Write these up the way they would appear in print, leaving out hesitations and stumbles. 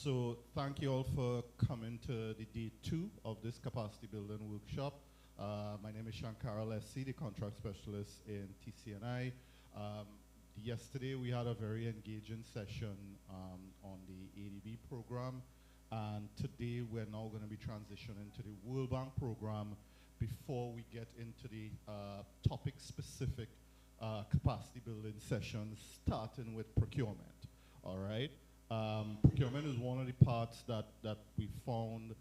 So thank you all for coming to the day 2 of this capacity building workshop. My name is Shankara Lessi, the contract specialist in TCNI. Yesterday we had a very engaging session on the ADB program, and today we're now going to be transitioning to the World Bank program before we get into the topic-specific capacity building sessions, starting with procurement. All right. Procurement is one of the parts that we found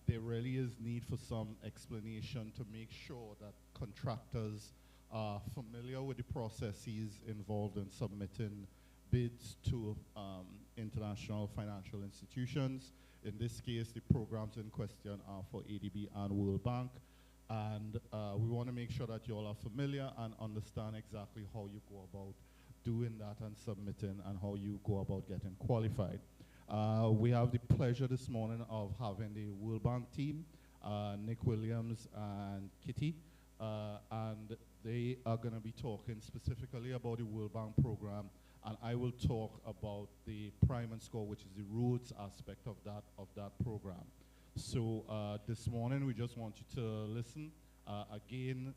there really is need for some explanation to make sure that contractors are familiar with the processes involved in submitting bids to international financial institutions. In this case, the programs in question are for ADB and World Bank. And we want to make sure that you all are familiar and understand exactly how you go about doing that and submitting and how you go about getting qualified. We have the pleasure this morning of having the World Bank team, Nick Williams and Kitty, and they are going to be talking specifically about the World Bank program, and I will talk about the prime and score, which is the roads aspect of that program. So this morning we just want you to listen. Again,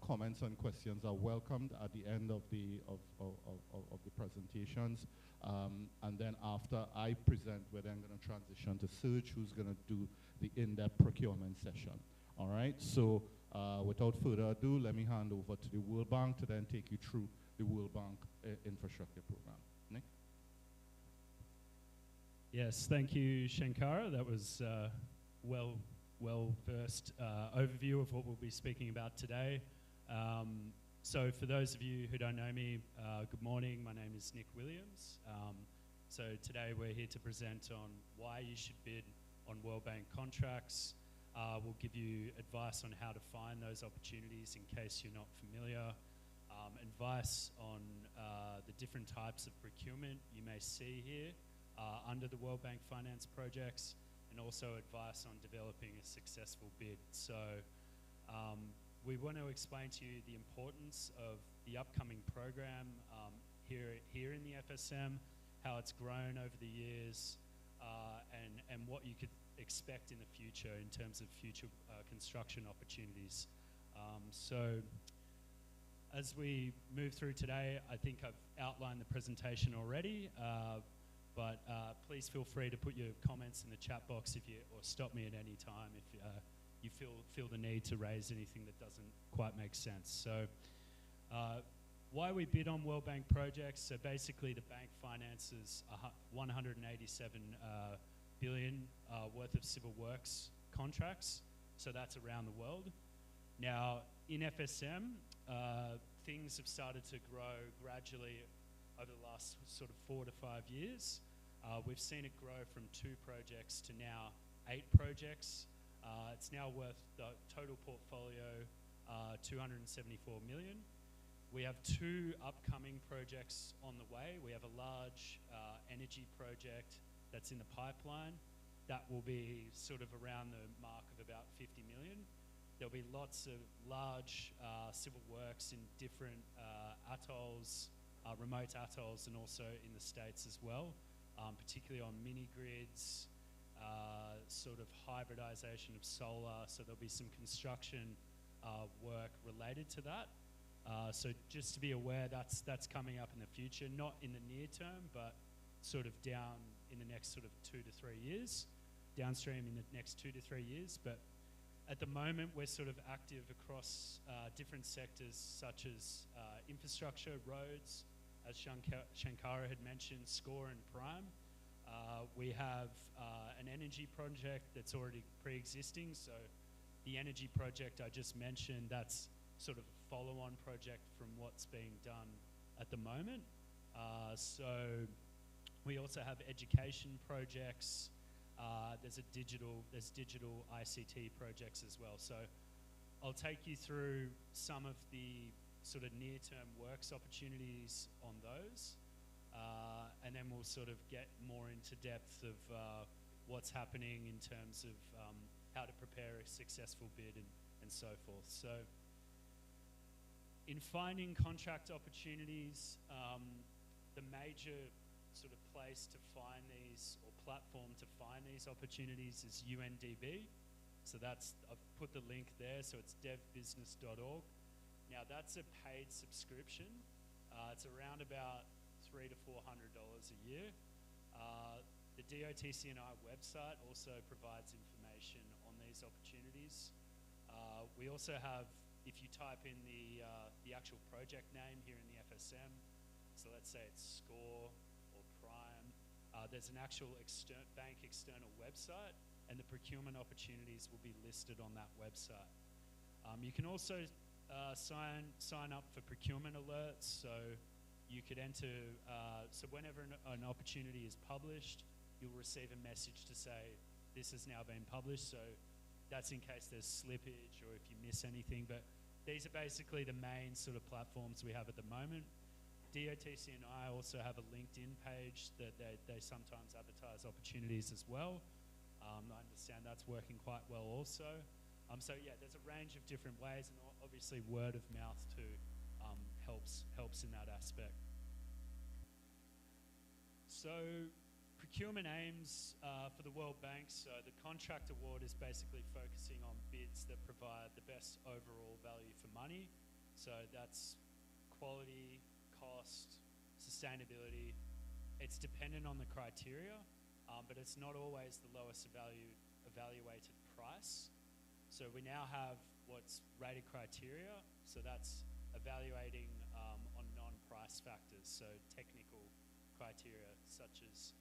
comments and questions are welcomed at the end of the presentations, and then after I present, we're then going to transition to Serge, who's going to do the in-depth procurement session. All right. So without further ado, let me hand over to the World Bank to then take you through the World Bank infrastructure program. Nick. Yes, thank you, Shankara. That was well-versed overview of what we'll be speaking about today. So for those of you who don't know me, good morning. My name is Nick Williams. So today we're here to present on why you should bid on World Bank contracts. We'll give you advice on how to find those opportunities in case you're not familiar, advice on the different types of procurement you may see here under the World Bank finance projects, and also advice on developing a successful bid. So we want to explain to you the importance of the upcoming program here in the FSM, how it's grown over the years, and what you could expect in the future in terms of future construction opportunities. So as we move through today, I think I've outlined the presentation already, but please feel free to put your comments in the chat box or stop me at any time if you feel the need to raise anything that doesn't quite make sense. So why we bid on World Bank projects? So basically the bank finances 187 billion worth of civil works contracts. So that's around the world. Now in FSM, things have started to grow gradually over the last sort of 4 to 5 years. We've seen it grow from 2 projects to now 8 projects. It's now worth the total portfolio 274 million. We have 2 upcoming projects on the way. We have a large energy project that's in the pipeline that will be sort of around the mark of about 50 million. There'll be lots of large civil works in different atolls, remote atolls, and also in the States as well, particularly on mini grids, sort of hybridization of solar. So there'll be some construction work related to that. So just to be aware, that's coming up in the future, not in the near term, but sort of down in the next sort of 2 to 3 years, downstream in the next 2 to 3 years. But at the moment, we're sort of active across different sectors such as infrastructure, roads, as Shankara had mentioned, SCORE and Prime. We have an energy project that's already pre-existing. So the energy project I just mentioned, that's sort of a follow-on project from what's being done at the moment. So we also have education projects. There's digital ICT projects as well. So I'll take you through some of the sort of near-term works opportunities on those, and then we'll sort of get more into depth of what's happening in terms of how to prepare a successful bid and so forth. So in finding contract opportunities, the major sort of place to find these, or platform to find these opportunities is UNDB. So that's, I've put the link there, so it's devbusiness.org. Now that's a paid subscription. It's around about $300 to $400 a year. The DTCI website also provides information on these opportunities. We also have, if you type in the actual project name here in the FSM, so let's say it's SCORE or Prime, there's an actual bank external website, and the procurement opportunities will be listed on that website. You can also sign up for procurement alerts, so you could enter, so whenever an opportunity is published, you'll receive a message to say, this has now been published, so that's in case there's slippage or if you miss anything, but these are basically the main sort of platforms we have at the moment. DTCI also have a LinkedIn page that they sometimes advertise opportunities as well. I understand that's working quite well also. So yeah, there's a range of different ways, and obviously word of mouth too helps in that aspect. So procurement aims for the World Bank, so the contract award is basically focusing on bids that provide the best overall value for money. So that's quality, cost, sustainability. It's dependent on the criteria, but it's not always the lowest evaluated price. So we now have what's rated criteria, so that's evaluating on non-price factors, so technical criteria such as,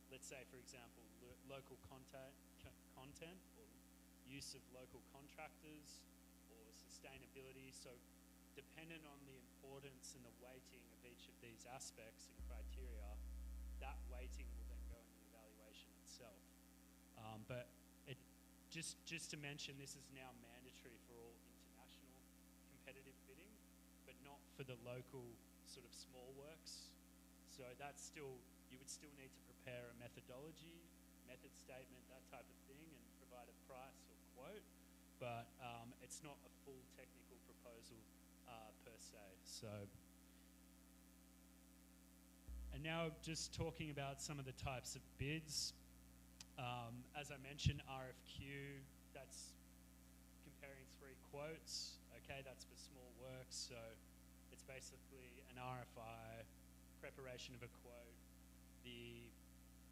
let's say for example, local content or use of local contractors or sustainability. So dependent on the importance and the weighting of each of these aspects and criteria, that weighting will then go in the evaluation itself. But just to mention, this is now mandatory for all international competitive bidding, but not for the local sort of small works. So that's still, you would still need to prepare a methodology, method statement, that type of thing, and provide a price or quote, but it's not a full technical proposal per se. So, and now just talking about some of the types of bids. As I mentioned, RFQ, that's comparing 3 quotes. Okay, that's for small works, so it's basically an RFI, preparation of a quote. The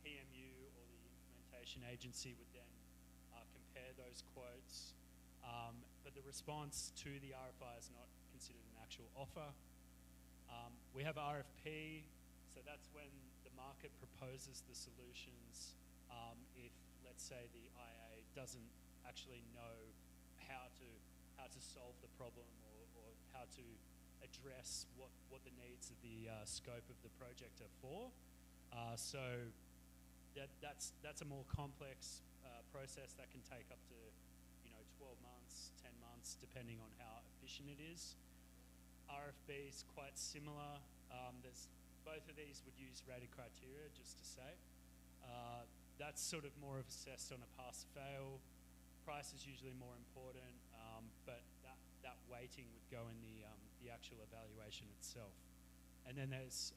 PMU or the implementation agency would then compare those quotes, but the response to the RFI is not considered an actual offer. We have RFP, so that's when the market proposes the solutions. If, let's say, the IA doesn't actually know how to solve the problem or how to address what the needs of the scope of the project are for. So that's a more complex process that can take up to 12 months, 10 months, depending on how efficient it is. RFB is quite similar. Both of these would use rated criteria, just to say. That's sort of more of assessed on a pass-fail. Price is usually more important, but that weighting would go in the actual evaluation itself. And then there's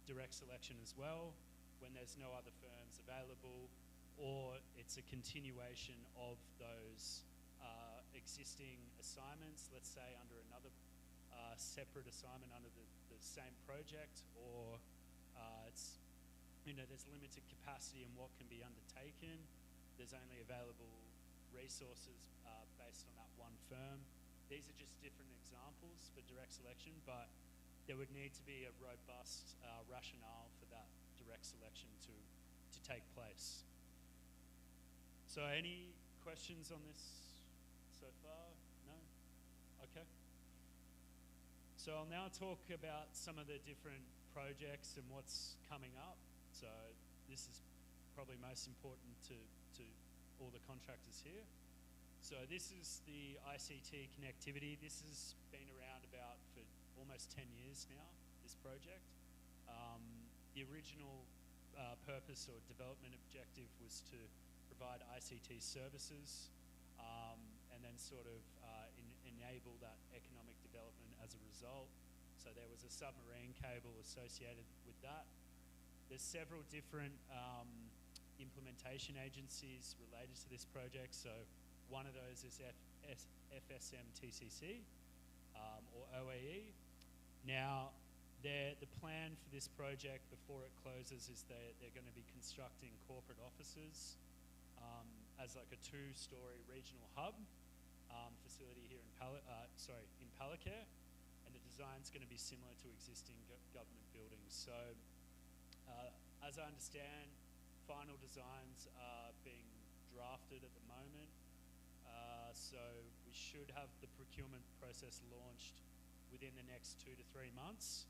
direct selection as well, when there's no other firms available, or it's a continuation of those existing assignments, let's say under another separate assignment under the same project, or it's there's limited capacity in what can be undertaken. There's only available resources based on that one firm. These are just different examples for direct selection, but there would need to be a robust rationale for that direct selection to take place. So any questions on this so far? No? Okay. So I'll now talk about some of the different projects and what's coming up. So this is probably most important to all the contractors here. So this is the ICT connectivity. This has been around about for almost 10 years now, this project. The original purpose or development objective was to provide ICT services and then sort of enable that economic development as a result. So there was a submarine cable associated with that. there's several different implementation agencies related to this project. So one of those is FSM TCC or OAE. Now, the plan for this project before it closes is they're going to be constructing corporate offices as like a 2-story regional hub facility here in Palacare, and the design's going to be similar to existing government buildings. So, as I understand, final designs are being drafted at the moment. So we should have the procurement process launched within the next 2 to 3 months.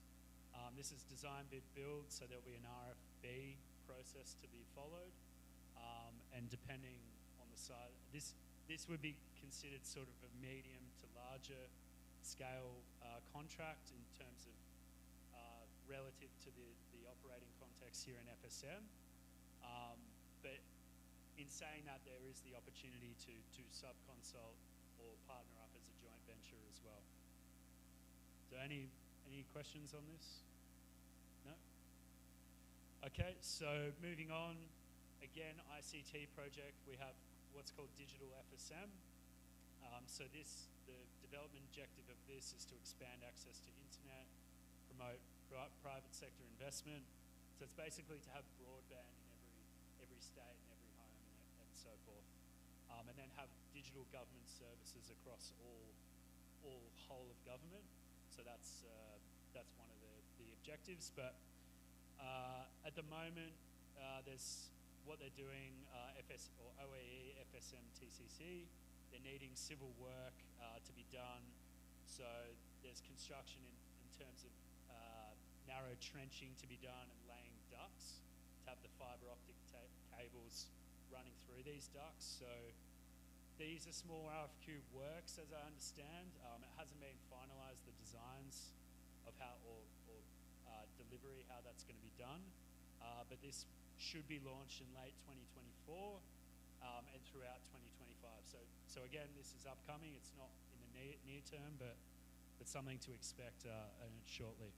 This is design, bid, build, so there'll be an RFB process to be followed. And depending on the site, this would be considered sort of a medium to larger scale contract in terms of relative to the operating context here in FSM. But in saying that, there is the opportunity to sub-consult or partner up as a joint venture as well. So any questions on this? No? Okay, so moving on, again, ICT project, we have what's called digital FSM. So the development objective of this is to expand access to internet, promote private sector investment. So it's basically to have broadband in every state and every home and so forth. And then have digital government services across all whole of government. So that's one of the objectives. But at the moment, there's what they're doing, OAE, FSM, TCC. They're needing civil work to be done. So there's construction in terms of narrow trenching to be done and laying ducts to have the fibre optic cables running through these ducts. So these are small RFQ works, as I understand. It hasn't been finalised, the designs of how or delivery, how that's going to be done. But this should be launched in late 2024 and throughout 2025. So again, this is upcoming. It's not in the near term, but something to expect shortly.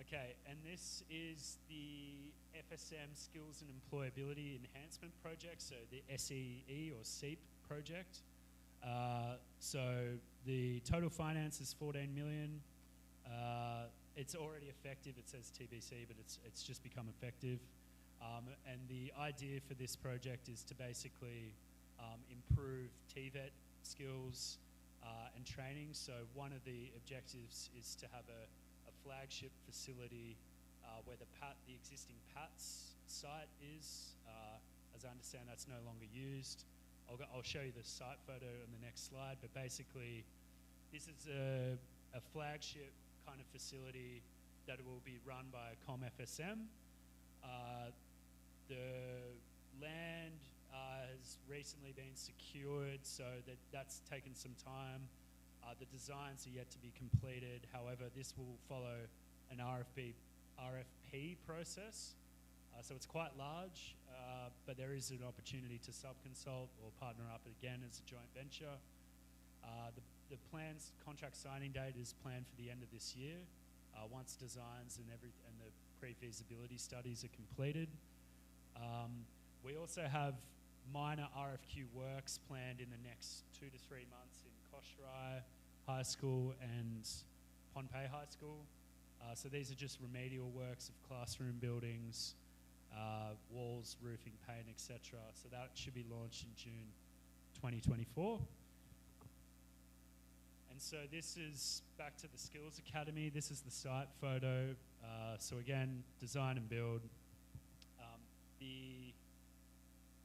Okay, and this is the FSM Skills and Employability Enhancement Project, so the SEE or SEIP project. So the total finance is 14 million. It's already effective. It says TBC, but it's just become effective. And the idea for this project is to basically improve TVET skills and training. So one of the objectives is to have a flagship facility where the existing PATS site is. As I understand, that's no longer used. I'll show you the site photo on the next slide, but basically this is a flagship kind of facility that will be run by ComFSM. The land has recently been secured, so that's taken some time. The designs are yet to be completed. However, this will follow an RFP process. So it's quite large, but there is an opportunity to sub-consult or partner up again as a joint venture. The contract signing date is planned for the end of this year, once designs and the pre-feasibility studies are completed. We also have minor RFQ works planned in the next 2 to 3 months in Koshrai High School and Pohnpei High School. So these are just remedial works of classroom buildings, walls, roofing, paint, etc. So that should be launched in June 2024. And so this is back to the Skills Academy. This is the site photo. So again, design and build.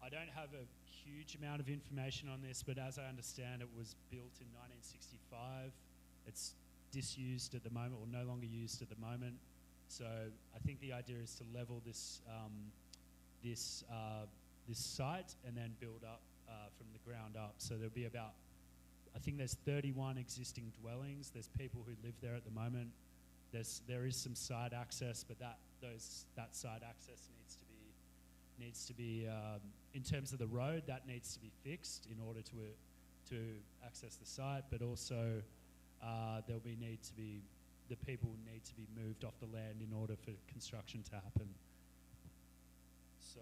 I don't have a huge amount of information on this, but as I understand, it was built in 1965. It's disused at the moment, or no longer used at the moment. So I think the idea is to level this this site and then build up from the ground up. So there'll be about, I think there's 31 existing dwellings. There's people who live there at the moment. There is some side access, but that side access needs to be in terms of the road, that needs to be fixed in order to access the site. But also there'll be need to be the people need to be moved off the land in order for construction to happen. So,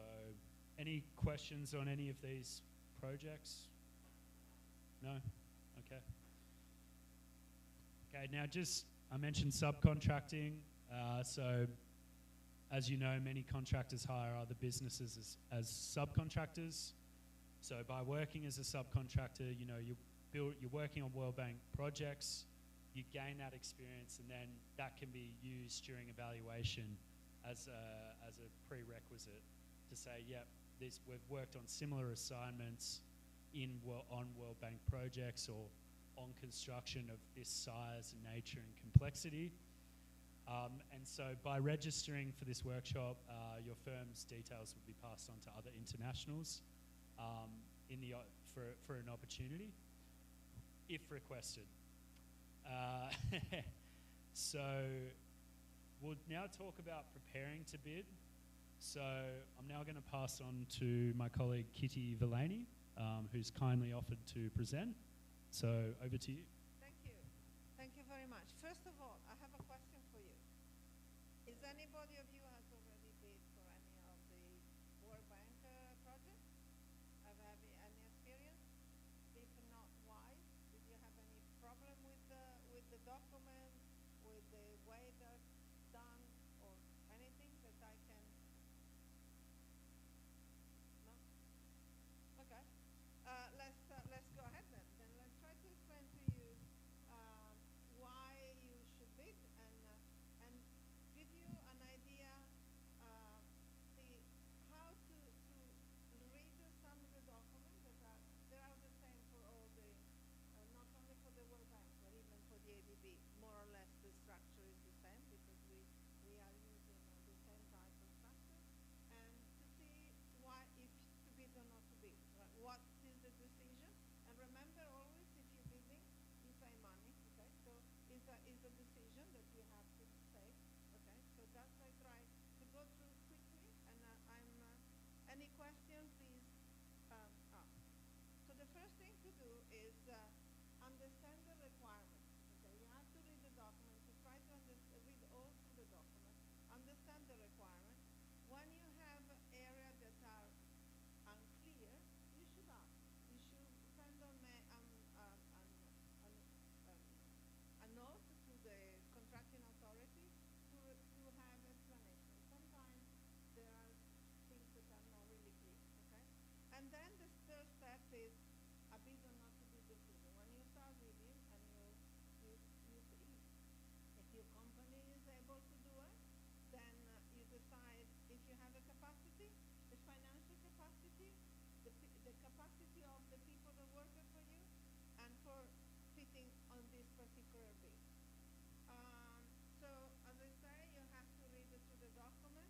any questions on any of these projects? No? Okay. Okay, now I mentioned subcontracting. So, as you know, many contractors hire other businesses as subcontractors. So by working as a subcontractor, you're working on World Bank projects, you gain that experience, and then that can be used during evaluation as a prerequisite to say, yep, we've worked on similar assignments on World Bank projects or on construction of this size and nature and complexity. And so by registering for this workshop, your firm's details will be passed on to other internationals for an opportunity, if requested. So we'll now talk about preparing to bid. So I'm now going to pass on to my colleague Kitty Villaney, who's kindly offered to present. So over to you. Thank you. Thank you very much. First of all, I have a question for you. Is anybody of you has already bid for any of the World Bank projects? Have you any experience? If not, why? Did you have any problem with the document, with the way that's done, or anything that I can? No? Okay. Let's go ahead then. Then let's try to explain to you why you should bid and give you an idea, how to read some of the documents that they are the same for all the, not only for the World Bank, but even for the ADB. More or less the structure is the same because we are using the same type of structure. And to see why, if to bid or not to bid, right? What is the decision? And remember always, if you're bidding, you pay money, okay? So it's a decision that you have to take, okay? So that's I try to go through quickly, and any question, please ask. So the first thing to do is understand the requirements, okay? You have to read the document, to try to read all through the document, understand the requirements. When you have areas that are unclear, you should ask. You should send on a note to the contracting authority to have explanation. Sometimes there are things that are not really clear, okay? And then the third step is a bid or not to bid decision. When you start reading and you see if your company is able to do it, then you decide if you have a capacity, the financial capacity, the capacity of the people that work for you, and for fitting on this particular bid. So as I say, you have to read through the document,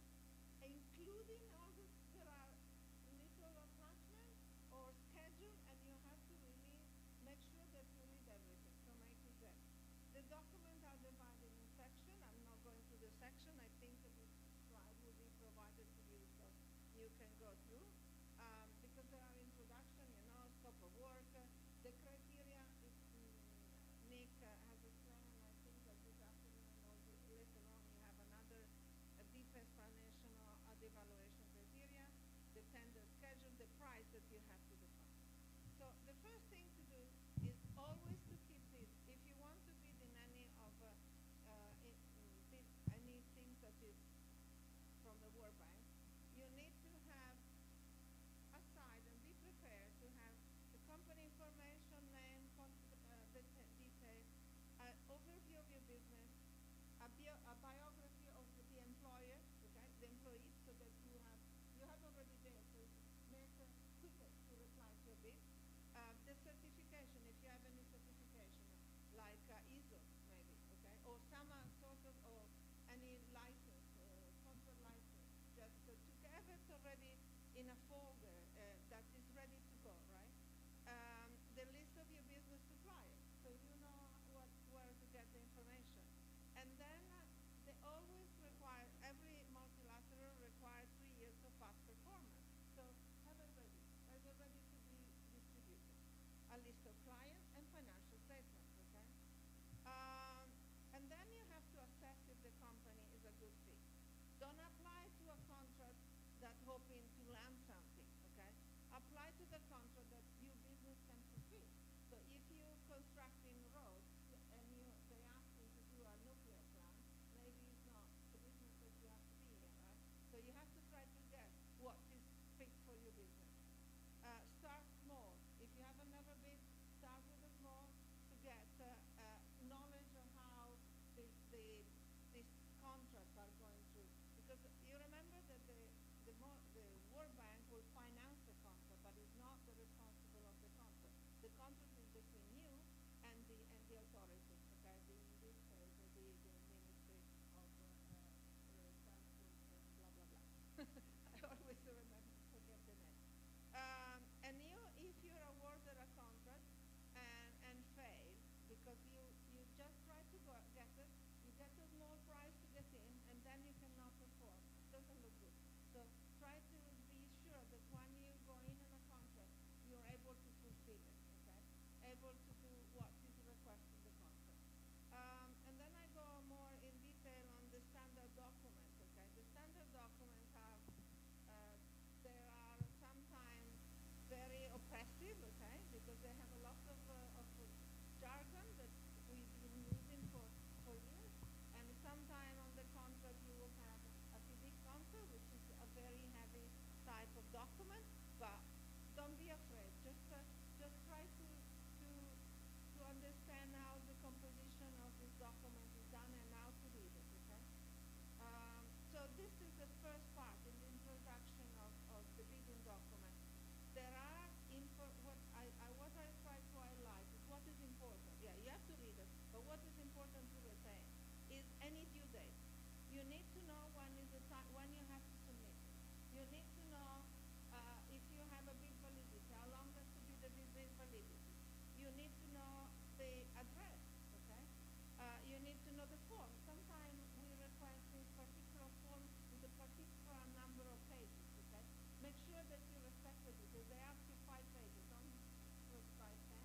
including all there are little attachments or schedule, and you have to really make sure that you read everything from A to Z. The documents are divided in sections. I'm not going through the section. I think this slide will be provided to you so you can go through. Because there are introduction, scope of work, the criteria is Nick has explained, and I think that this afternoon or later on you have another deep explanation of the evaluation criteria, the tender schedule, the price that you have to define. So the first thing to do is always to keep this. If you want to bid in any of anything that is from the World Bank, you need to have aside and be prepared to have the company information, name, the details, overview of your business, a biography of the employer, okay, the employees, so that you have already there, so it makes it quicker to reply to a bid. The certification, if you have any certification, like ISO maybe, okay, or some sort of, or any license, sponsor license, just to have it already in a folder that is ready to go, right? The list of your business suppliers, so you know where to get the information. And then they always require, every multilateral requires 3 years of past performance. So have it ready to be distributed. A list of clients and financial statements, okay? And then you have to the World Bank will finance the contract, but is not the responsible of the contract. The contract is between you and the authority, okay? In this case, the Ministry of Transport and blah, blah, blah. I always forget the name. And if you're awarded a contract and fail, because you just try to get it, you get a small price to get in, and then you cannot perform. It doesn't look good. So try to be sure that when you go in on a contract, you're able to fulfill it, okay? Able to do what is requested in the contract. And then I go more in detail on the standard documents, okay? The standard documents have, they are sometimes very oppressive, okay? Because they have a lot of jargon that we've been using for years. And sometime on the contract you will have a PV contract, which is a very heavy type of document, but don't be afraid. Just try to understand how the composition of this document is done and how to read it, okay? So this is the first part in the introduction of the bidding document. There are, what I try to highlight is what is important. Yeah, you have to read it, but what is important to retain is any due date. You need to know when is the time, when you have to submit it. You need to know if you have a bid validity, how long has to be the bid validity. You need to know the address, okay? You need to know the form. Sometimes we request this particular form with a particular number of pages, okay? Make sure that you respect it, because they ask you 5 pages, don't prescribe 10.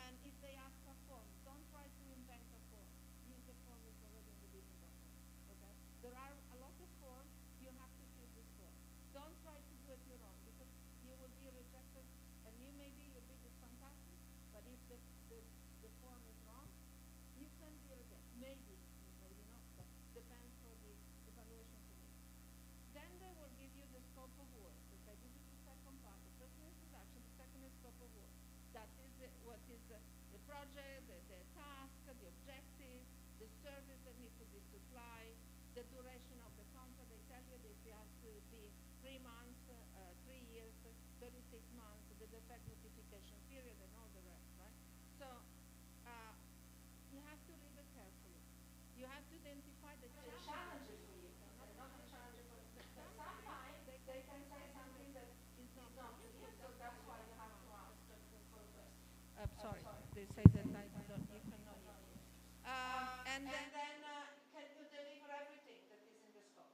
And if they ask a form, don't try to invent a form. Use the form that's already in the bidding document, okay? There are a lot of forms, you have to fill this form. Don't try to do it your own, because you will be rejected, and you may be, your bid is fantastic, but if the form is wrong, you can be rejected. Maybe not, but depends for the evaluation committee. Then they will give you the scope of work, okay? This is the second part. The first is introduction, the second is scope of work. That is what is the project, the task, the objective, the service that needs to be supplied, the duration of the contract. They tell you that it has to be 3 months, 3 years, 36 months, the defect notification period, and all the rest, right? So you have to read it carefully. You have to identify the challenges for you, not the challenges for you. Sometimes they can say something that is not clear, so that's why you have to ask the questions. Sorry, they say that you cannot hear. And then can you deliver everything that is in the scope?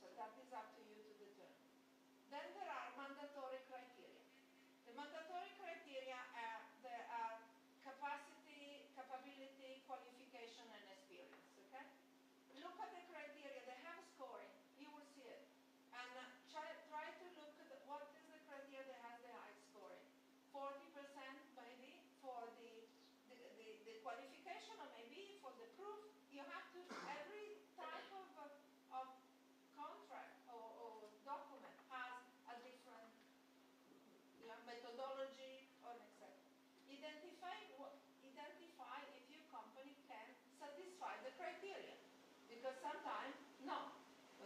So that is up to you to determine. Then there are mandatory criteria. The mandatory criteria there are capacity, capability, qualification, and experience, okay? Look at the criteria. They have scoring. You will see it. And try to look at what is the criteria that has the high scoring. 40% maybe for the qualification, or maybe for the proof. You have to, every type of contract or document has a different methodology or etc. Identify if your company can satisfy the criteria, because sometimes no.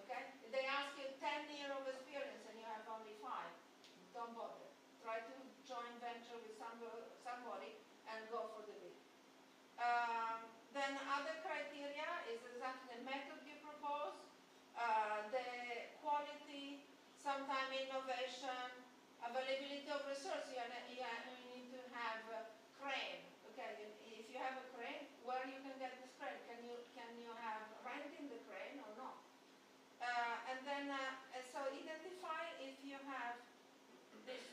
Okay, they ask you 10 years of experience and you have only 5. Don't bother. Try to join venture with somebody and go for the bid. Then other criteria is exactly the method you propose, the quality, sometimes innovation, availability of resources. You need to have a crane. Okay, if you have a crane, where you can get this crane? Can you have renting the crane or not? And then so identify if you have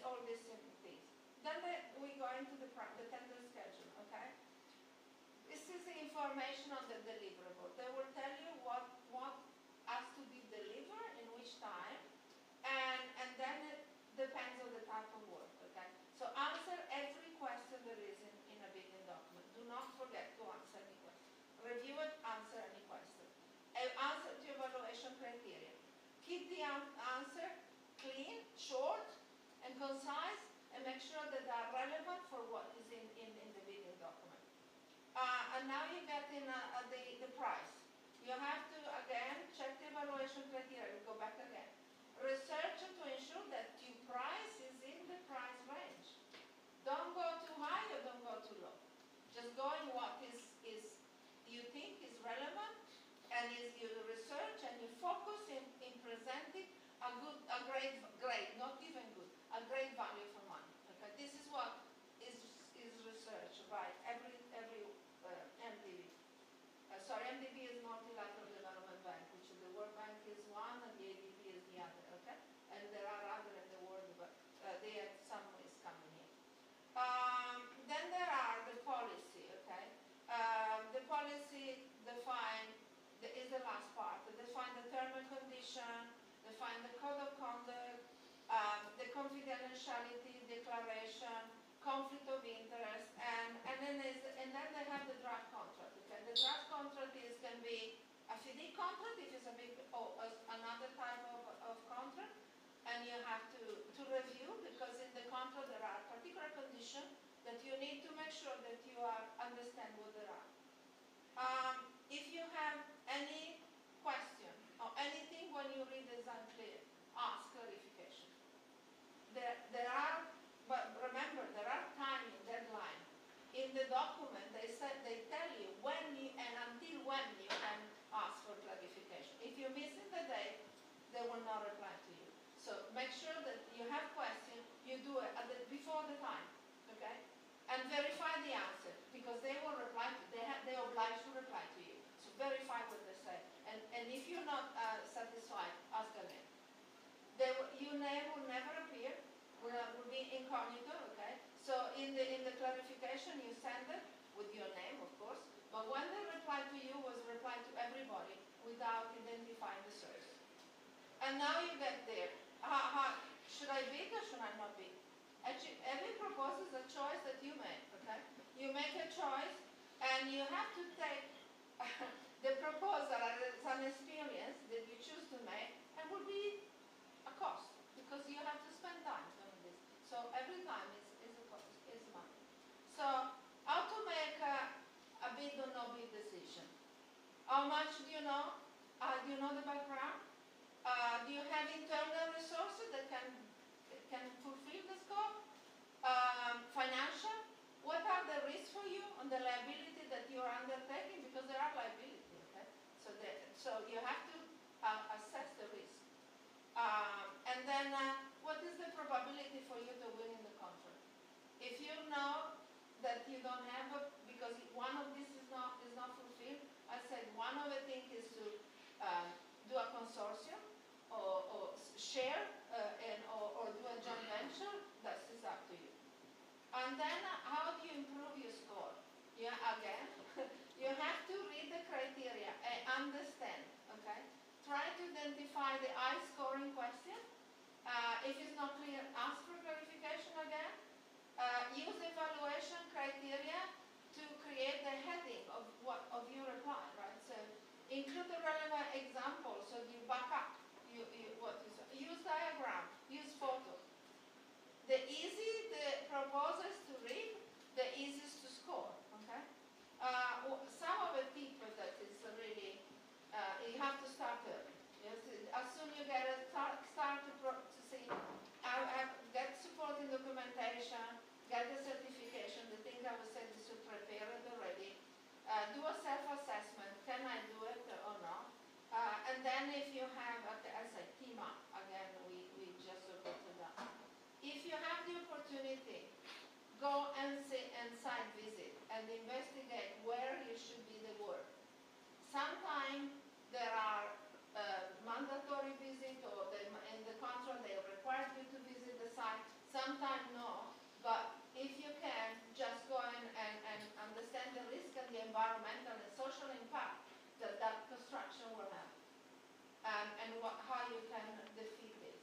all these things. Then we go into the tender schedule. Okay. This is the information on the deliverable. They will tell you what has to be delivered in which time, and then it depends on the type of work. Okay. So answer every question there is in a bidding document. Do not forget to answer any question. Review it. Answer any question. Answer to evaluation criteria. Keep the answer clean, short, and concise, and make sure that they are relevant for what is in the bidding document. And now you get in the price. You have to, again, check the evaluation criteria. We go back again. research to ensure that your price is in the price range. Don't go too high or don't go too low. Just go in what is you think is relevant and is your research, and you focus in presenting a great, not even good, a great value for money. Okay, this is what is research by every MDB. MDB is Multilateral Development Bank, which the World Bank is one and the ADB is the other. Okay, and there are other in the world, but they have some is coming here. Then there are the policy. Okay, the policy is the last part. Define the term and condition, define the code of conduct, the confidentiality declaration, conflict of interest, and then they have the draft contract. Okay, the draft contract can be a FIDIC contract if it's a big another type of contract, and you have to review, because in the contract there are particular conditions that you need to make sure that you understand what there are. If you have any question or anything when you read is unclear, ask clarification. There are, but remember, there are timing deadline. In the document, they tell you when you and until when you can ask for clarification. If you're missing the date, they will not reply to you. So make sure that you have questions, you do it before the time, okay? And verify the answer, because they will reply. They are obliged to reply to you. So verify what they say. And if you're not satisfied, ask again. Your name will never appear. Will be incognito. Okay. So in the clarification, you send it with your name, of course. But when they reply to you, was reply to everybody without identifying the source. And now you get there. Should I bid or should I not bid? Actually, every proposal is a choice that you make, okay? You make a choice, and you have to take the proposal as an experience that you choose to make, and will be a cost, because you have to spend time doing this. So every time is a cost, is money. So how to make a bid or no bid decision? How much do you know? Do you know the background? Do you have internal resources that can fulfill the scope? Financial? What are the risks for you on the liability that you are undertaking? Because there are liabilities, okay? So you have to assess the risk. And then what is the probability for you to win in the contract? If you know that you don't have because one of these is not fulfilled, I said one of the things is to do a consortium or share or do a joint venture. That is up to you. And then how do you improve your score? Yeah, again, you have to read the criteria and understand, okay? Try to identify the high scoring question. If it's not clear, ask for clarification again. Use evaluation criteria to create the heading of your reply, right? So include the relevant example so you back up use diagram, use photo. The easy the proposals to read, the easiest to score. Okay. Some of the people that is really you have to start early. Yes, as soon as you get it, start to see, get supporting documentation, get the certification. The thing I was saying is to prepare it already. Do a self-assessment. Can I do it or not? And then if you have, as a team up, again, we just go to that. If you have the opportunity, go and site visit and investigate where you should be the work. Sometimes there are mandatory visits, or in the contract they require you to visit the site. Sometimes no, but if you can, just go in and understand the risk and the environmental and social impact that construction will have, and how you can defeat this.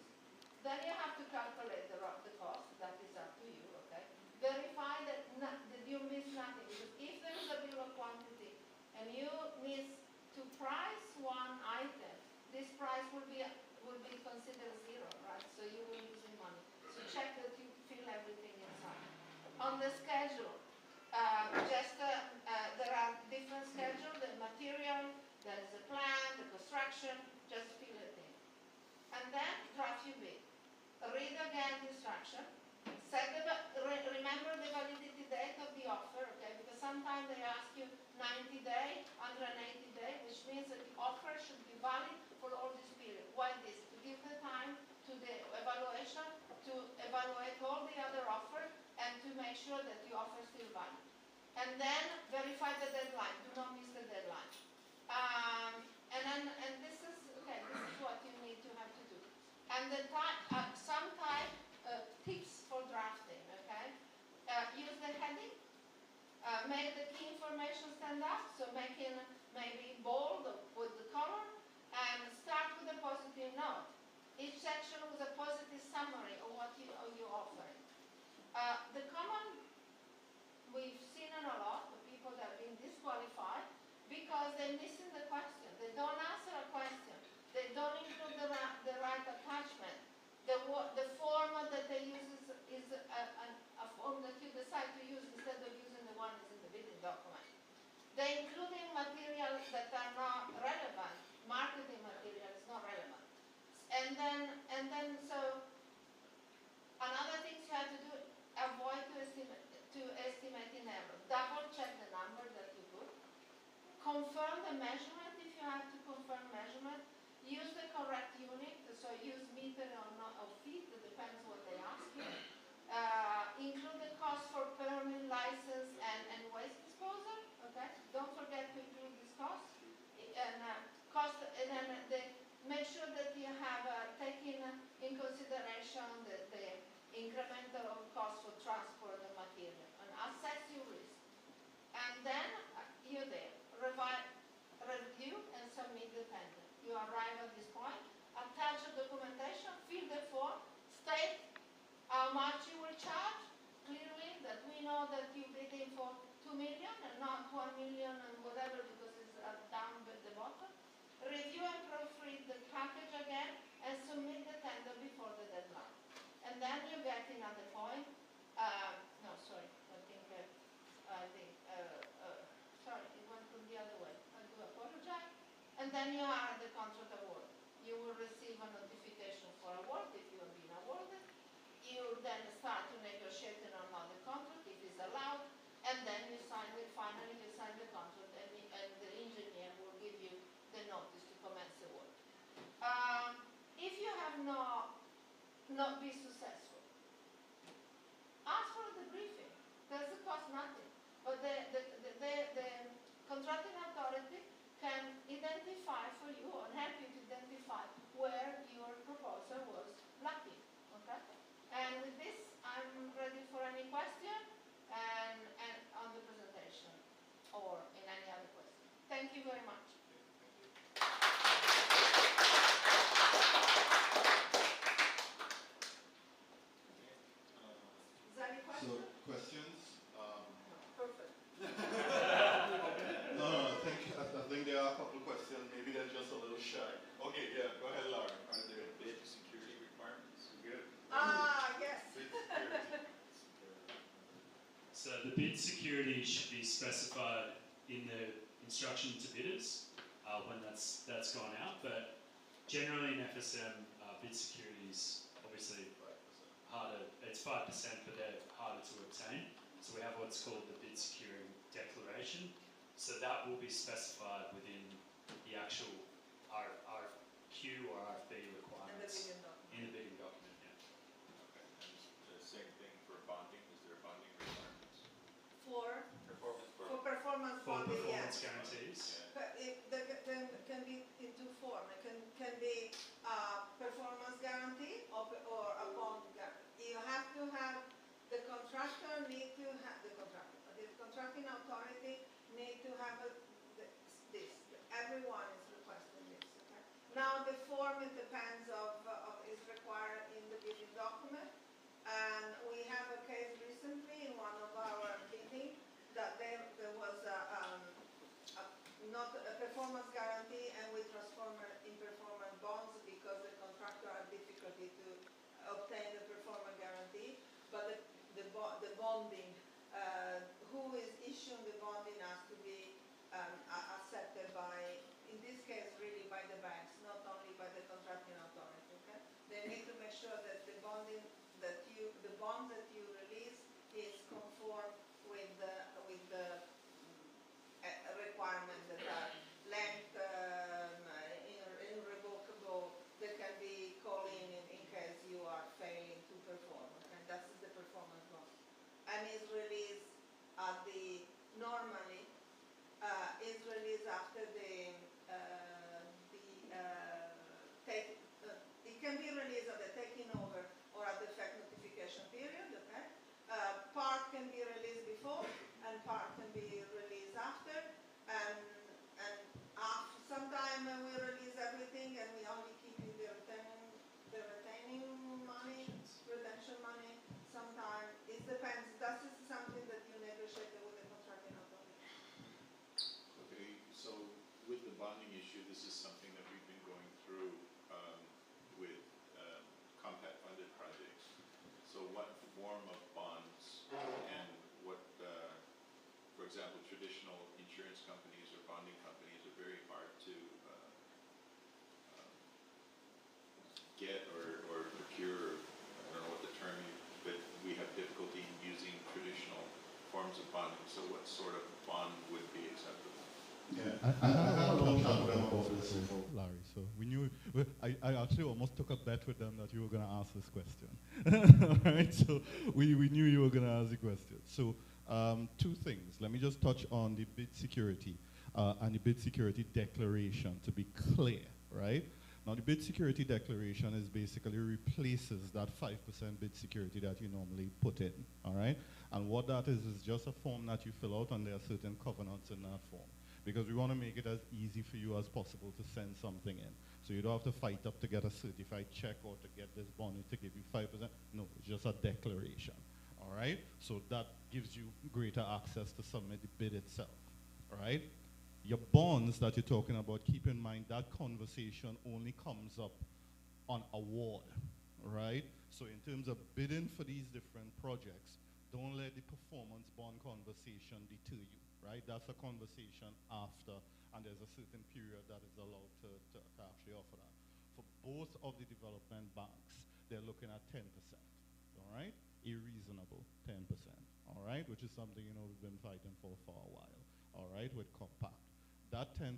Then you have to calculate the cost. That is up to you. Okay. Verify that you miss nothing. Because if there is a bill of quantity and you miss to price one item, this price will be considered zero, right? So you will lose money. So check that you fill everything inside. On the schedule, there are different schedules. The material, there is a plan, the construction. Just fill it in, and then try again the instruction. Remember the validity date of the offer, okay? Because sometimes they ask you 90 day, 180 day, which means that the offer should be valid for all this period. Why this? To give the time to the evaluation, to evaluate all the other offers, and to make sure that the offer is still valid. And then verify the deadline. Do not miss the deadline. And this is okay. This is what you need to have to do. And the some tips for drafting. Okay. Use the heading. Make the key information stand up. So making maybe bold with the color, and start with a positive note. Each section with a positive summary of what you're offering. The common we've seen it a lot, the people that have been disqualified because they're missing the question. They don't answer a question. They don't include the right attachment. The format that they use is a form that you decide to use instead of using the one that's in the bidding document. They're including materials that are not relevant. Marketing material is not relevant. And then so another thing you have to do, avoid to estimate in error. Double check the number that you put. Confirm the measurement if you have to confirm measurement. Use the correct unit, so use meter or feet, it depends what they ask you. Include the cost for permit, license, and waste disposal. Okay, don't forget to include this cost. And then make sure that you have taken in consideration the incremental cost for transport and material, and assess your risk. And then you're there. Review and submit the tender. You arrive at this point. Attach the documentation, fill the form, state how much you will charge. Clearly, that we know that you're bidding for 2 million and not 1 million and whatever, because it's down at the bottom. Review and proofread the package again and submit the tender before the deadline. And then you're getting at the point. No, sorry, sorry, it went from the other way. I do apologize. And then you are at the contract award. You will receive a notification for award if you have been awarded. You then start to negotiate another contract if it's allowed, and then you sign it. Finally, you sign the contract, and the engineer will give you the notice to commence the work. If you have not been successful, ask for the briefing. Doesn't cost nothing, but the contracting authority can identify for you or help you to identify where your proposal was lacking. Okay? And with this, I'm ready for any question and on the presentation or in any other question. Thank you very much. Is there any question? So, questions? Perfect. No, I think there are a couple of questions. Maybe they're just a little shy. Okay, yeah, go ahead, Laura. Are there bid security requirements? Good. Yes. Bid security. So the bid security should be specified in the instruction to bidders when that's gone out. But generally in FSM, bid security is obviously harder. It's 5%, but they're harder to obtain. So we have what's called the bid security declaration. So that will be specified within the actual RFQ or RFB requirements in the bidding document. Yeah. Okay. And the same thing for bonding. Is there bonding requirements? For performance For bonding, performance yes. guarantees. But it can be in two forms. It can be a performance guarantee or a bond guarantee. You have to have the contractor need to have the contracting authority need to have this. Everyone is requesting this. Okay? Now the form, it depends is required in the bidding document, and we have a case recently in one of our bidding that there was not a performance guarantee, and we transform it in performance bonds because the contractor had difficulty to obtain the performance guarantee, but the bonding, who is issuing the bonding has to be accepted by, in this case, really by the banks, not only by the contracting authority. Okay? They need to make sure that the bonding I had a long chat with them about this, Larry. So we knew. I actually almost took a bet with them that you were going to ask this question. All right. So we knew you were going to ask the question. So two things. Let me just touch on the bid security and the bid security declaration to be clear, right? Now, the bid security declaration is basically replaces that 5% bid security that you normally put in, all right? And what that is just a form that you fill out, and there are certain covenants in that form, because we want to make it as easy for you as possible to send something in. So you don't have to fight up to get a certified check or to get this bond to give you 5%. No, it's just a declaration, all right? So that gives you greater access to submit the bid itself, all right? Your bonds that you're talking about, keep in mind that conversation only comes up on award, right? So in terms of bidding for these different projects, don't let the performance bond conversation deter you, right? That's a conversation after, and there's a certain period that is allowed to actually offer that. For both of the development banks, they're looking at 10%, all right? A reasonable 10%, all right? Which is something, you know, we've been fighting for a while, all right, with Compact. That 10%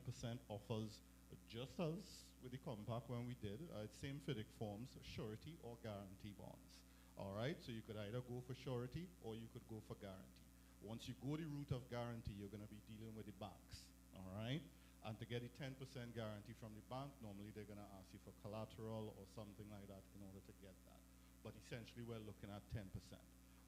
offers, just as with the Compact when we did, same FIDIC forms, surety or guarantee bonds. All right, so you could either go for surety or you could go for guarantee. Once you go the route of guarantee, you're going to be dealing with the banks. All right, and to get a 10% guarantee from the bank, normally they're going to ask you for collateral or something like that in order to get that. But essentially, we're looking at 10%.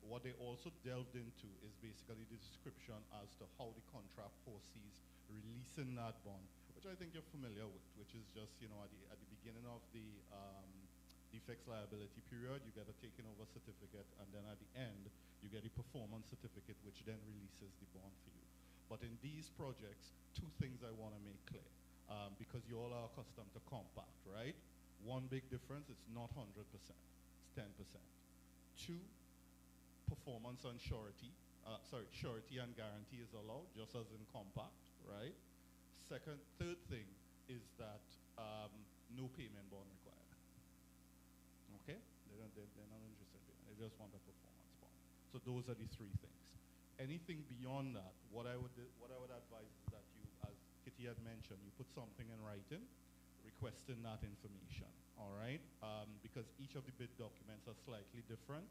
What they also delved into is basically the description as to how the contract foresees releasing that bond, which I think you're familiar with, which is just, you know, at the beginning of the defects liability period, you get a taken over certificate, and then at the end, you get a performance certificate, which then releases the bond for you. But in these projects, two things I want to make clear, because you all are accustomed to Compact, right? One big difference, it's not 100%, it's 10%. Two, performance on surety, surety and guarantee is allowed, just as in Compact, right? Third thing is that no payment bond required. Okay? They're not interested in it. They just want a performance bond. So those are the three things. Anything beyond that, what I would advise is that you, as Kitty had mentioned, you put something in writing requesting that information, all right? Because each of the bid documents are slightly different,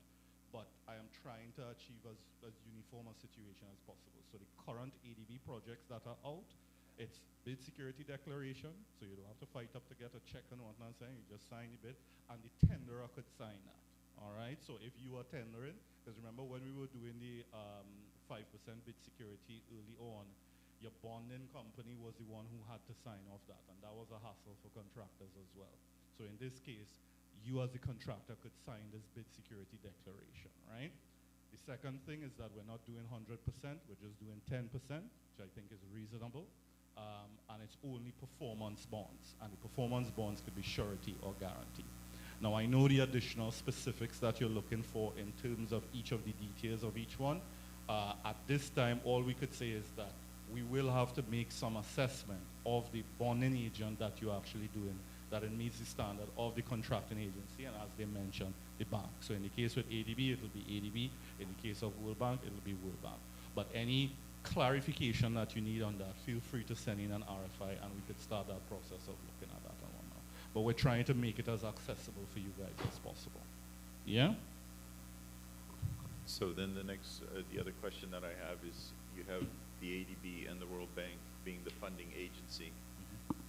but I am trying to achieve as uniform a situation as possible. So the current ADB projects that are out, it's bid security declaration, so you don't have to fight up to get a check and whatnot saying, you just sign the bid, and the tenderer could sign that, all right? So if you are tendering, because remember when we were doing the 5% bid security early on, your bonding company was the one who had to sign off that, and that was a hassle for contractors as well. So in this case, you as the contractor could sign this bid security declaration, right? The second thing is that we're not doing 100%, we're just doing 10%, which I think is reasonable. And it's only performance bonds, and the performance bonds could be surety or guarantee. Now I know the additional specifics that you're looking for in terms of each of the details of each one. At this time, all we could say is that we will have to make some assessment of the bonding agent that you're actually doing, that it meets the standard of the contracting agency, and as they mentioned, the bank. So in the case with ADB, it will be ADB. In the case of World Bank, it will be World Bank. But any clarification that you need on that, feel free to send in an RFI, and we could start that process of looking at that and whatnot. But we're trying to make it as accessible for you guys as possible. Yeah? So then the other question that I have is, you have the ADB and the World Bank being the funding agency,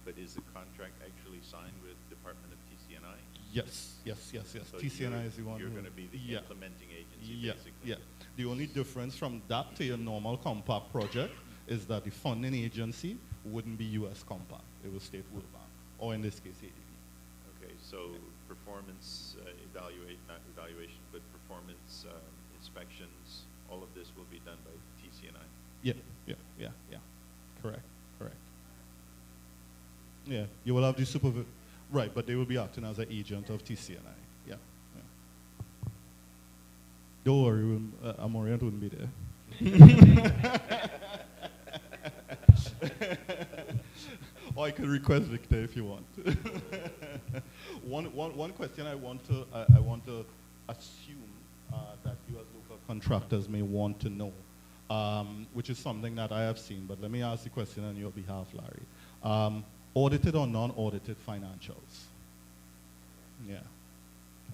but is the contract actually signed with Department of TCNI? Yes. So TCNI is the one you're going to be the implementing agency, basically. Yeah. The only difference from that to your normal Compact project is that the funding agency wouldn't be U.S. Compact. It will state World Bank, or in this case, ADB. Okay, so performance not evaluation, but performance inspections, all of this will be done by TCNI? Yeah. Correct. Yeah, you will have the supervisor, right, but they will be acting as an agent of TCNI. Yeah. Don't worry, Amorient wouldn't be there. Or I could request Victor if you want. One question I want to assume that you as local contractors may want to know. which is something that I have seen, but let me ask the question on your behalf, Larry. Audited or non-audited financials? Yeah.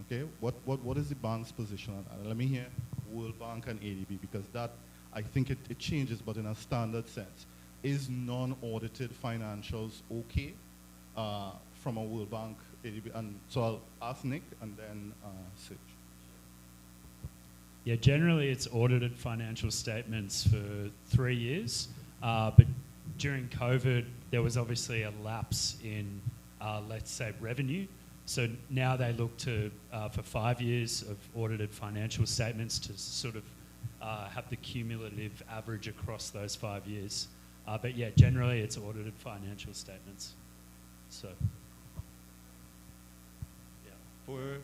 Okay, what is the bank's position on that? Let me hear World Bank and ADB, because that, I think it changes, but in a standard sense. Is non-audited financials okay from a World Bank, ADB? And so I'll ask Nick and then Sid. Yeah, generally it's audited financial statements for 3 years, but during COVID, there was obviously a lapse in, let's say, revenue. So now they look to, for 5 years of audited financial statements to sort of have the cumulative average across those 5 years. But yeah, generally it's audited financial statements. So, yeah. For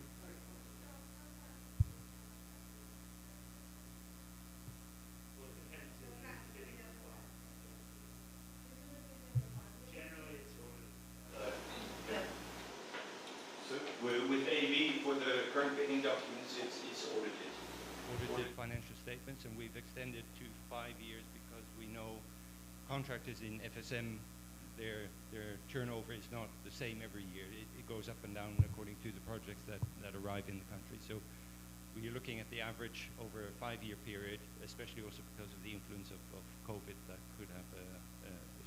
with ADB, for the current bidding documents, it's audited. audited financial statements, and we've extended to 5 years because we know contractors in FSM, their turnover is not the same every year. It goes up and down according to the projects that arrive in the country. So we're looking at the average over a 5-year period, especially also because of the influence of COVID that could have a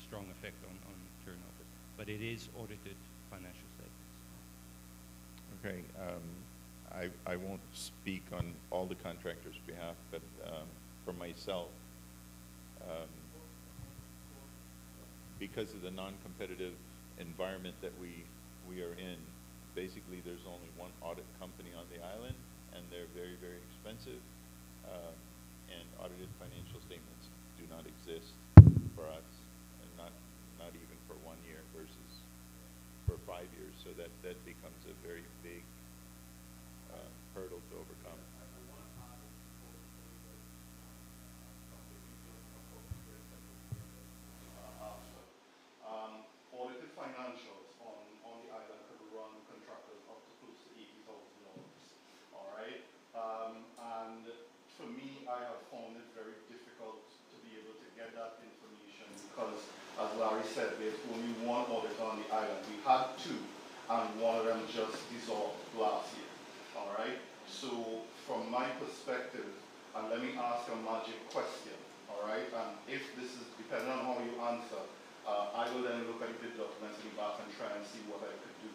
strong effect on turnover. But it is audited financial statements. Okay, I won't speak on all the contractors' behalf, but for myself, because of the non-competitive environment that we are in, basically there's only one audit company on the island, and they're very, very expensive, and audited financial statements do not exist for us, and not even for 1 year versus for 5 years. So that becomes a very big hurdle to overcome. Audited financials on the island could run contractors up to close to $80,000. All right, and for me, I have found it very difficult to be able to get that information because, as Larry said, there's only one auditor on the island. We had two, and one of them just dissolved last year. All right, so from my perspective, and let me ask a magic question. All right, and if this is depending on how you answer, I will then look at the bid documents in the back and try and see what I could do.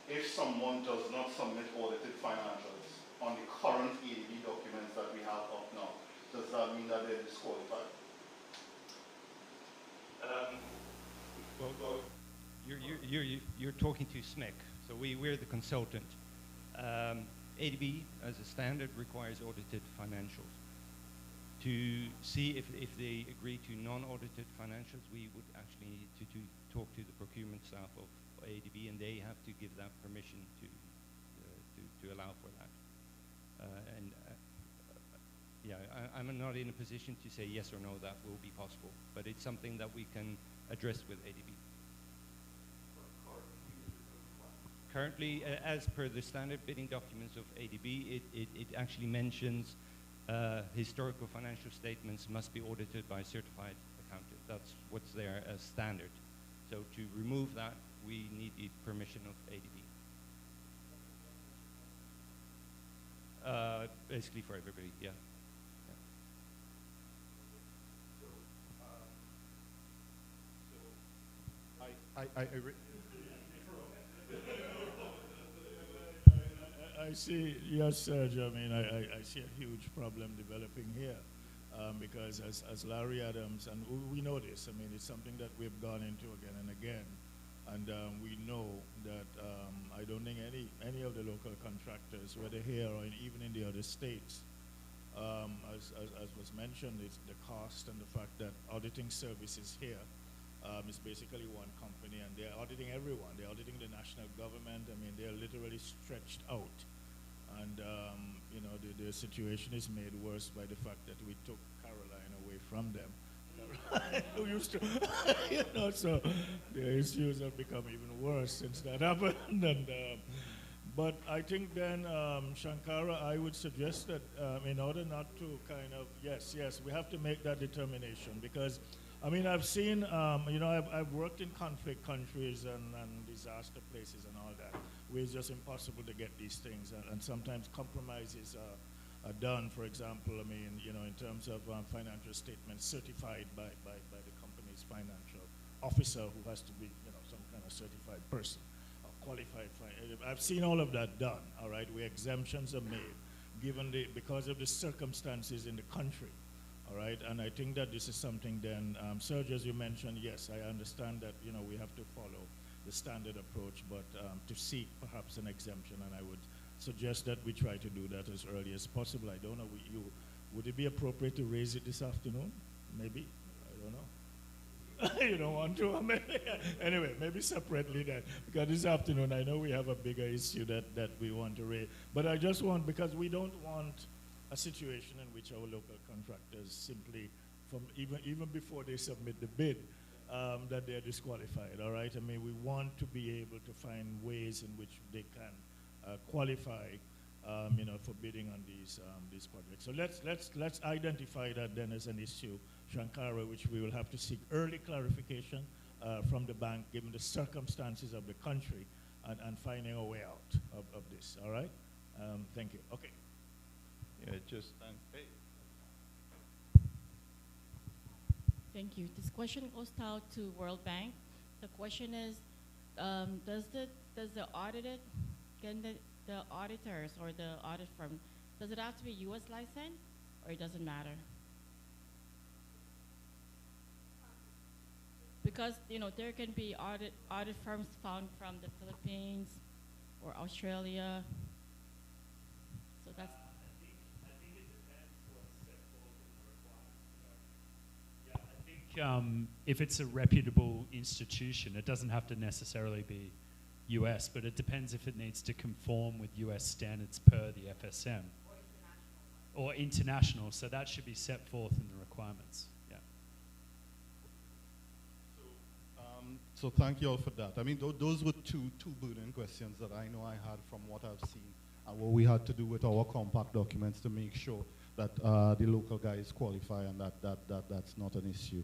If someone does not submit audited financials on the current ADB documents that we have up now, does that mean that they're disqualified? Well, you're talking to SMEC, so we're the consultant. ADB, as a standard, requires audited financials. To see if they agree to non-audited financials, we would actually need to talk to the procurement staff of ADB, and they have to give that permission to allow for that. Yeah, I'm not in a position to say yes or no that will be possible, but it's something that we can address with ADB. Currently, as per the standard bidding documents of ADB, it actually mentions historical financial statements must be audited by a certified accountant. That's what's there as standard. So to remove that, we need the permission of ADB. Basically for everybody, yeah. I see, yes, Serge, I mean, I see a huge problem developing here because as Larry Adams, and we know this, I mean, it's something that we've gone into again and again, and we know that I don't think any of the local contractors, whether here or even in the other states, as was mentioned, it's the cost and the fact that auditing services here is basically one company, and they're auditing everyone. They're auditing the national government. I mean, they're literally stretched out. And, you know, the situation is made worse by the fact that we took Caroline away from them. Who used to, you know, so the issues have become even worse since that happened. And But I think then, Shankara, I would suggest that in order not to kind of, yes, we have to make that determination because, I mean, I've seen, you know, I've worked in conflict countries and disaster places and all that, where it's just impossible to get these things, and sometimes compromises are done. For example, I mean, you know, in terms of financial statements certified by the company's financial officer, who has to be, you know, some kind of certified person. Qualified. I've seen all of that done, all right, where exemptions are made, because of the circumstances in the country, all right, and I think that this is something then, Serge, as you mentioned, yes, I understand that, you know, we have to follow the standard approach, but to seek perhaps an exemption, and I would suggest that we try to do that as early as possible. I don't know, would it be appropriate to raise it this afternoon? Maybe, I don't know. You don't want to? Anyway, maybe separately then, because this afternoon I know we have a bigger issue that we want to raise. But I just want, because we don't want a situation in which our local contractors simply, from even before they submit the bid, that they're disqualified, all right? I mean, we want to be able to find ways in which they can qualify, you know, for bidding on these projects. So let's identify that then as an issue, Shankara, which we will have to seek early clarification from the bank, given the circumstances of the country, and finding a way out of this. All right? Thank you. Okay. Yeah, just hey. Thank you. This question goes out to World Bank. The question is, does the audited, can the auditors or the audit firm, does it have to be U.S. license, or it doesn't matter? Because, you know, there can be audit firms found from the Philippines or Australia. So that's. I think it depends what's set forth in the requirements. Yeah, I think if it's a reputable institution, it doesn't have to necessarily be US, but it depends if it needs to conform with US standards per the FSM. Or international, so that should be set forth in the requirements. Yeah. So thank you all for that. I mean, those were two burning questions that I know I had from what I've seen and what we had to do with our compact documents to make sure that the local guys qualify and that's not an issue.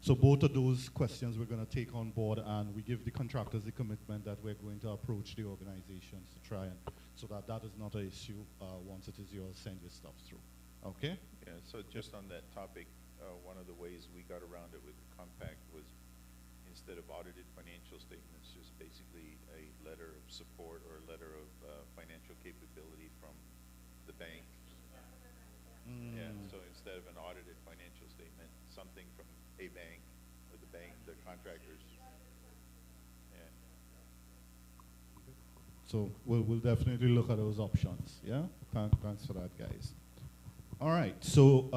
So both of those questions we're going to take on board, and we give the contractors the commitment that we're going to approach the organizations to try and, so that is not an issue. Once it is yours, send your stuff through. Okay? Yeah, so just on that topic, one of the ways we got around it with the compact was, instead of audited financial statements, just basically a letter of support or a letter of financial capability from the bank. Yeah, so instead of an audited financial statement, something from a bank or the bank, the contractors. Yeah. So we'll definitely look at those options. Yeah, thanks for that, guys. All right, so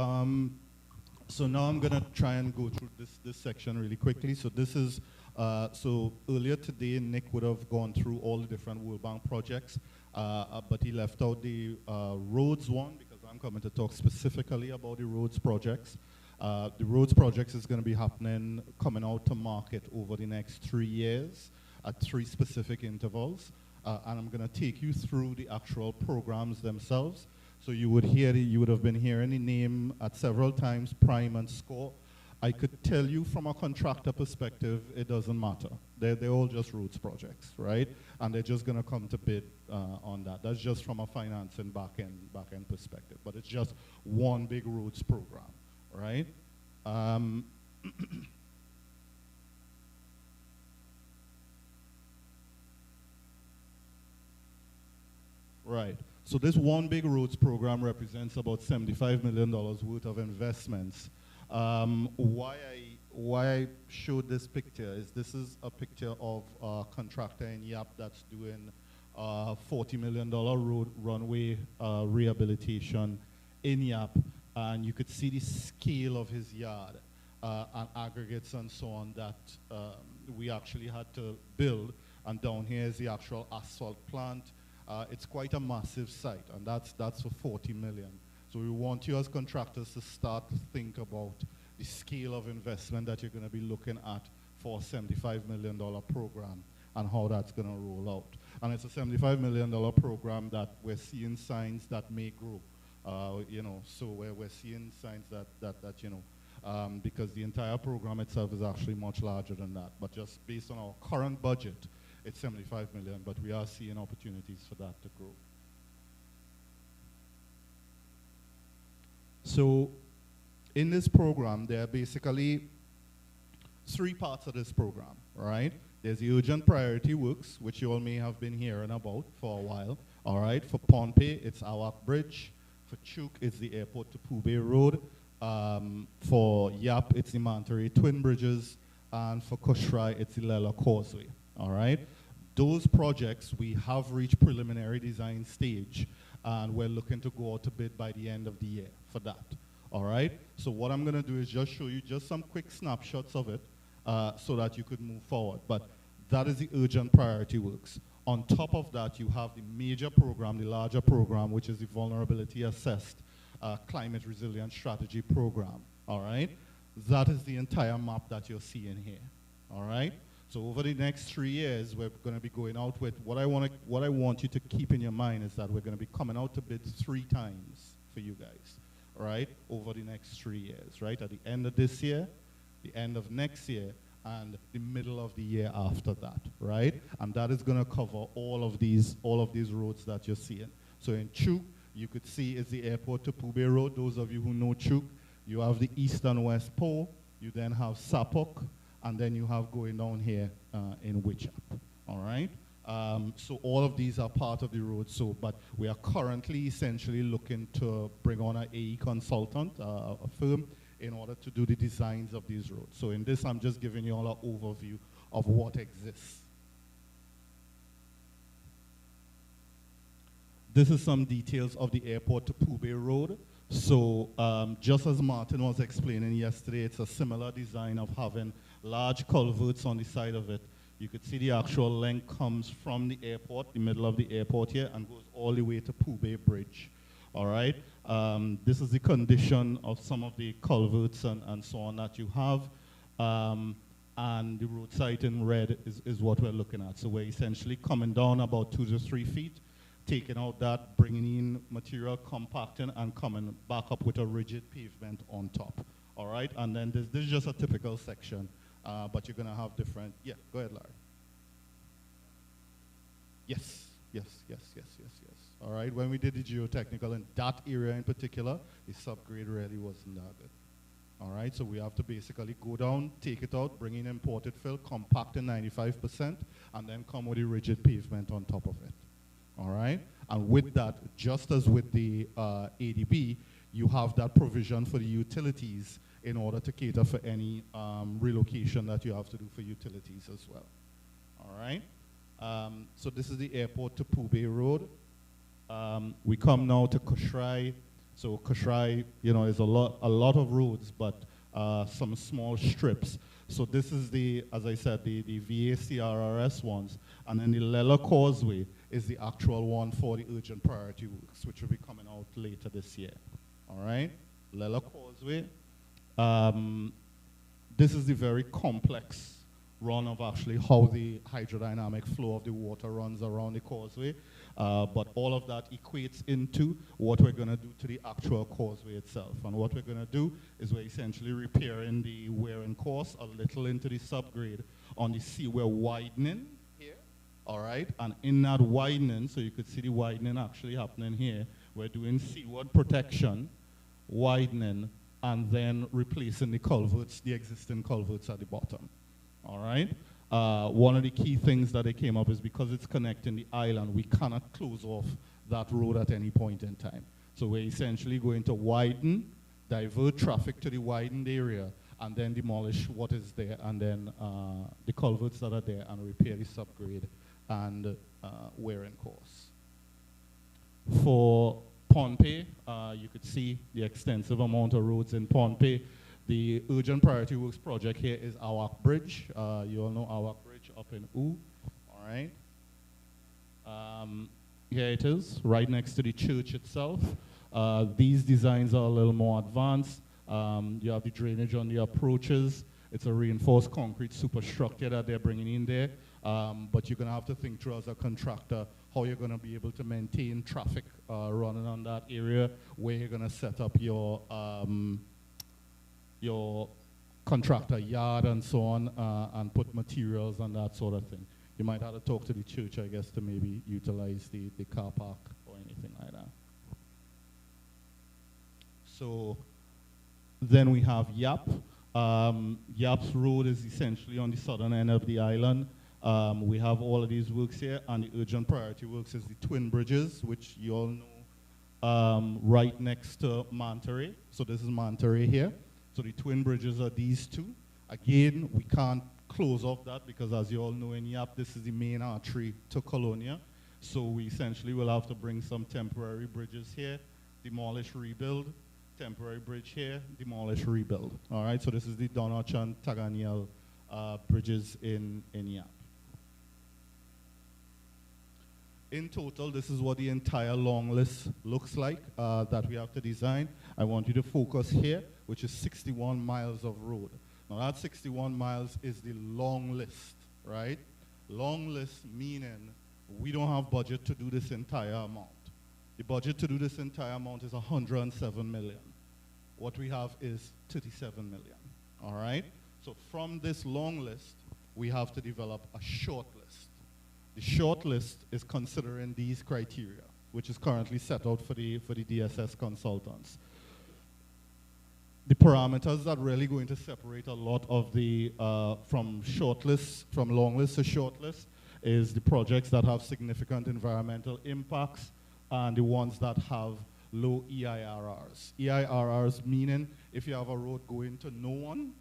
so now I'm gonna try and go through this section really quickly. So this is so earlier today, Nick would have gone through all the different World Bank projects, but he left out the roads one because I'm coming to talk specifically about the roads projects. The roads projects is going to be happening, coming out to market over the next 3 years at 3 specific intervals. And I'm going to take you through the actual programs themselves. So you would have been hearing the name at several times, Prime and Score. I could tell you from a contractor perspective, it doesn't matter. They're all just roads projects, right? And they're just going to come to bid on that. That's just from a finance and back-end perspective. But it's just one big roads program, right? Right. So this one big roads program represents about $75 million worth of investments. Why I showed this picture is this is a picture of a contractor in Yap that's doing $40 million road runway rehabilitation in Yap, and you could see the scale of his yard and aggregates and so on that we actually had to build. And down here is the actual asphalt plant. It's quite a massive site, and that's for 40 million. So we want you as contractors to start to think about the scale of investment that you're going to be looking at for a $75 million program. and how that's going to roll out. And it's a $75 million program that we're seeing signs that may grow. You know, so we're seeing signs that you know, because the entire program itself is actually much larger than that. But just based on our current budget, it's 75 million, but we are seeing opportunities for that to grow. So in this program, there are basically 3 parts of this program, right? There's the urgent priority works, which you all may have been hearing about for a while, all right? For Pohnpei, it's Awak Bridge. For Chuk, it's the airport to Pubay Road. For Yap, it's the Monterey Twin Bridges. And for Koshrai, it's the Lela Causeway, all right? Those projects, we have reached preliminary design stage, and we're looking to go out to bid by the end of the year for that, all right? So what I'm gonna do is just show you just some quick snapshots of it so that you could move forward. But that is the urgent priority works. On top of that, you have the major program, the larger program, which is the vulnerability assessed climate resilience strategy program, all right? That is the entire map that you're seeing here, all right? So over the next 3 years, we're going to be going out with, what I want you to keep in your mind is that we're going to be coming out to bid 3 times for you guys, right? Over the next 3 years, right? At the end of this year, the end of next year, and the middle of the year after that, right? And that is going to cover all of these roads that you're seeing. So in Chuk, you could see it's the airport to Pubay Road. Those of you who know Chuk, you have the east and west pole. You then have Sapok, and then you have going down here in Wichap, all right? So all of these are part of the road. So, but we are currently essentially looking to bring on an AE consultant, a firm, in order to do the designs of these roads. So in this, I'm just giving you all an overview of what exists. This is some details of the airport to Pubay Road. So just as Martin was explaining yesterday, it's a similar design of having large culverts on the side of it. You could see the actual length comes from the airport, the middle of the airport here, and goes all the way to Pubay Bridge, all right? This is the condition of some of the culverts and so on that you have. And the road site in red is what we're looking at. So we're essentially coming down about 2 to 3 feet, taking out that, bringing in material, compacting, and coming back up with a rigid pavement on top, all right? And then this is just a typical section, but you're gonna have different, yeah, go ahead, Larry. Yes. All right, when we did the geotechnical in that area in particular, the subgrade really wasn't that good. All right, so we have to basically go down, take it out, bring in imported fill, compact to 95%, and then come with a rigid pavement on top of it. All right, and with that, just as with the ADB, you have that provision for the utilities in order to cater for any relocation that you have to do for utilities as well. All right, so this is the airport to Pubay Road. We come now to Koshrai. So Koshrai, you know, is a lot of roads, but some small strips. So this is the, as I said, the VACRRS ones, and then the Lela Causeway is the actual one for the urgent priority works, which will be coming out later this year. All right, Lela Causeway. This is the very complex run of actually how the hydrodynamic flow of the water runs around the causeway. But all of that equates into what we're going to do to the actual causeway itself. And what we're going to do is we're essentially repairing the wear and course a little into the subgrade on the sea. We're widening here, all right? And in that widening, so you could see the widening actually happening here, we're doing seaward protection, widening, and then replacing the culverts, the existing culverts at the bottom. All right. One of the key things that they came up is because it's connecting the island, we cannot close off that road at any point in time. So we're essentially going to widen, divert traffic to the widened area, and then demolish what is there, and then the culverts that are there, and repair the subgrade and wear and course. For Pohnpei, you could see the extensive amount of roads in Pohnpei. The urgent priority works project here is Awak Bridge. You all know Awak Bridge up in Oo, all right? Here it is, right next to the church itself. These designs are a little more advanced. You have the drainage on the approaches. It's a reinforced concrete superstructure that they're bringing in there. But you're going to have to think through as a contractor how you're going to be able to maintain traffic running on that area, where you're going to set up your contractor yard and so on, and put materials and that sort of thing. You might have to talk to the church, I guess, to maybe utilize the car park or anything like that. So then we have YAP. YAP's road is essentially on the southern end of the island. We have all of these works here, and the urgent priority works is the twin bridges, which you all know, right next to Monterey. So this is Monterey here. So the twin bridges are these two. Again, we can't close off that because, as you all know, in YAP, this is the main artery to Colonia. So we essentially will have to bring some temporary bridges here, demolish, rebuild, temporary bridge here, demolish, rebuild. All right, so this is the Donach and Taganiel bridges in YAP. In total, this is what the entire long list looks like that we have to design. I want you to focus here, which is 61 miles of road. Now that 61 miles is the long list, right? Long list meaning we don't have budget to do this entire amount. The budget to do this entire amount is 107 million. What we have is 37 million, all right? So from this long list, we have to develop a short list. The short list is considering these criteria, which is currently set out for the DSS consultants. The parameters that are really going to separate a lot of the, from long list to short list, is the projects that have significant environmental impacts and the ones that have low EIRRs. EIRRs meaning if you have a road going to no one,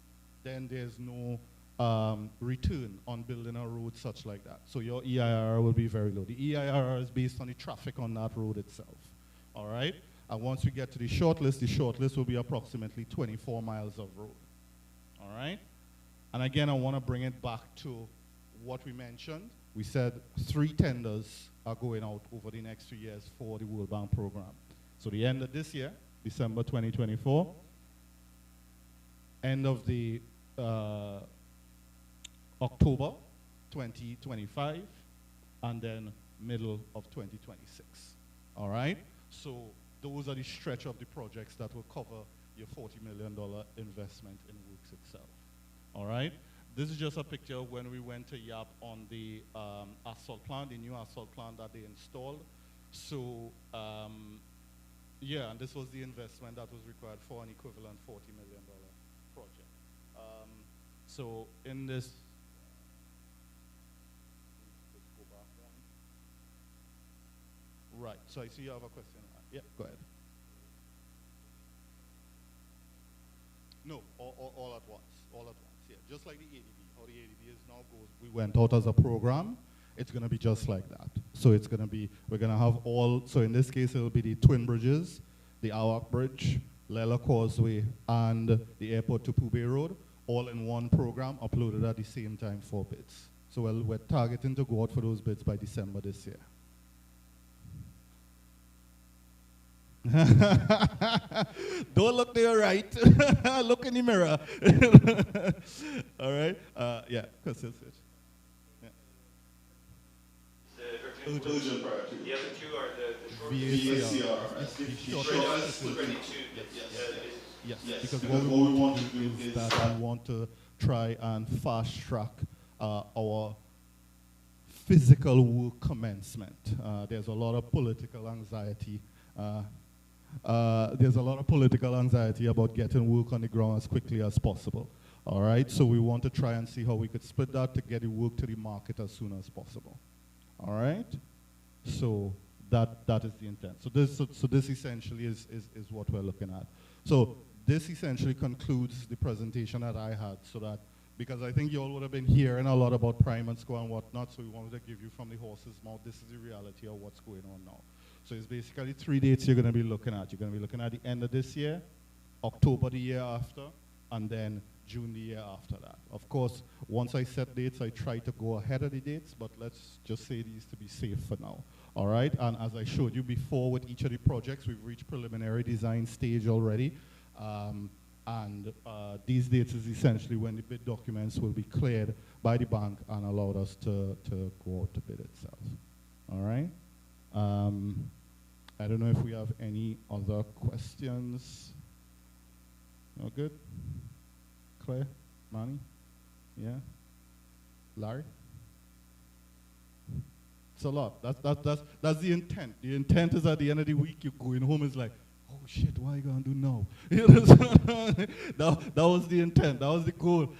then there's no return on building a road such like that. So your EIRR will be very low. The EIRR is based on the traffic on that road itself, all right? And once we get to the short list will be approximately 24 miles of road, all right? And again, I want to bring it back to what we mentioned. We said 3 tenders are going out over the next 3 years for the World Bank program. So the end of this year, December 2024, end of the October 2025, and then middle of 2026, all right? So those are the stretch of the projects that will cover your $40 million investment in works itself, all right? This is just a picture of when we went to YAP on the asphalt plant, the new asphalt plant that they installed. So, yeah, and this was the investment that was required for an equivalent $40 million project. So in this, let's go back one. Right, so I see you have a question. Yeah, go ahead. No, all at once, all at once. Yeah, just like the ADB, how the ADB is now goes, we went out as a program, it's going to be just like that. So it's going to be, we're going to have all, so in this case, it'll be the Twin Bridges, the Awak Bridge, Lela Causeway, and the Airport to Pube Road, all in one program, uploaded at the same time, 4 bids. So we're targeting to go out for those bids by December this year. Don't look to your right. Look in the mirror. All right. Yeah. Yeah. Urgent priority. The other 2 are the short Yes. Because what we want to do is that we want to try and fast track our physical work commencement. There's a lot of political anxiety. There's a lot of political anxiety about getting work on the ground as quickly as possible. All right, so we want to try and see how we could split that to get the work to the market as soon as possible. All right, so that is the intent. So this essentially is what we're looking at. So this essentially concludes the presentation that I had. So that, because I think you all would have been hearing a lot about prime and score and whatnot, so we wanted to give you from the horse's mouth, this is the reality of what's going on now. So it's basically 3 dates you're going to be looking at. You're going to be looking at the end of this year, October the year after, and then June the year after that. Of course, once I set dates, I try to go ahead of the dates, but let's just say these to be safe for now. All right, and as I showed you before with each of the projects, we've reached preliminary design stage already. And these dates is essentially when the bid documents will be cleared by the bank and allowed us to go out to bid itself. All right? I don't know if we have any other questions. No good? Claire? Manny? Yeah? Larry? It's a lot. That's the intent. The intent is at the end of the week, you're going home, it's like, oh shit, what are you going to do now? that was the intent. That was the goal.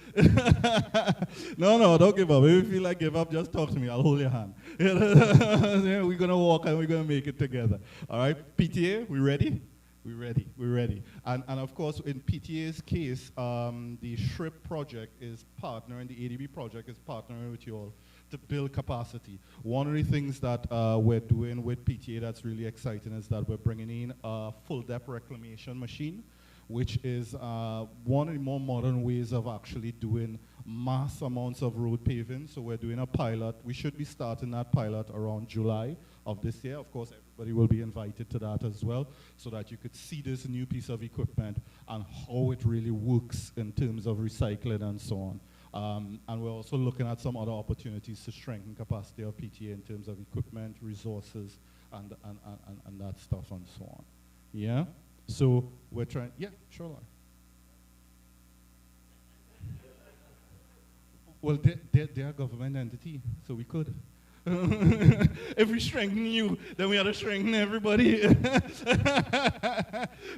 No, don't give up. If you feel like give up, just talk to me. I'll hold your hand. We're going to walk and we're going to make it together. All right? PTA, we ready? We're ready. We're ready. And of course, in PTA's case, the SRIIP project is partnering, the ADB project is partnering with you all to build capacity. One of the things that we're doing with PTA that's really exciting is that we're bringing in a full depth reclamation machine, which is one of the more modern ways of actually doing mass amounts of road paving. So we're doing a pilot. We should be starting that pilot around July of this year. Of course, everybody will be invited to that as well, so that you could see this new piece of equipment and how it really works in terms of recycling and so on. And we're also looking at some other opportunities to strengthen capacity of PTA in terms of equipment, resources, and that stuff and so on. Yeah? So we're trying, yeah, sure. Well, they're a government entity, so we could. If we strengthen you, then we have to strengthen everybody.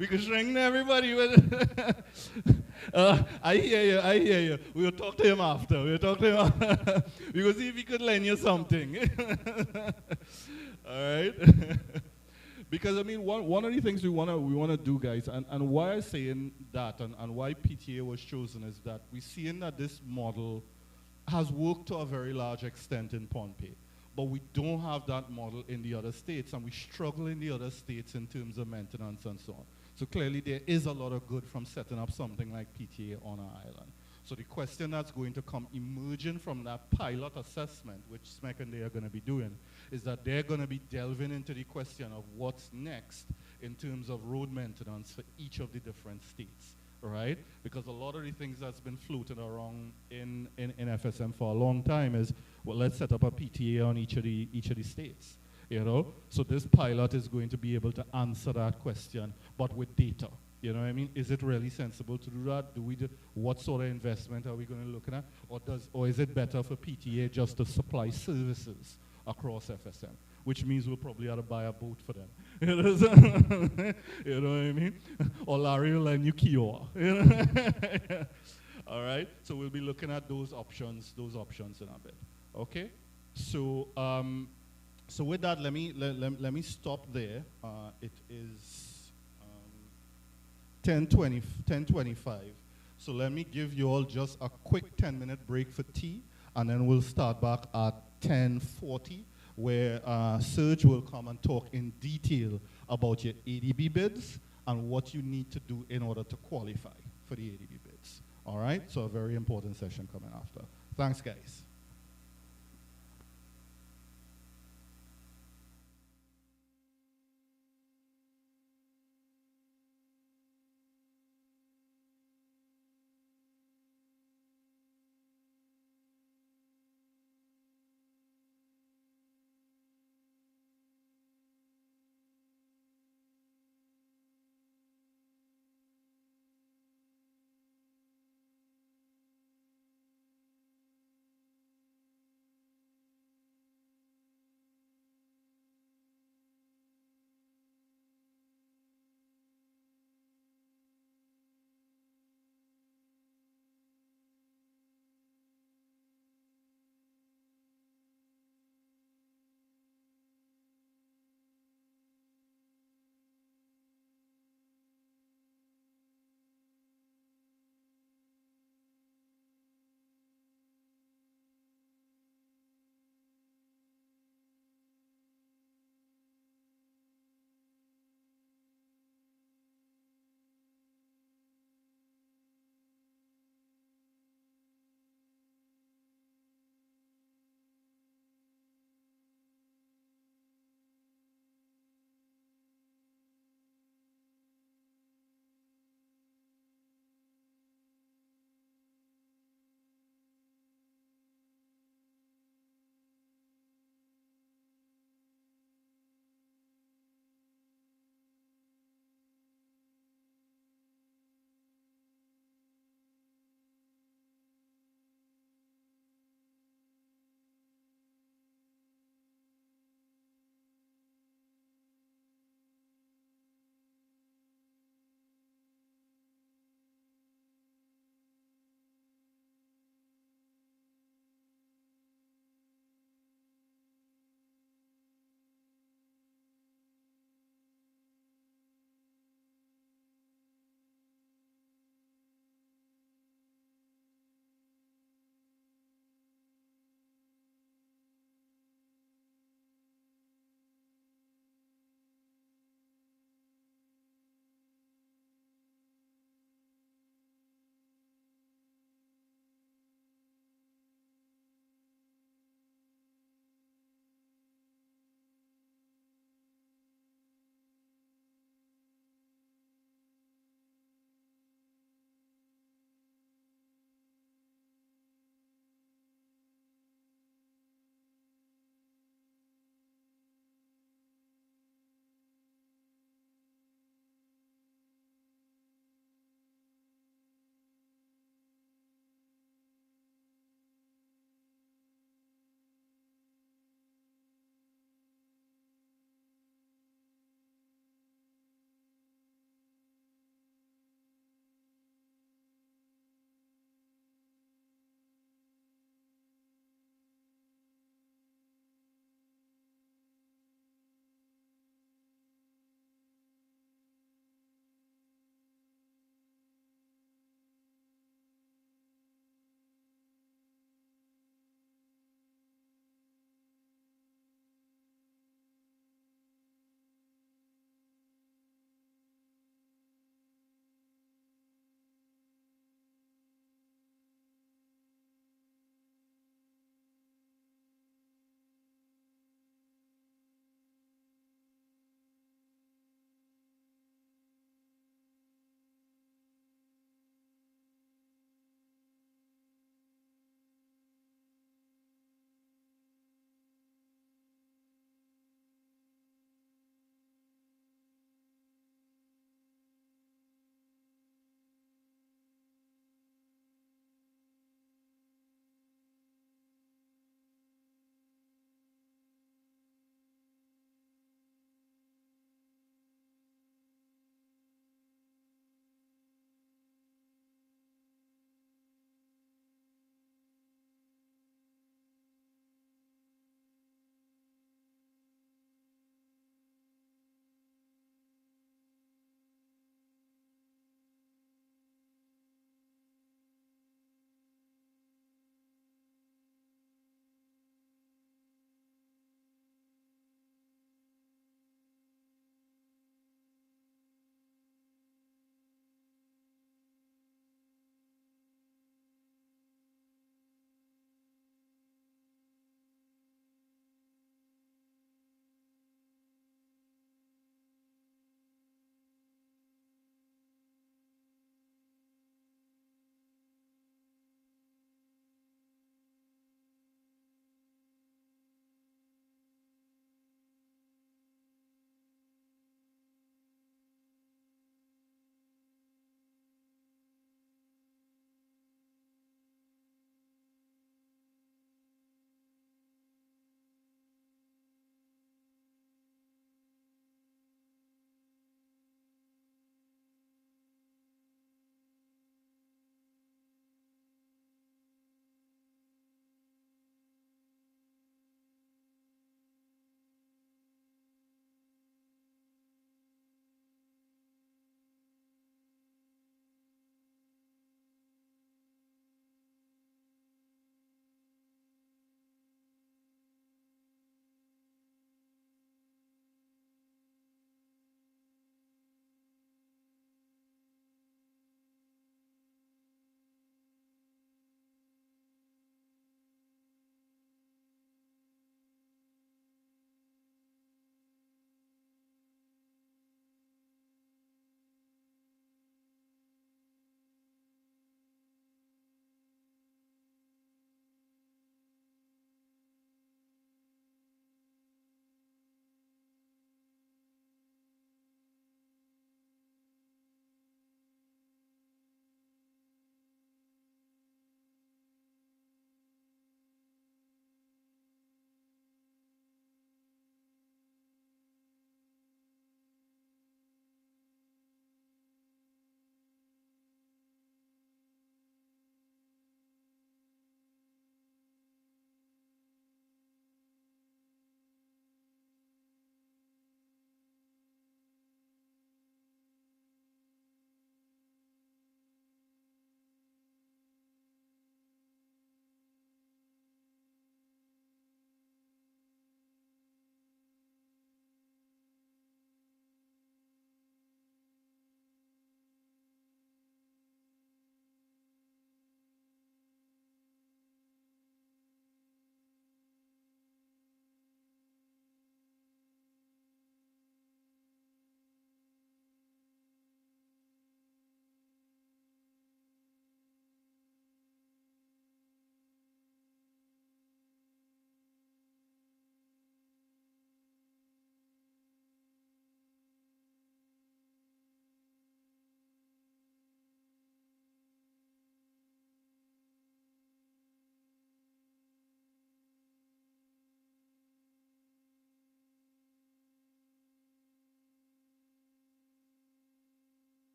We can strengthen everybody. I hear you. We'll talk to him after. We will see if he could lend you something. All right? Because, I mean, one of the things we wanna do, guys, and why I'm saying that and why PTA was chosen is that we're seeing that this model has worked to a very large extent in Pohnpei. But we don't have that model in the other states, and we struggle in the other states in terms of maintenance and so on. So clearly there is a lot of good from setting up something like PTA on our island. So the question that's going to come emerging from that pilot assessment, which SMEC and they are going to be doing, is that they're going to be delving into the question of what's next in terms of road maintenance for each of the different states. Right? Because a lot of the things that's been floating around in FSM for a long time is, well, let's set up a PTA on each of the states, you know? So this pilot is going to be able to answer that question, but with data. You know what I mean? Is it really sensible to do that? What sort of investment are we going to look at? Or is it better for PTA just to supply services across FSM? Which means we'll probably have to buy a boat for them. You know what I mean? Or Larry will lend you Kiowa. All right? So we'll be looking at those options in a bit. Okay? So so with that, let me stop there. It is 10:25. So let me give you all just a quick 10-minute break for tea, and then we'll start back at 10:40. Where Serge will come and talk in detail about your ADB bids and what you need to do in order to qualify for the ADB bids. All right? So a very important session coming after. Thanks, guys.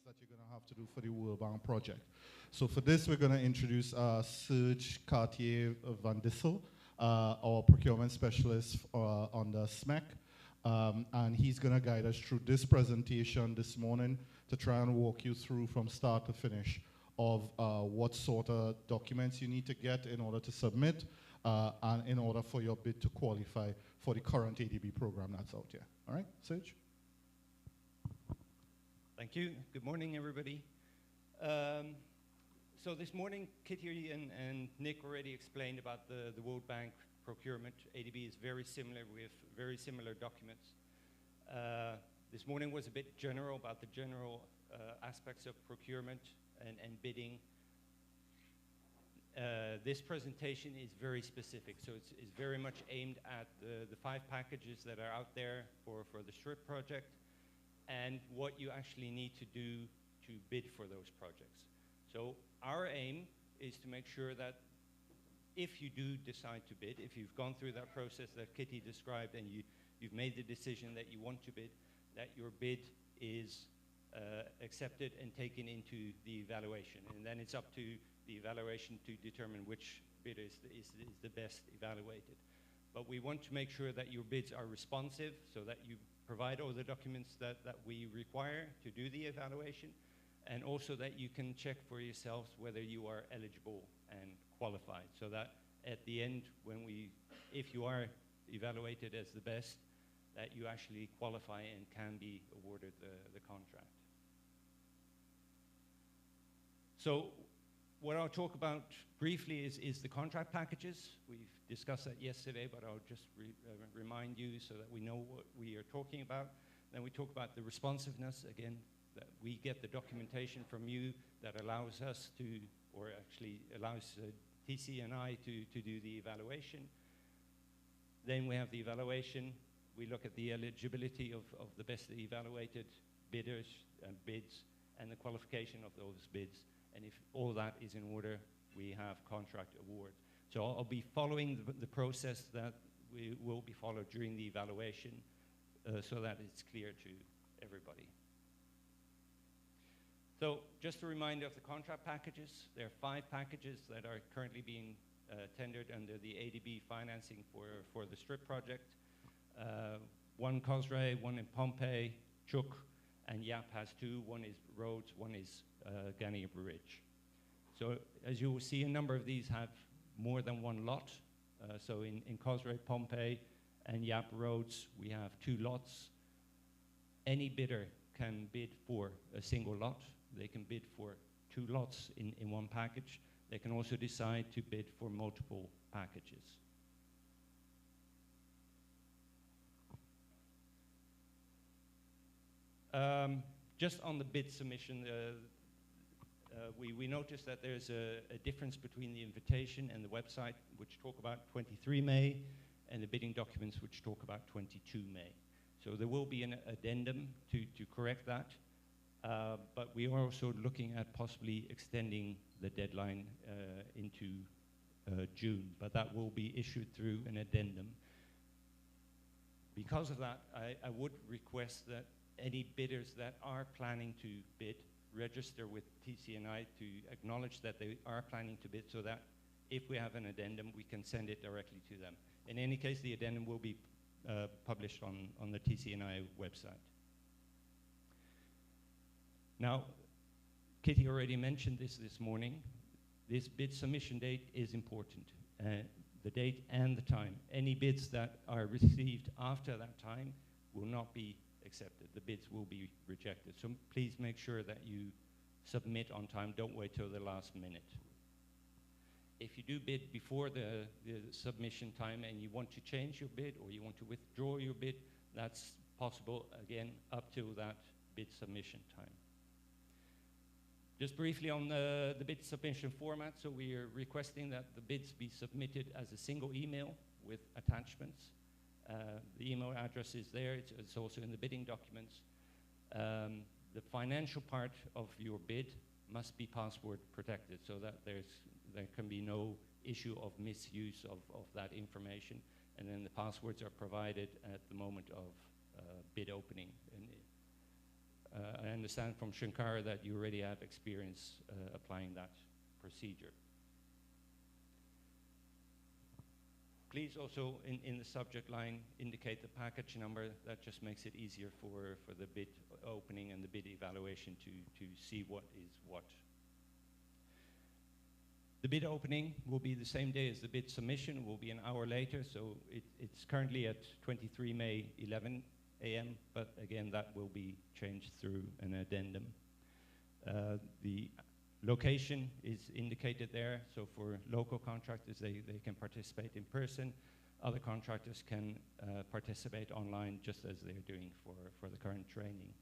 that you're going to have to do for the World Bank project. So for this, we're going to introduce Serge Cartier Van Dissel, our procurement specialist on the SMEC. And he's going to guide us through this presentation this morning to try and walk you through from start to finish of what sort of documents you need to get in order to submit and in order for your bid to qualify for the current ADB program that's out here. All right, Serge? Thank you. Good morning, everybody. So this morning, Kitty and Nick already explained about the World Bank procurement. ADB is very similar. We have very similar documents. This morning was a bit general about the general aspects of procurement and bidding. This presentation is very specific, so it's very much aimed at the 5 packages that are out there for the SRIIP project and what you actually need to do to bid for those projects. So our aim is to make sure that if you do decide to bid, if you've gone through that process that Kitty described and you've made the decision that you want to bid, that your bid is accepted and taken into the evaluation. And then it's up to the evaluation to determine which bid is the best evaluated. But we want to make sure that your bids are responsive so that you provide all the documents that we require to do the evaluation, and also that you can check for yourselves whether you are eligible and qualified, so that at the end, if you are evaluated as the best, that you actually qualify and can be awarded the contract. So what I'll talk about briefly is the contract packages. We've discussed that yesterday, but I'll just remind you so that we know what we are talking about. Then we talk about the responsiveness, again, that we get the documentation from you that allows us to, or actually allows TCNI to do the evaluation. Then we have the evaluation. We look at the eligibility of the best evaluated bidders and bids and the qualification of those bids. And if all that is in order, we have contract award. So I'll be following the process that will be followed during the evaluation so that it's clear to everybody. So just a reminder of the contract packages. There are 5 packages that are currently being tendered under the ADB financing for the SRIIP project. 1 COSRA, 1 in Pompey, Chuk, and YAP has 2. One is roads, one is Ghania Bridge. So as you will see, a number of these have more than 1 lot. So in COSRA, Pompey, and YAP roads, we have 2 lots. Any bidder can bid for a single lot. They can bid for 2 lots in one package. They can also decide to bid for multiple packages. Just on the bid submission, we noticed that there's a difference between the invitation and the website, which talk about 23 May, and the bidding documents, which talk about 22 May. So there will be an addendum to correct that, but we are also looking at possibly extending the deadline into June, but that will be issued through an addendum. Because of that, I would request that any bidders that are planning to bid register with TCNI to acknowledge that they are planning to bid, so that if we have an addendum, we can send it directly to them. In any case, the addendum will be published on the TCNI website. Now, Kitty already mentioned this morning. This bid submission date is important, the date and the time. Any bids that are received after that time will not be accepted. The bids will be rejected. So please make sure that you submit on time. Don't wait till the last minute. If you do bid before the submission time and you want to change your bid or you want to withdraw your bid, that's possible, again, up till that bid submission time. Just briefly on the bid submission format, so we are requesting that the bids be submitted as a single email with attachments. The email address is there. It's also in the bidding documents. The financial part of your bid must be password protected so that there can be no issue of misuse of that information. And then the passwords are provided at the moment of bid opening. And I understand from Shankara that you already have experience applying that procedure. Please also, in the subject line, indicate the package number. That just makes it easier for the bid opening and the bid evaluation to see what is what. The bid opening will be the same day as the bid submission. It will be an hour later, so it's currently at 23 May, 11 a.m., but again, that will be changed through an addendum. The location is indicated there, so for local contractors, they can participate in person. Other contractors can participate online, just as they're doing for the current training.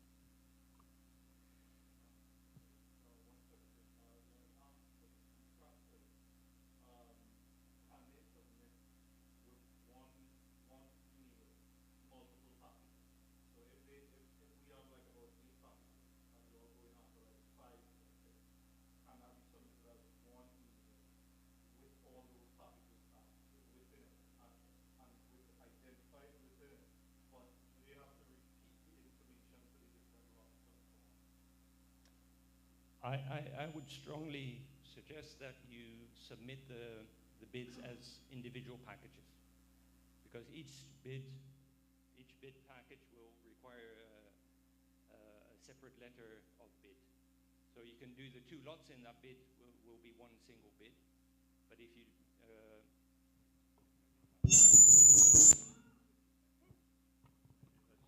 I would strongly suggest that you submit the bids as individual packages, because each bid package will require a separate letter of bid. So you can do the 2 lots in that bid will be one single bid, but if you deciding, for instance, to go for Cosray and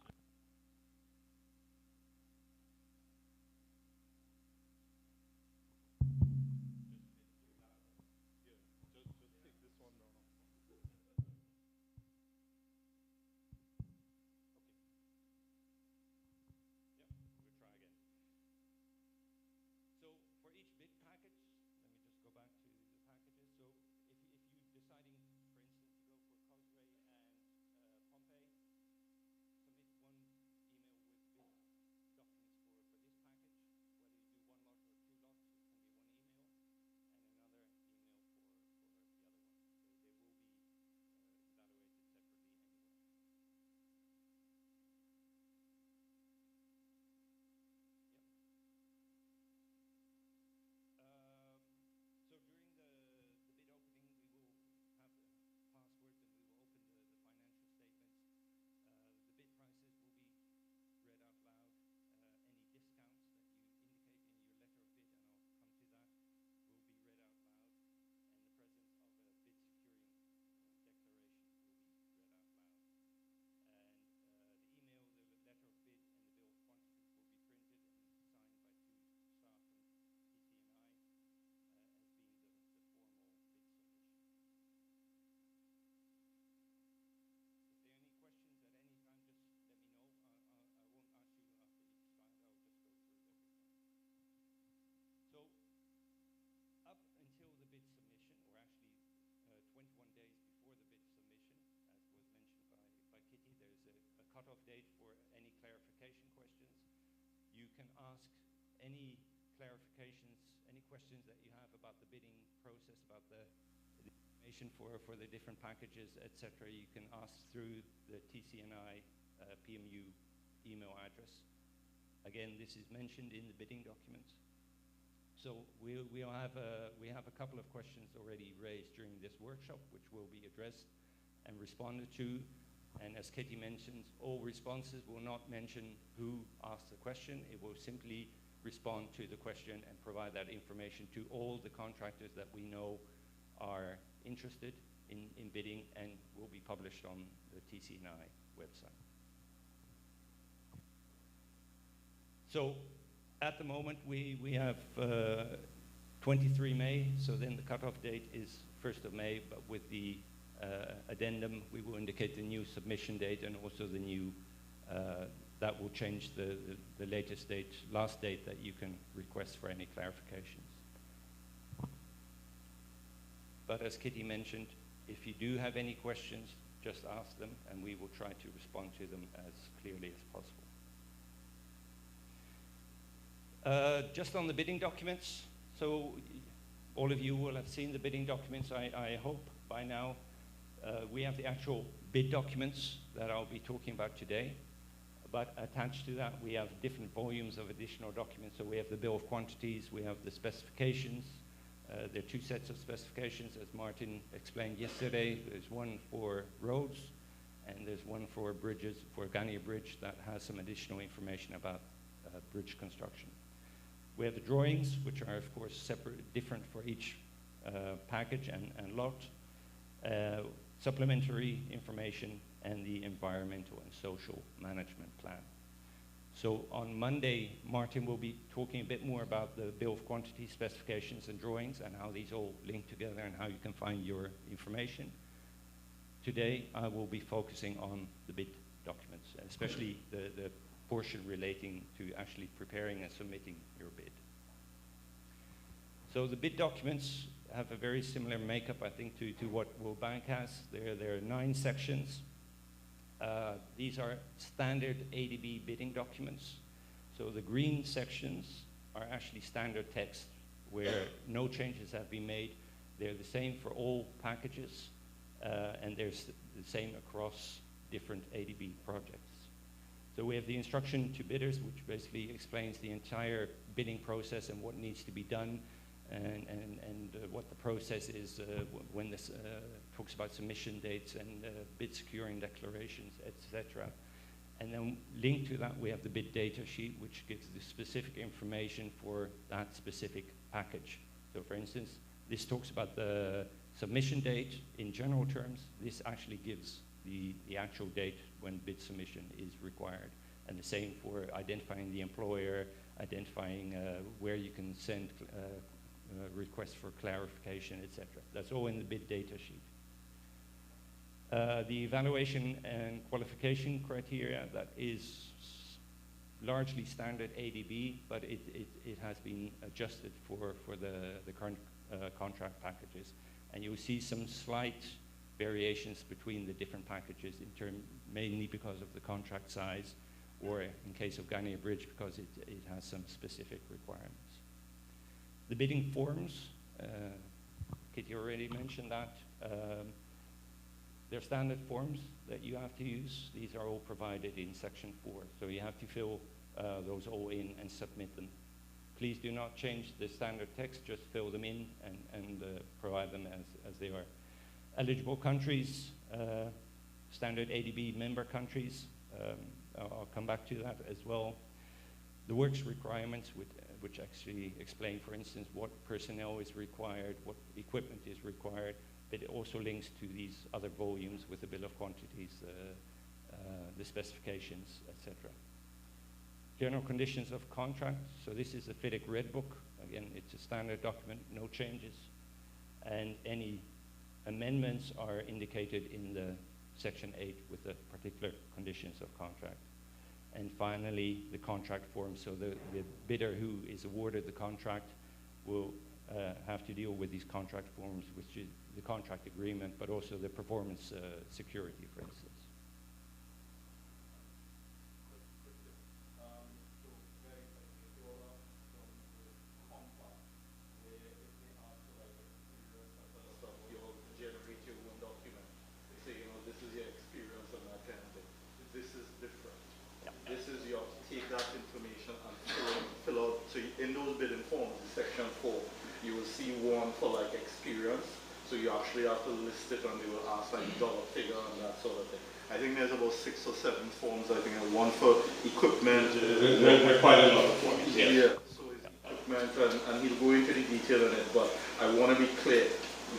Pompeii, submit one email with bid documents for this package. Whether you do 1 lot or 2 lots, it can be 1 email, and another email for the other one. They will be evaluated separately anyway. Yep. So during the bid opening, we will have the passwords and we will open the financial statements. The bid prices will be read out loud. Any discounts that you indicate in your letter of bid, and I'll come to that, will be read out loud. And the presence of a bid securing declaration will be read out loud. And the email, the letter of bid, and the bill of quantities will be printed and signed by 2 staff from TCNI as being the formal bid submission. If there are any questions at any time, just let me know. I won't ask you after each slide. I'll just go through everything. So up until the bid submission, or actually 21 days before the bid submission, as was mentioned by Kitty, there's a cutoff date for any clarification questions. You can ask any clarifications, any questions that you have about the bidding process, about the information for the different packages, etc. You can ask through the TCNI PMU email address. Again, this is mentioned in the bidding documents. So we have a couple of questions already raised during this workshop, which will be addressed and responded to. And as Katie mentioned, all responses will not mention who asked the question. It will simply respond to the question and provide that information to all the contractors that we know are interested in bidding, and will be published on the TCNI website. So at the moment, we have 23 May, so then the cutoff date is 1st of May, but with the addendum, we will indicate the new submission date, and also the new, that will change the latest date, last date that you can request for any clarifications. But as Kitty mentioned, if you do have any questions, just ask them, and we will try to respond to them as clearly as possible. Just on the bidding documents, so all of you will have seen the bidding documents, I hope, by now. We have the actual bid documents that I'll be talking about today, but attached to that, we have different volumes of additional documents. So we have the bill of quantities, we have the specifications. There are two sets of specifications, as Martin explained yesterday. There's one for roads, and there's one for bridges, for Ghania Bridge, that has some additional information about bridge construction. We have the drawings, which are, of course, separate, different for each package and lot. Supplementary information, and the environmental and social management plan. So on Monday, Martin will be talking a bit more about the bill of quantity specifications and drawings and how these all link together and how you can find your information. Today, I will be focusing on the bid documents, especially the portion relating to actually preparing and submitting your bid. So the bid documents have a very similar makeup, I think, to what World Bank has. There are 9 sections. These are standard ADB bidding documents. So the green sections are actually standard text where no changes have been made. They're the same for all packages, and they're the same across different ADB projects. So we have the instruction to bidders, which basically explains the entire bidding process and what needs to be done, and what the process is when this talks about submission dates and bid securing declarations, etc. And then linked to that, we have the bid data sheet, which gives the specific information for that specific package. So for instance, this talks about the submission date in general terms. This actually gives the actual date when bid submission is required. And the same for identifying the employer, identifying where you can send requests for clarification, etc. That's all in the bid data sheet. The evaluation and qualification criteria, that is largely standard ADB, but it has been adjusted for the current contract packages. And you'll see some slight variations between the different packages mainly because of the contract size, or in case of Ghania Bridge, because it has some specific requirements. The bidding forms, Kitty already mentioned that. They're standard forms that you have to use. These are all provided in section 4. So you have to fill those all in and submit them. Please do not change the standard text, just fill them in and provide them as they are. Eligible countries, standard ADB member countries, I'll come back to that as well. The works requirements, which actually explain, for instance, what personnel is required, what equipment is required, but it also links to these other volumes with the bill of quantities, the specifications, etc. General conditions of contract. So this is the FIDIC Red Book. Again, it's a standard document, no changes. And any amendments are indicated in the section 8 with the particular conditions of contract. And finally, the contract form. So the bidder who is awarded the contract will have to deal with these contract forms, which is the contract agreement, but also the performance security, for instance. In those bidding forms, in section 4, you will see one for like experience. So you actually have to list it, and they will ask like dollar figure and that sort of thing. I think there's about 6 or 7 forms. I think one for equipment. There are quite a lot of forms. Yes. Yeah. So it's equipment, and he'll go into the detail in it. But I want to be clear: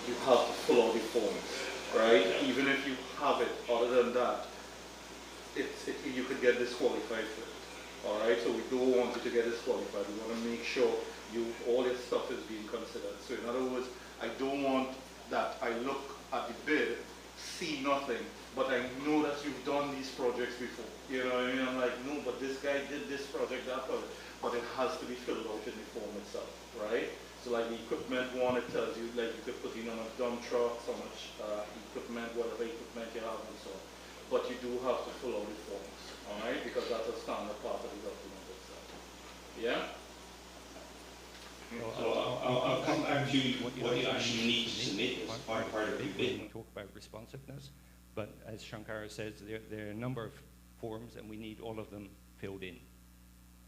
you have to fill out the forms, right? Yeah. Even if you have it, other than that, you could get disqualified for it. All right, so we don't want you to get disqualified. We want to make sure all your stuff is being considered. So in other words, I don't want that I look at the bid, see nothing, but I know that you've done these projects before. You know what I mean? I'm like, no, but this guy did this project, that project. But it has to be filled out in the form itself, right? So like the equipment one, it tells you, like you could put in how much dump trucks, how much equipment, whatever equipment you have and so on. But you do have to fill out the forms. All right, because that's a standard part of the document itself. Yeah? So I'll come back to what you actually need to submit as part of the bid. We talk about responsiveness, but as Shankara says, there are a number of forms, and we need all of them filled in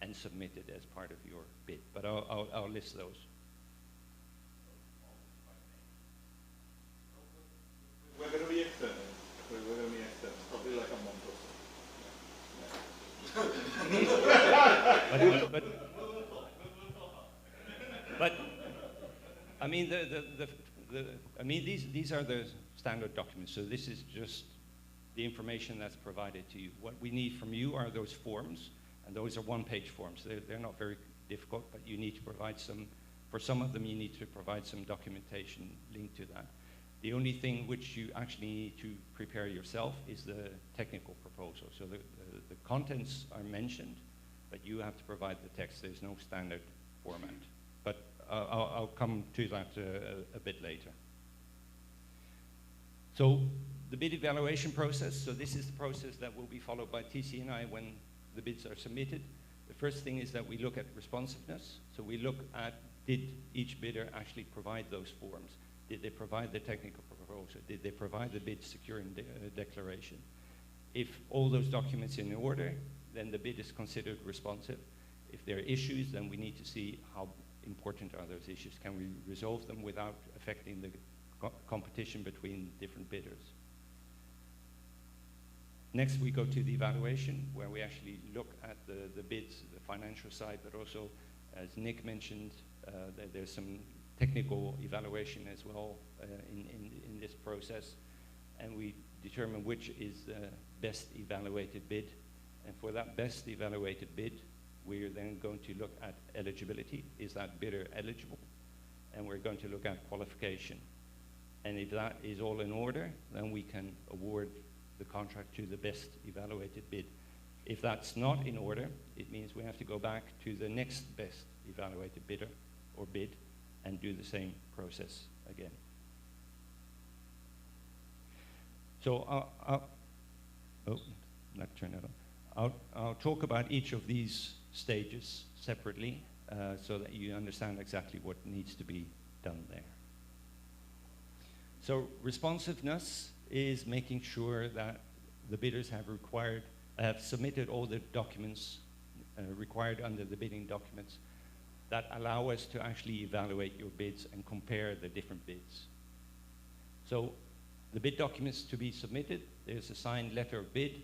and submitted as part of your bid. But I'll list those. We're going to be external. We're going to be external. Probably like a month or so. But I mean, these are the standard documents. So this is just the information that's provided to you. What we need from you are those forms, and those are one-page forms. They're not very difficult, but you need to provide some. For some of them, you need to provide some documentation linked to that. The only thing which you actually need to prepare yourself is the technical proposal. So the contents are mentioned, but you have to provide the text. There's no standard format. But I'll come to that a bit later. So the bid evaluation process, so this is the process that will be followed by TCI when the bids are submitted. The first thing is that we look at responsiveness. So we look at, did each bidder actually provide those forms? Did they provide the technical proposal? Did they provide the bid securing declaration? If all those documents are in order, then the bid is considered responsive. If there are issues, then we need to see how important are those issues. Can we resolve them without affecting the competition between different bidders? Next, we go to the evaluation, where we actually look at the bids, the financial side, but also, as Nick mentioned, there's some technical evaluation as well in this process, and we determine which is the best evaluated bid. And for that best evaluated bid, we're then going to look at eligibility. Is that bidder eligible? And we're going to look at qualification. And if that is all in order, then we can award the contract to the best evaluated bid. If that's not in order, it means we have to go back to the next best evaluated bidder or bid and do the same process again. So I'll talk about each of these stages separately so that you understand exactly what needs to be done there. So responsiveness is making sure that the bidders have submitted all the documents required under the bidding documents that allow us to actually evaluate your bids and compare the different bids. So the bid documents to be submitted, there's a signed letter of bid,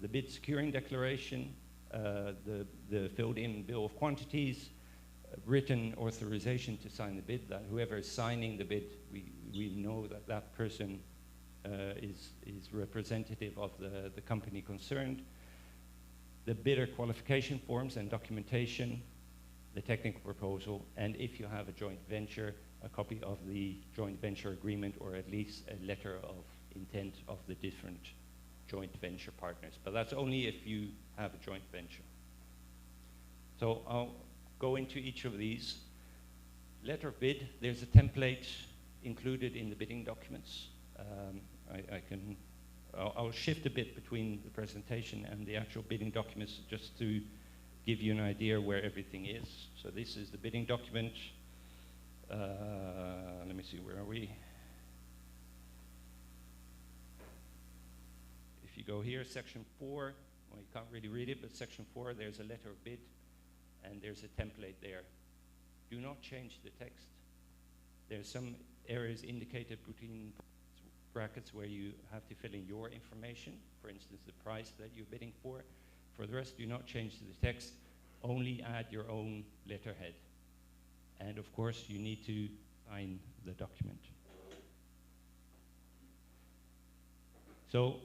the bid securing declaration, the filled in bill of quantities, written authorization to sign the bid, that whoever is signing the bid, we know that that person is representative of the company concerned, the bidder qualification forms and documentation, the technical proposal, and if you have a joint venture, a copy of the joint venture agreement, or at least a letter of intent of the different joint venture partners. But that's only if you have a joint venture. So I'll go into each of these. Letter of bid, there's a template included in the bidding documents. I'll shift a bit between the presentation and the actual bidding documents just to give you an idea where everything is. So this is the bidding document. Let me see, where are we? If you go here, section 4, well, you can't really read it, but section 4, there's a letter of bid, and there's a template there. Do not change the text. There's some areas indicated between brackets where you have to fill in your information, for instance, the price that you're bidding for. For the rest, do not change the text, only add your own letterhead. And of course, you need to sign the document. So,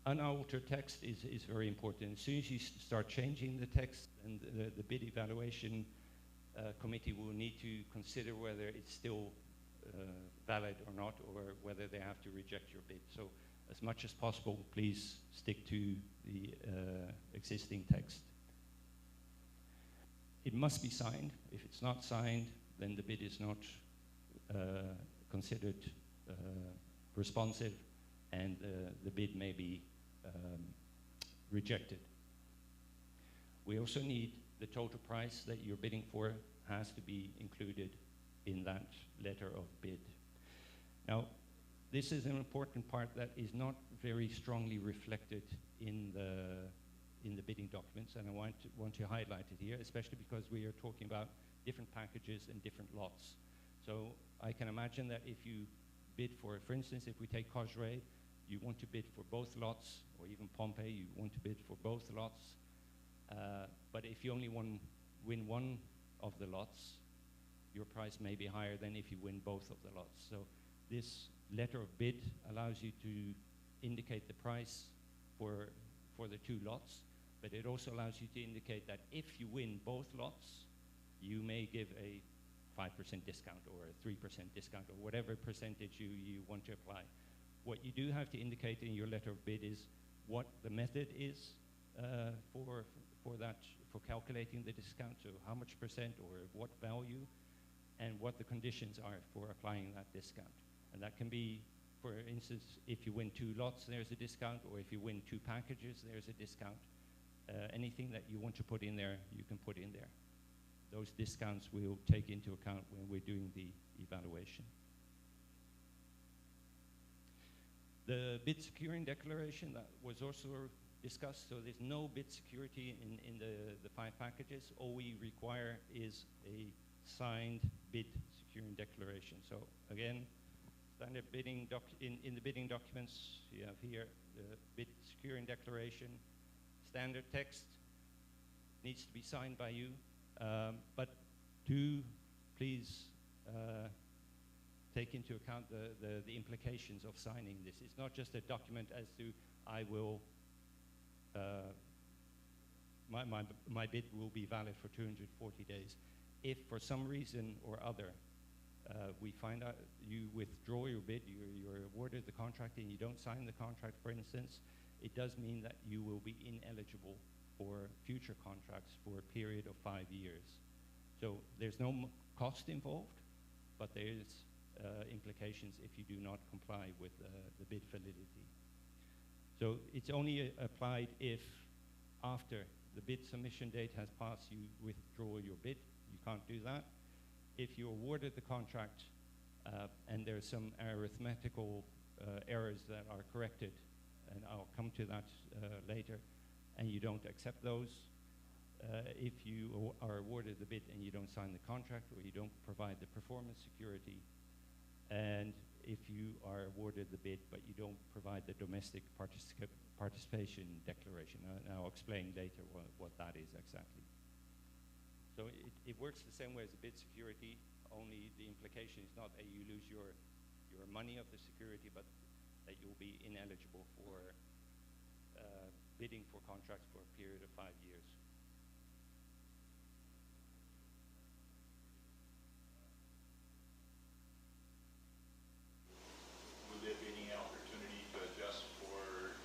unaltered text is very important. As soon as you start changing the text, and the bid evaluation committee will need to consider whether it's still valid or not, or whether they have to reject your bid. So as much as possible, please stick to the existing text. It must be signed. If it's not signed, then the bid is not considered responsive, and the bid may be rejected. We also need the total price that you're bidding for has to be included in that letter of bid. Now, this is an important part that is not very strongly reflected in the bidding documents, and I want to highlight it here, especially because we are talking about different packages and different lots. So I can imagine that if you bid for instance, if we take Cosray, you want to bid for both lots, or even Pompey, you want to bid for both lots. But if you only win one of the lots, your price may be higher than if you win both of the lots. So this letter of bid allows you to indicate the price for the two lots, but it also allows you to indicate that if you win both lots, you may give a 5% discount or a 3% discount or whatever percentage you want to apply. What you do have to indicate in your letter of bid is what the method is for calculating the discount, so how much percent or what value, and what the conditions are for applying that discount. And that can be, for instance, if you win 2 lots, there's a discount, or if you win 2 packages, there's a discount. Anything that you want to put in there, you can put in there. Those discounts we'll take into account when we're doing the evaluation. The bid securing declaration, that was also discussed, so there's no bid security in the 5 packages. All we require is a signed bid securing declaration. So again, standard bidding in the bidding documents, you have here the bid securing declaration, standard text, needs to be signed by you, but do please take into account the implications of signing this. It's not just a document as to I will, my bid will be valid for 240 days. If for some reason or other we find out you withdraw your bid, you're awarded the contract and you don't sign the contract, for instance, it does mean that you will be ineligible for future contracts for a period of 5 years. So there's no cost involved, but there's implications if you do not comply with the bid validity. So it's only applied if after the bid submission date has passed, you withdraw your bid. You can't do that. If you're awarded the contract and there's some arithmetical errors that are corrected, and I'll come to that later, and you don't accept those, if you are awarded the bid and you don't sign the contract, or you don't provide the performance security, and if you are awarded the bid but you don't provide the domestic participation declaration, and I'll explain later what that is exactly. So it works the same way as a bid security, only the implication is not that you lose your money of the security, but that you'll be ineligible for bidding for contracts for a period of 5 years. Would there be any opportunity to adjust for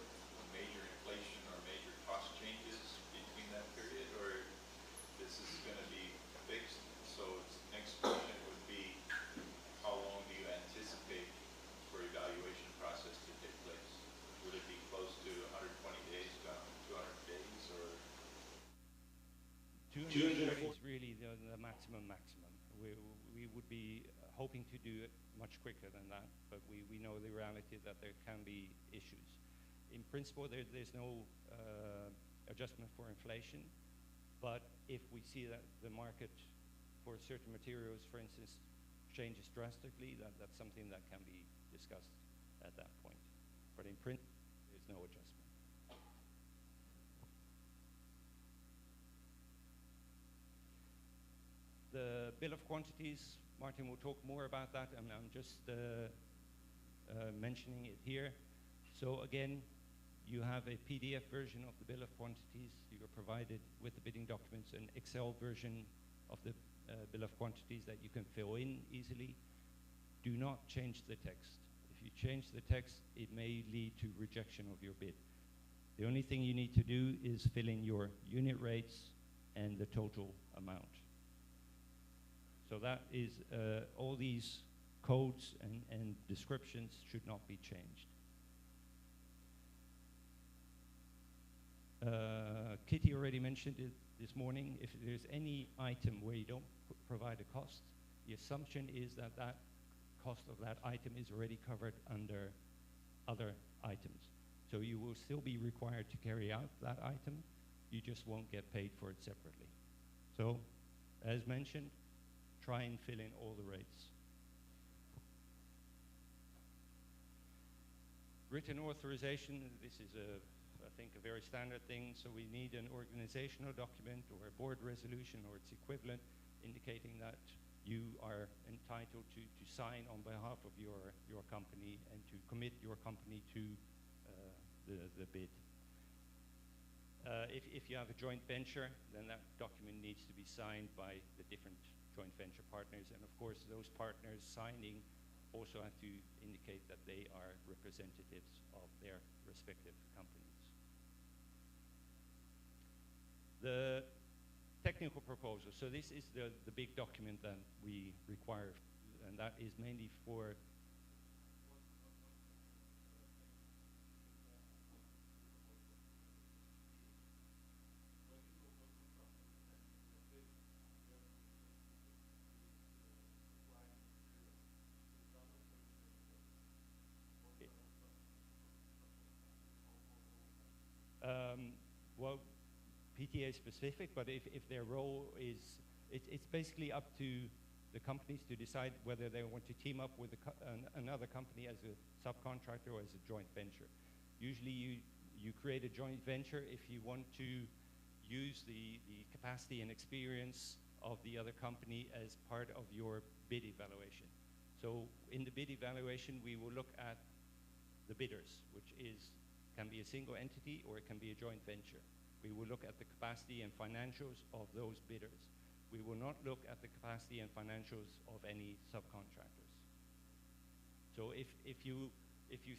major inflation or major cost changes between that period, or this is going to be fixed? So next question would be, how long do you anticipate for evaluation process to take place? Would it be close to 120 days, 200 days, or? 240 is really the maximum. We would be hoping to do it much quicker than that, but we know the reality that there can be issues. In principle, there's no adjustment for inflation, but if we see that the market for certain materials, for instance, changes drastically, that's something that can be discussed at that point. But in print, there's no adjustment. The bill of quantities, Martin will talk more about that, and I'm just mentioning it here. So again, you have a PDF version of the bill of quantities. You are provided with the bidding documents, an Excel version of the bill of quantities that you can fill in easily. Do not change the text. If you change the text, it may lead to rejection of your bid. The only thing you need to do is fill in your unit rates and the total amount. So that is, all these codes and descriptions should not be changed. Kitty already mentioned it this morning. If there's any item where you don't provide a cost, the assumption is that that cost of that item is already covered under other items. So you will still be required to carry out that item, you just won't get paid for it separately. So, as mentioned, try and fill in all the rates. Written authorization, this is I think a very standard thing, so we need an organizational document or a board resolution or its equivalent indicating that you are entitled to sign on behalf of your company and to commit your company to the bid. If you have a joint venture, then that document needs to be signed by the different joint venture partners, and of course those partners signing also have to indicate that they are representatives of their respective companies. The technical proposal. So this is the big document that we require, and that is mainly for well, PTA specific, but if their role is, it's basically up to the companies to decide whether they want to team up with another company as a subcontractor or as a joint venture. Usually you create a joint venture if you want to use the capacity and experience of the other company as part of your bid evaluation. So in the bid evaluation, we will look at the bidders, which can be a single entity or it can be a joint venture. We will look at the capacity and financials of those bidders. We will not look at the capacity and financials of any subcontractors. So if you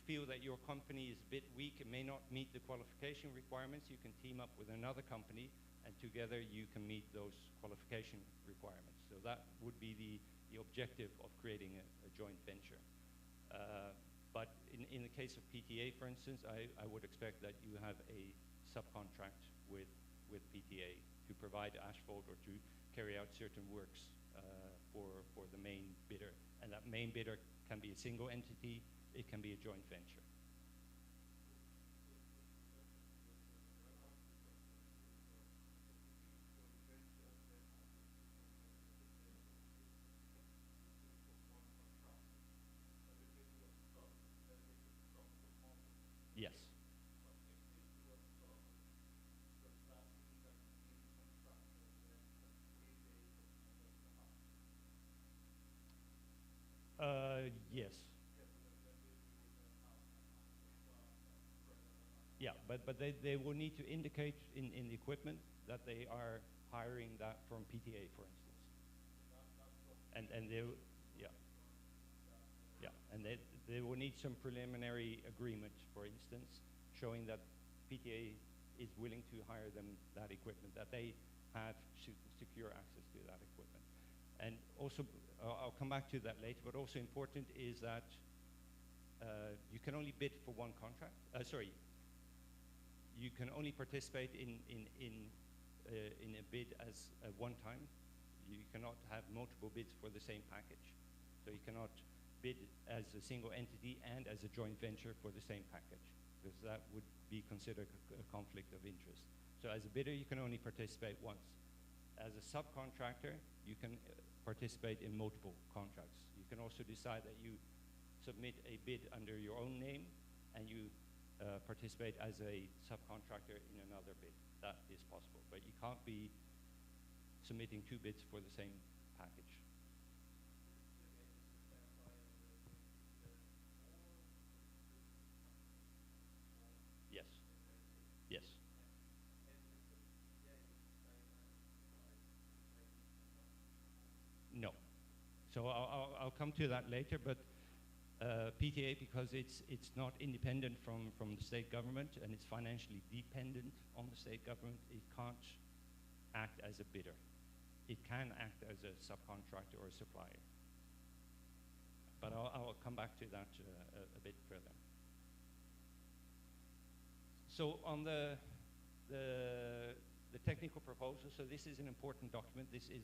feel that your company is a bit weak and may not meet the qualification requirements, you can team up with another company and together you can meet those qualification requirements. So that would be the objective of creating a joint venture. But in the case of PTA, for instance, I would expect that you have a subcontract with PTA to provide asphalt or to carry out certain works for the main bidder. And that main bidder can be a single entity, it can be a joint venture. Yes. Yes. Yeah, but they will need to indicate in the equipment that they are hiring that from PTA, for instance. And they, and they will need some preliminary agreement, for instance, showing that PTA is willing to hire them that equipment, that they have secure access to that equipment. And also, I'll come back to that later, but also important is that you can only bid for one contract. You can only participate in a bid as one time. You cannot have multiple bids for the same package. So you cannot bid as a single entity and as a joint venture for the same package, because that would be considered a conflict of interest. So as a bidder, you can only participate once. As a subcontractor, you can participate in multiple contracts. You can also decide that you submit a bid under your own name and you participate as a subcontractor in another bid. That is possible, but you can't be submitting two bids for the same package. Yes. Yes. No. So I'll come to that later, but PTA, because it's not independent from the state government and it's financially dependent on the state government, it can't act as a bidder. It can act as a subcontractor or a supplier. But I'll come back to that a bit further. So on the technical proposal, so this is an important document. This is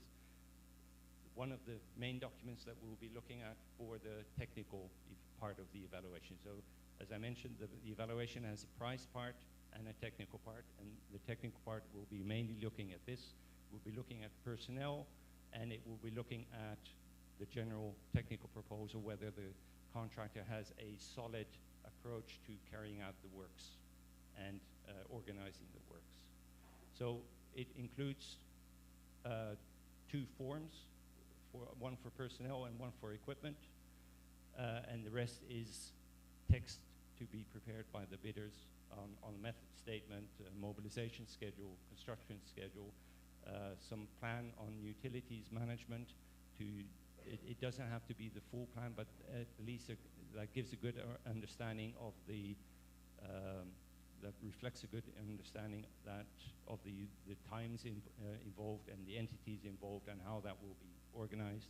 one of the main documents that we'll be looking at for the technical part of the evaluation. So as I mentioned, the evaluation has a price part and a technical part, and the technical part will be mainly looking at this. We'll be looking at personnel, and it will be looking at the general technical proposal, whether the contractor has a solid approach to carrying out the works and organizing the works. So it includes 2 forms, one for personnel and one for equipment, and the rest is text to be prepared by the bidders on method statement, mobilization schedule, construction schedule, some plan on utilities management. It doesn't have to be the full plan, but at least that gives a good understanding of that reflects a good understanding of the times involved and the entities involved and how that will be organized.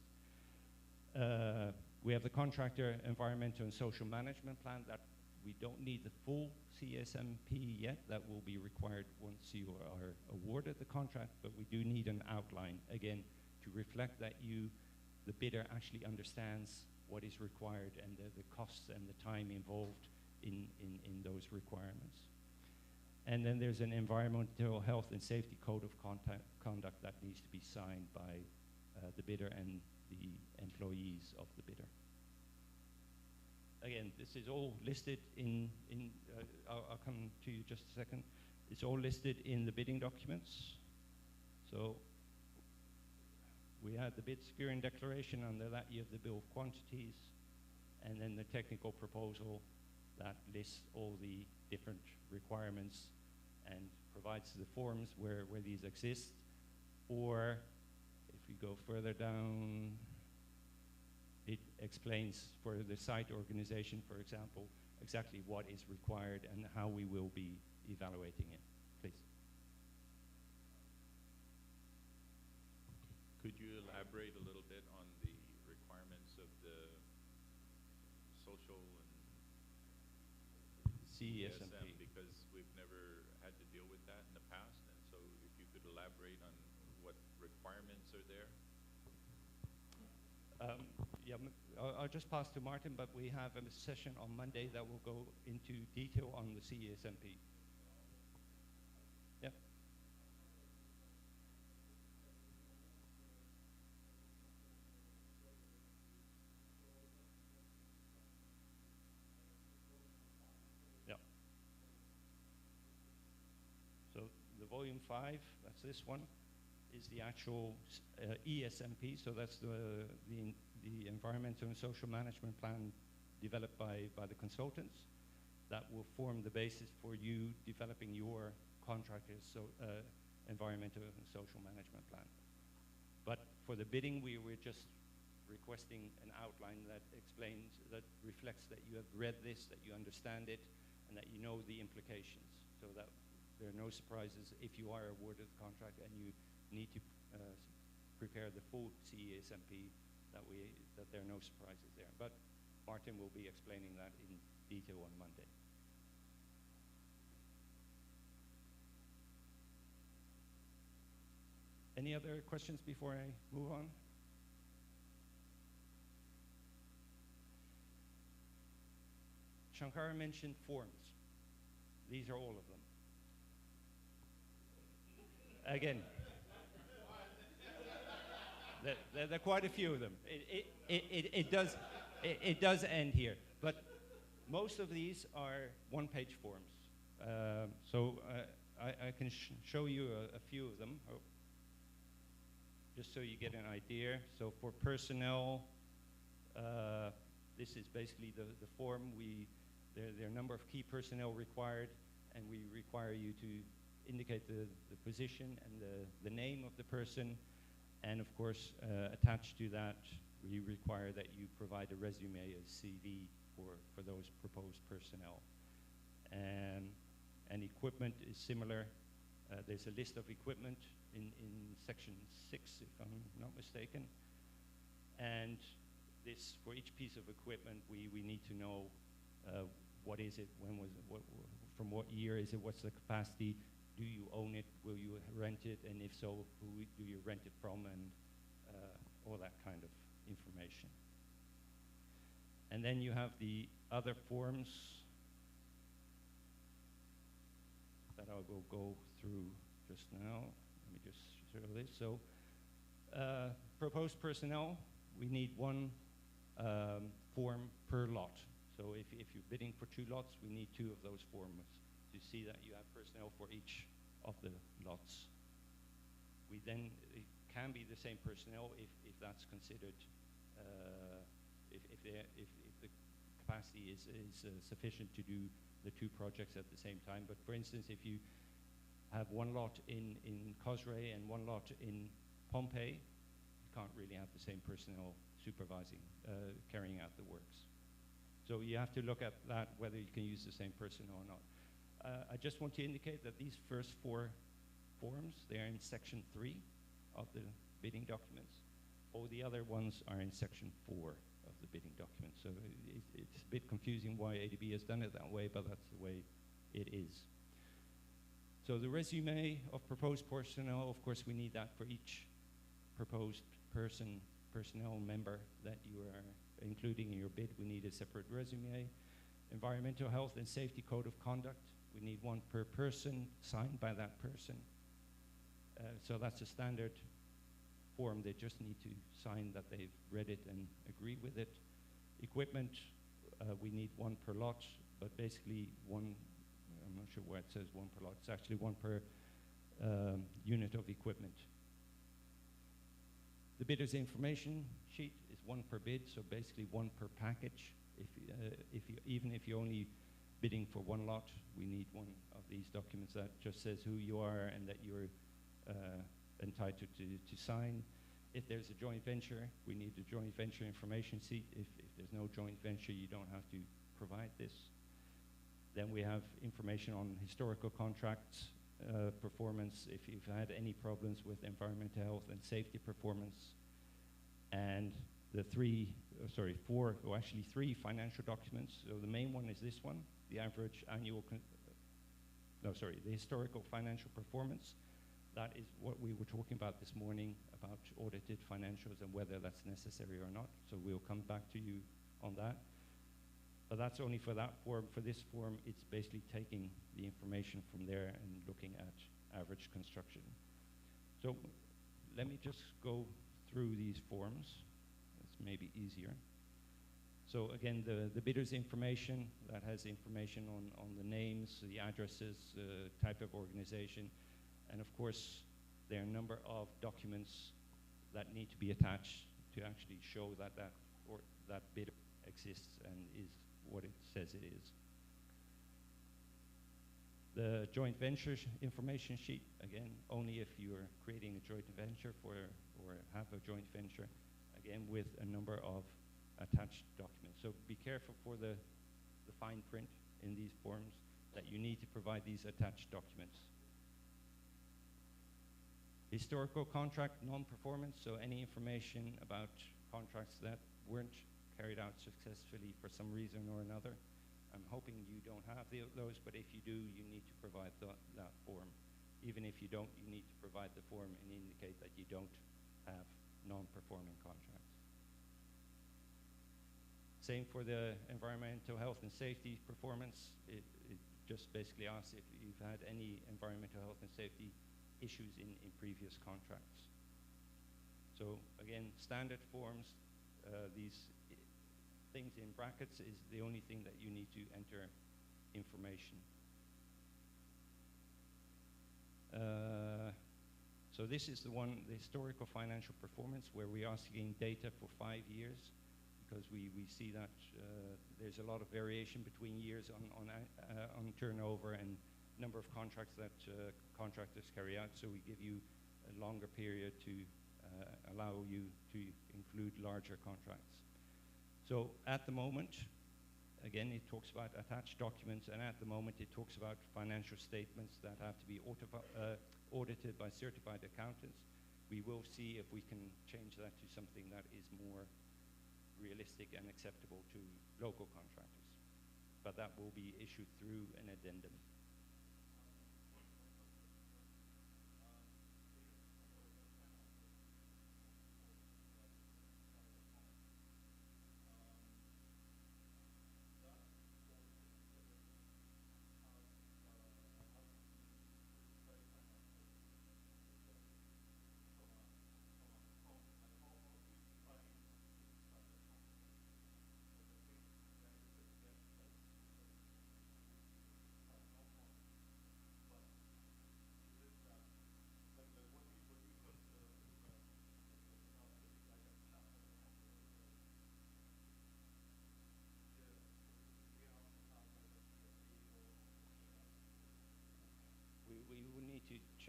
We have the contractor environmental and social management plan that we don't need the full CSMP yet. That will be required once you are awarded the contract, but we do need an outline, again, to reflect that the bidder actually understands what is required and the costs and the time involved in those requirements. And then there's an environmental health and safety code of conduct that needs to be signed by the bidder and the employees of the bidder. Again, this is all listed I'll come to you just a second. It's all listed in the bidding documents. So we had the bid securing declaration. Under that you have the bill of quantities, and then the technical proposal that lists all the different requirements and provides the forms where these exist. Or if we go further down, it explains for the site organization, for example, exactly what is required and how we will be evaluating it. Please. Could you elaborate a little bit on the requirements of the social and CSMP? Because we've never had to deal with that in the past, and so if you could elaborate on what requirements are there. Yeah, I'll just pass to Martin, but we have a session on Monday that will go into detail on the CSMP. Yeah. Yeah. So the volume 5, that's this one, is the actual ESMP. So that's the environmental and social management plan developed by the consultants that will form the basis for you developing your contractor's environmental and social management plan. But for the bidding, we're just requesting an outline that explains, that reflects that you have read this, that you understand it, and that you know the implications, so that there are no surprises if you are awarded the contract and you need to prepare the full CSMP, that there are no surprises there. But Martin will be explaining that in detail on Monday. Any other questions before I move on? Shankara mentioned forms. These are all of them. Again, there are quite a few of them. It does end here, but most of these are one-page forms. So I can show you a few of them, just so you get an idea. So for personnel, this is basically the form. There are a number of key personnel required, and we require you to indicate the position and the name of the person. And of course, attached to that, we require that you provide a resume, a CV for those proposed personnel. And equipment is similar. There's a list of equipment in section 6, if I'm not mistaken. And this, for each piece of equipment, we need to know what is it, when was it, from what year is it, what's the capacity, do you own it, will you rent it, and if so, who do you rent it from, and all that kind of information. And then you have the other forms that I will go through just now. Let me just show this. So, proposed personnel, we need one form per lot. So if you're bidding for 2 lots, we need 2 of those forms to see that you have personnel for each of the lots. It can be the same personnel if that's considered, if the capacity is sufficient to do the 2 projects at the same time. But for instance, if you have 1 lot in Cosray and 1 lot in Pompeii, you can't really have the same personnel supervising, carrying out the works. So you have to look at that, whether you can use the same personnel or not. I just want to indicate that these first 4 forms, they're in section 3 of the bidding documents. All the other ones are in section 4 of the bidding document. So it's a bit confusing why ADB has done it that way, but that's the way it is. So the resume of proposed personnel, of course, we need that for each proposed personnel member that you are including in your bid. We need a separate resume. Environmental health and safety code of conduct, we need 1 per person, signed by that person. So that's a standard form. They just need to sign that they've read it and agree with it. Equipment, we need 1 per lot, but basically 1, I'm not sure why it says 1 per lot. It's actually 1 per unit of equipment. The bidder's information sheet is 1 per bid, so basically 1 per package. Even if you're only bidding for 1 lot, we need 1 of these documents that just says who you are and that you're entitled to sign. If there's a joint venture, we need a joint venture information sheet. If there's no joint venture, you don't have to provide this. Then we have information on historical contracts, performance, if you've had any problems with environmental health and safety performance, and the 3 financial documents. So the main one is this one, the average annual, the historical financial performance. That is what we were talking about this morning, about audited financials and whether that's necessary or not. So we'll come back to you on that. But that's only for that form. For this form, it's basically taking the information from there and looking at average construction. So let me just go through these forms. It's maybe easier. So again, the bidder's information, that has information on the names, the addresses, type of organization, and of course, there are a number of documents that need to be attached to actually show that that bidder exists and is what it says it is. The joint venture information sheet, again, only if you're creating a joint venture or have a joint venture, again, with a number of attached documents. So be careful for the fine print in these forms that you need to provide these attached documents. Historical contract non-performance, so any information about contracts that weren't carried out successfully for some reason or another. I'm hoping you don't have those, but if you do, you need to provide that form. Even if you don't, you need to provide the form and indicate that you don't have non-performing contracts. Same for the environmental health and safety performance. It just basically asks if you've had any environmental health and safety issues in previous contracts. So again, standard forms, these things in brackets is the only thing that you need to enter information. So this is the one, the historical financial performance, where we're asking data for 5 years, because we see that there's a lot of variation between years on turnover and number of contracts that contractors carry out. So we give you a longer period to allow you to include larger contracts. So at the moment, again, it talks about attached documents, and at the moment it talks about financial statements that have to be audited by certified accountants. We will see if we can change that to something that is more realistic and acceptable to local contractors. But that will be issued through an addendum.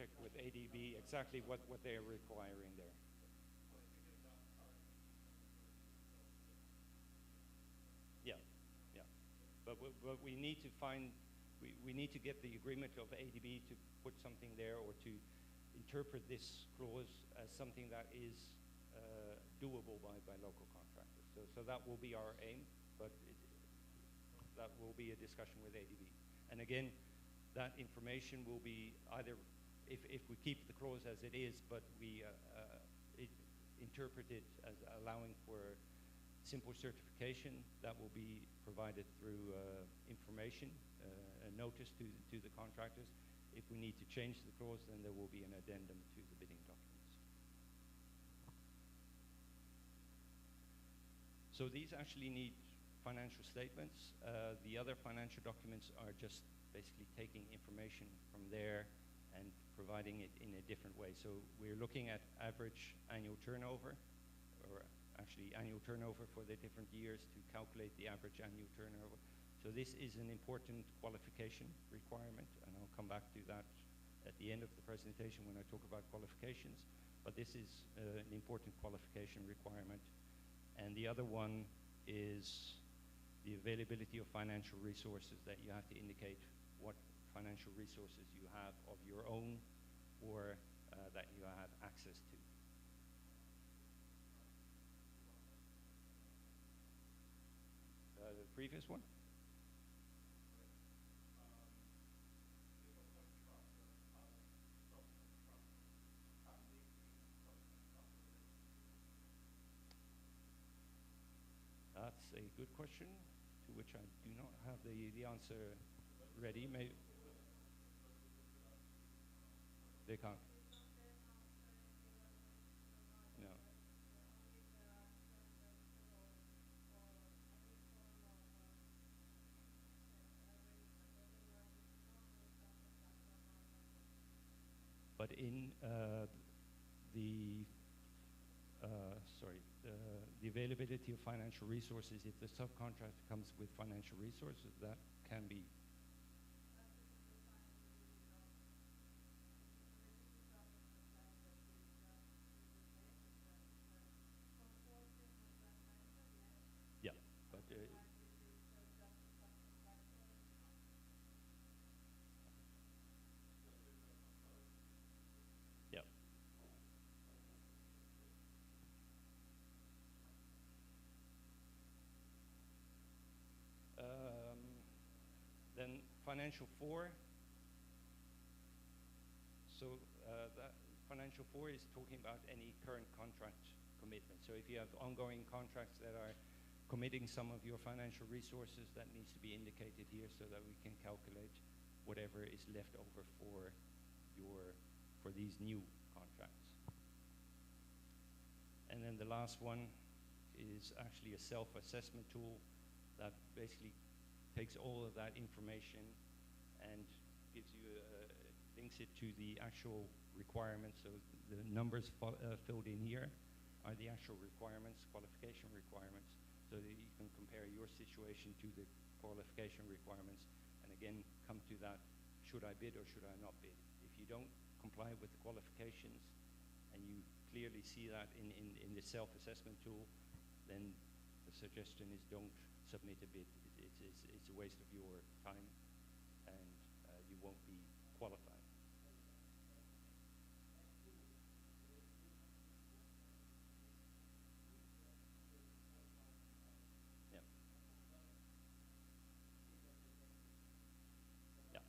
check with ADB exactly what they are requiring there. Yeah, yeah. But we need to find, we need to get the agreement of ADB to put something there or to interpret this clause as something that is doable by local contractors. So that will be our aim, but that will be a discussion with ADB. And again, that information will be either, if we keep the clause as it is, but we interpret it as allowing for simple certification, that will be provided through information, a notice to the contractors. If we need to change the clause, then there will be an addendum to the bidding documents. So these actually need financial statements. The other financial documents are just basically taking information from there and providing it in a different way. So we're looking at average annual turnover, or actually annual turnover for the different years to calculate the average annual turnover. So this is an important qualification requirement, and I'll come back to that at the end of the presentation when I talk about qualifications. But this is an important qualification requirement. And the other one is the availability of financial resources, that you have to indicate what financial resources you have of your own or that you have access to. The previous one? That's a good question, to which I do not have the answer ready. Maybe they can't. No. But in the availability of financial resources, if the subcontractor comes with financial resources, that can be. Yeah, but yeah. Then financial 4. So that financial 4 is talking about any current contract commitment. So if you have ongoing contracts that are committing some of your financial resources, that needs to be indicated here so that we can calculate whatever is left over for these new contracts. And then the last one is actually a self-assessment tool that basically takes all of that information and gives you links it to the actual requirements. So the numbers filled in here are the actual requirements, qualification requirements, so that you can compare your situation to the qualification requirements, and again come to that, should I bid or should I not bid? If you don't comply with the qualifications and you clearly see that in the self-assessment tool, then the suggestion is don't submit a bid. It's a waste of your time, and you won't be qualified. Yeah. Yeah.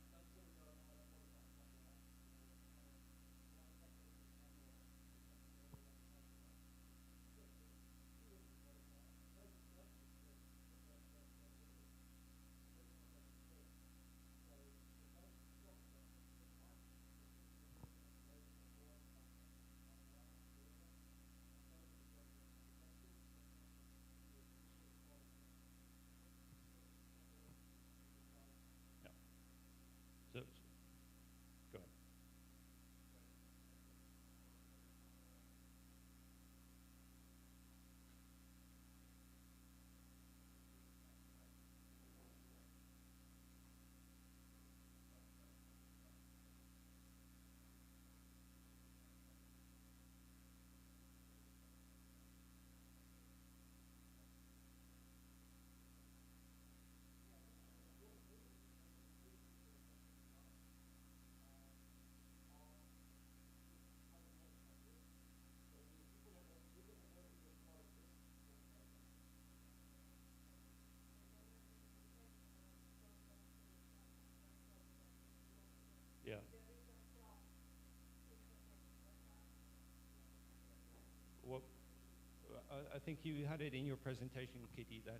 I think you had it in your presentation, Kitty, that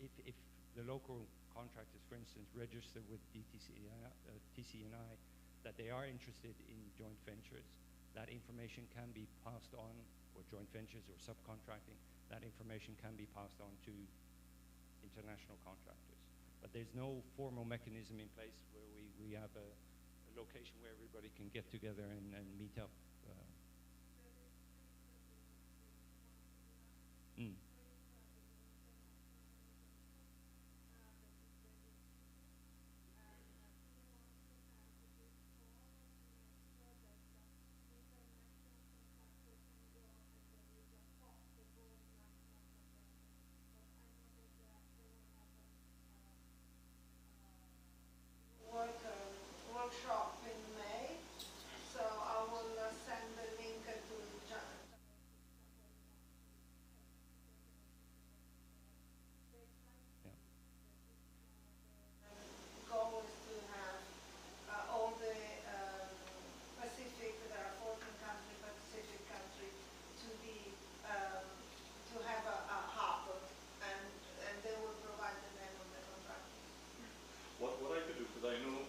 if the local contractors, for instance, register with TCNI, that they are interested in joint ventures, that information can be passed on, or joint ventures or subcontracting, that information can be passed on to international contractors. But there's no formal mechanism in place where we have a location where everybody can get together and meet up. Mm. Workshop in May, so I will send the link to John. Yeah. Goal is to have all the Pacific, there are 14 countries, Pacific countries, to be to have a hub, and they will provide the name of the contractor. What I could do, because I know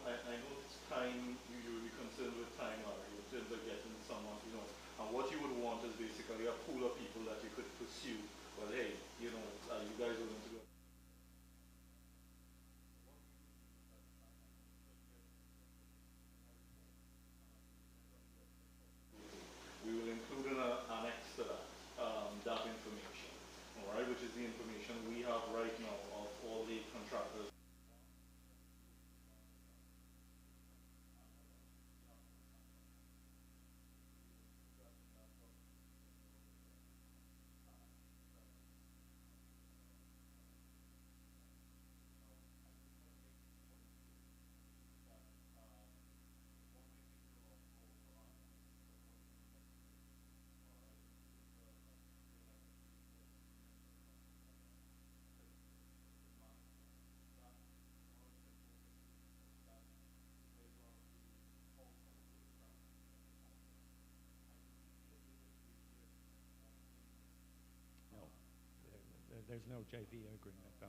it's time, you'll be concerned with time, in terms of getting someone, and what you would want is basically a pool of people that you could pursue. Well, hey, you guys are going to go. We will include an annex to that, that information, all right, which is the information we have right now of all the contractors. No, there's no JV agreement, no.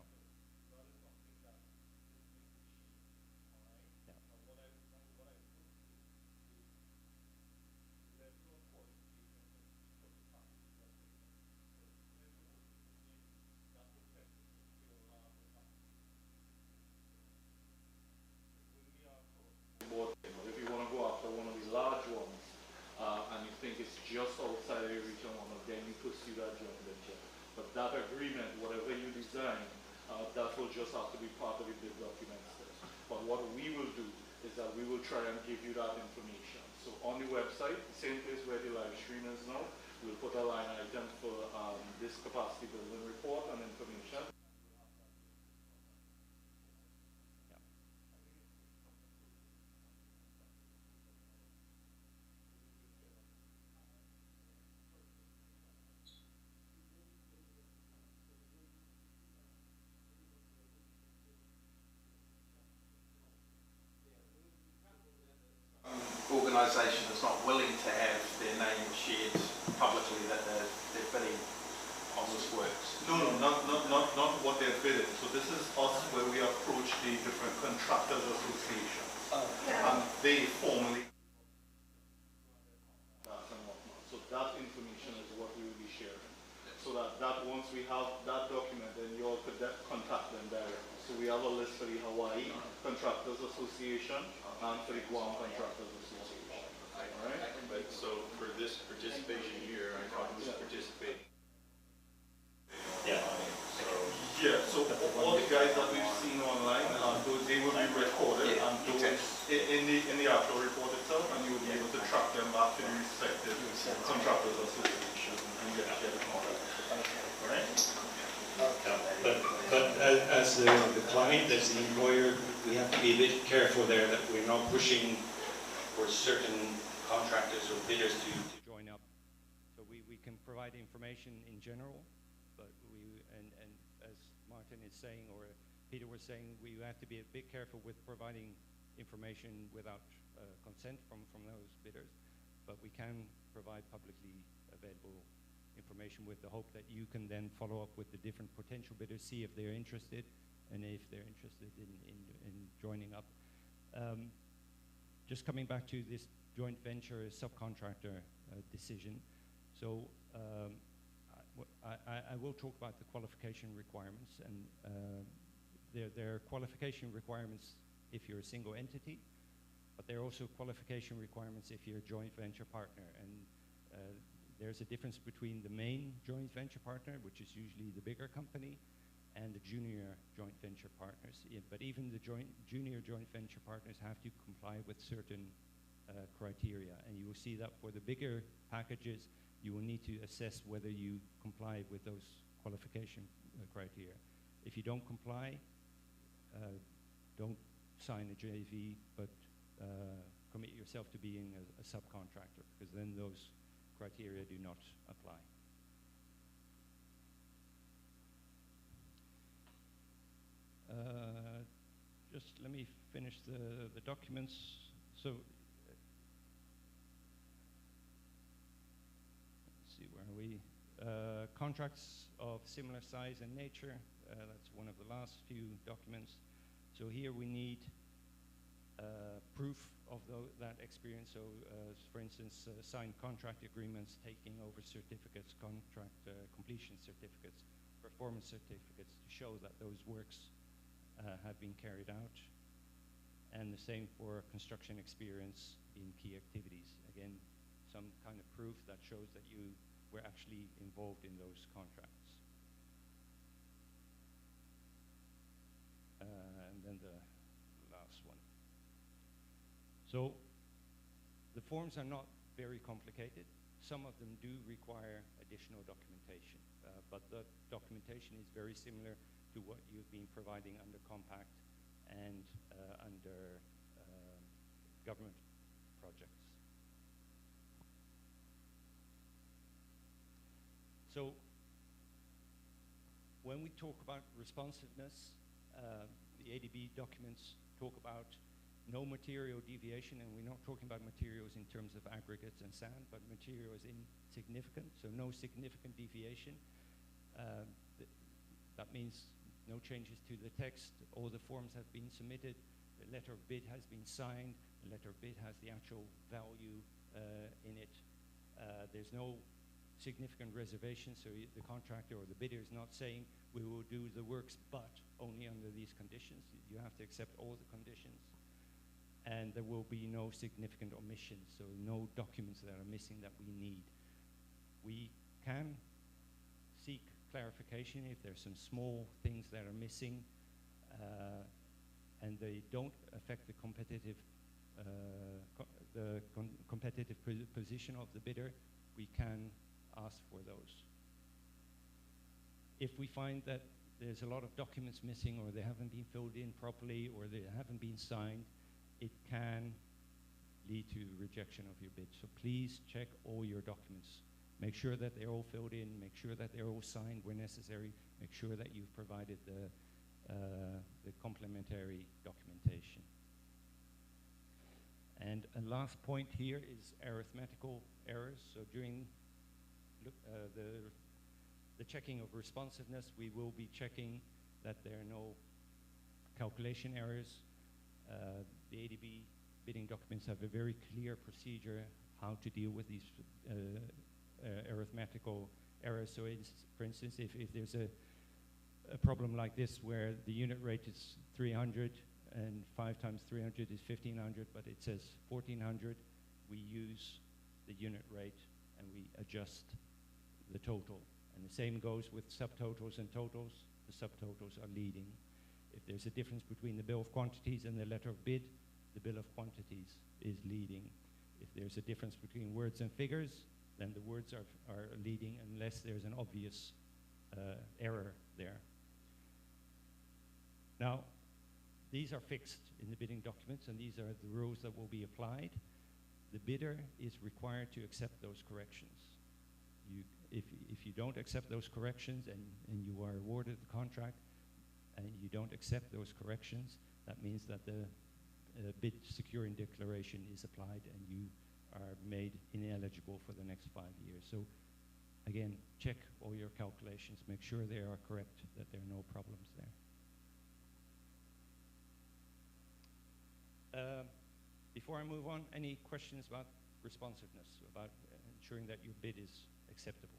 If you want to go after one of the large ones, and you think it's just outside your reach of one, then you pursue that joint venture. But that agreement, whatever you design, that will just have to be part of the bid documents. But what we will do is that we will try and give you that information. So on the website, the same place where the live stream is now, we'll put a line item for this capacity building report and information. Organisation that's not willing to have their name shared publicly that they're bidding on this works? No, not what they're bidding. So this is us where we approach the different contractors associations. And they formally that and whatnot. So that information is what we will be sharing. So that once we have that document, then you all could contact them directly. So we have a list for the Hawaii Contractors Association and for the Guam Contractors Association. All right? But so for this participation here, I thought it was participating. Yeah. So all the guys that we've seen online, they will be recorded and those in the actual report itself, and you will be able to track them back to the respective contractors association and get the contact. Right? But as the client, as the employer, we have to be a bit careful there that we're not pushing for certain contractors or bidders to join up. So we can provide information in general, but and as Martin is saying, or Peter was saying, we have to be a bit careful with providing information without consent from those bidders, but we can provide publicly available information with the hope that you can then follow up with the different potential bidders, see if they're interested, and if they're interested in joining up. Just coming back to this joint venture subcontractor decision. So I will talk about the qualification requirements, and there are qualification requirements if you're a single entity, but there are also qualification requirements if you're a joint venture partner. And there's a difference between the main joint venture partner, which is usually the bigger company, and the junior joint venture partners. But even the junior joint venture partners have to comply with certain criteria. And you will see that for the bigger packages, you will need to assess whether you comply with those qualification criteria. If you don't comply, don't sign a JV, but commit yourself to being a subcontractor, because then those criteria do not apply. Just let me finish the documents. So, let's see, where are we? Contracts of similar size and nature. That's one of the last few documents. So here we need proof of that experience. So, for instance, signed contract agreements, taking over certificates, contract completion certificates, performance certificates to show that those works have been carried out. And the same for construction experience in key activities. Again, some kind of proof that shows that you were actually involved in those contracts. And then the last one. So the forms are not very complicated. Some of them do require additional documentation, but the documentation is very similar to what you've been providing under Compact and under government projects. So when we talk about responsiveness, the ADB documents talk about no material deviation, and we're not talking about materials in terms of aggregates and sand, but material is insignificant, so no significant deviation. That means no changes to the text, all the forms have been submitted, the letter of bid has been signed, the letter of bid has the actual value in it. There's no significant reservation, so the contractor or the bidder is not saying we will do the works but only under these conditions. You have to accept all the conditions. And there will be no significant omissions, so no documents that are missing that we need. We can seek clarification if there's some small things that are missing and they don't affect the competitive position of the bidder. We can ask for those. If we find that there's a lot of documents missing, or they haven't been filled in properly, or they haven't been signed, it can lead to rejection of your bid. So please check all your documents. Make sure that they're all filled in, make sure that they're all signed where necessary, make sure that you've provided the complementary documentation. And a last point here is arithmetical errors. So during the checking of responsiveness, we will be checking that there are no calculation errors. The ADB bidding documents have a very clear procedure how to deal with these arithmetical errors. So for instance, if there's a problem like this where the unit rate is 300 and 5 times 300 is 1500, but it says 1400, we use the unit rate and we adjust the total. And the same goes with subtotals and totals. The subtotals are leading. If there's a difference between the bill of quantities and the letter of bid, the bill of quantities is leading. If there's a difference between words and figures, then the words are leading unless there's an obvious error there. Now, these are fixed in the bidding documents, and these are the rules that will be applied. The bidder is required to accept those corrections. If you don't accept those corrections and you are awarded the contract and you don't accept those corrections, that means that the bid securing declaration is applied and you are made ineligible for the next 5 years. So again, check all your calculations, make sure they are correct, that there are no problems there. Before I move on, any questions about responsiveness, about ensuring that your bid is acceptable?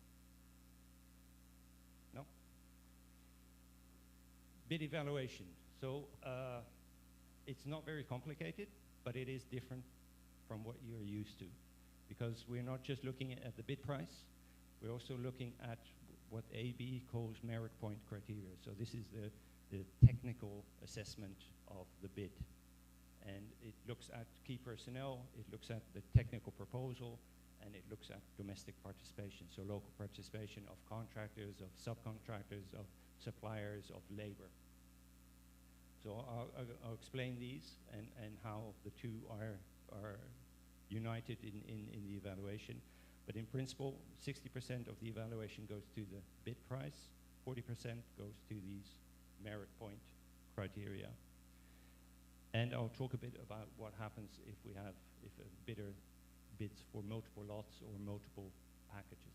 No? Bid evaluation. So it's not very complicated, but it is different from what you're used to, because we're not just looking at the bid price, we're also looking at what ADB calls merit point criteria. So this is the technical assessment of the bid. And it looks at key personnel, it looks at the technical proposal, and it looks at domestic participation, so local participation of contractors, of subcontractors, of suppliers, of labor. So I'll explain these and how the two are united in the evaluation. But in principle, 60% of the evaluation goes to the bid price, 40% goes to these merit point criteria. And I'll talk a bit about what happens if a bidder bids for multiple lots or multiple packages.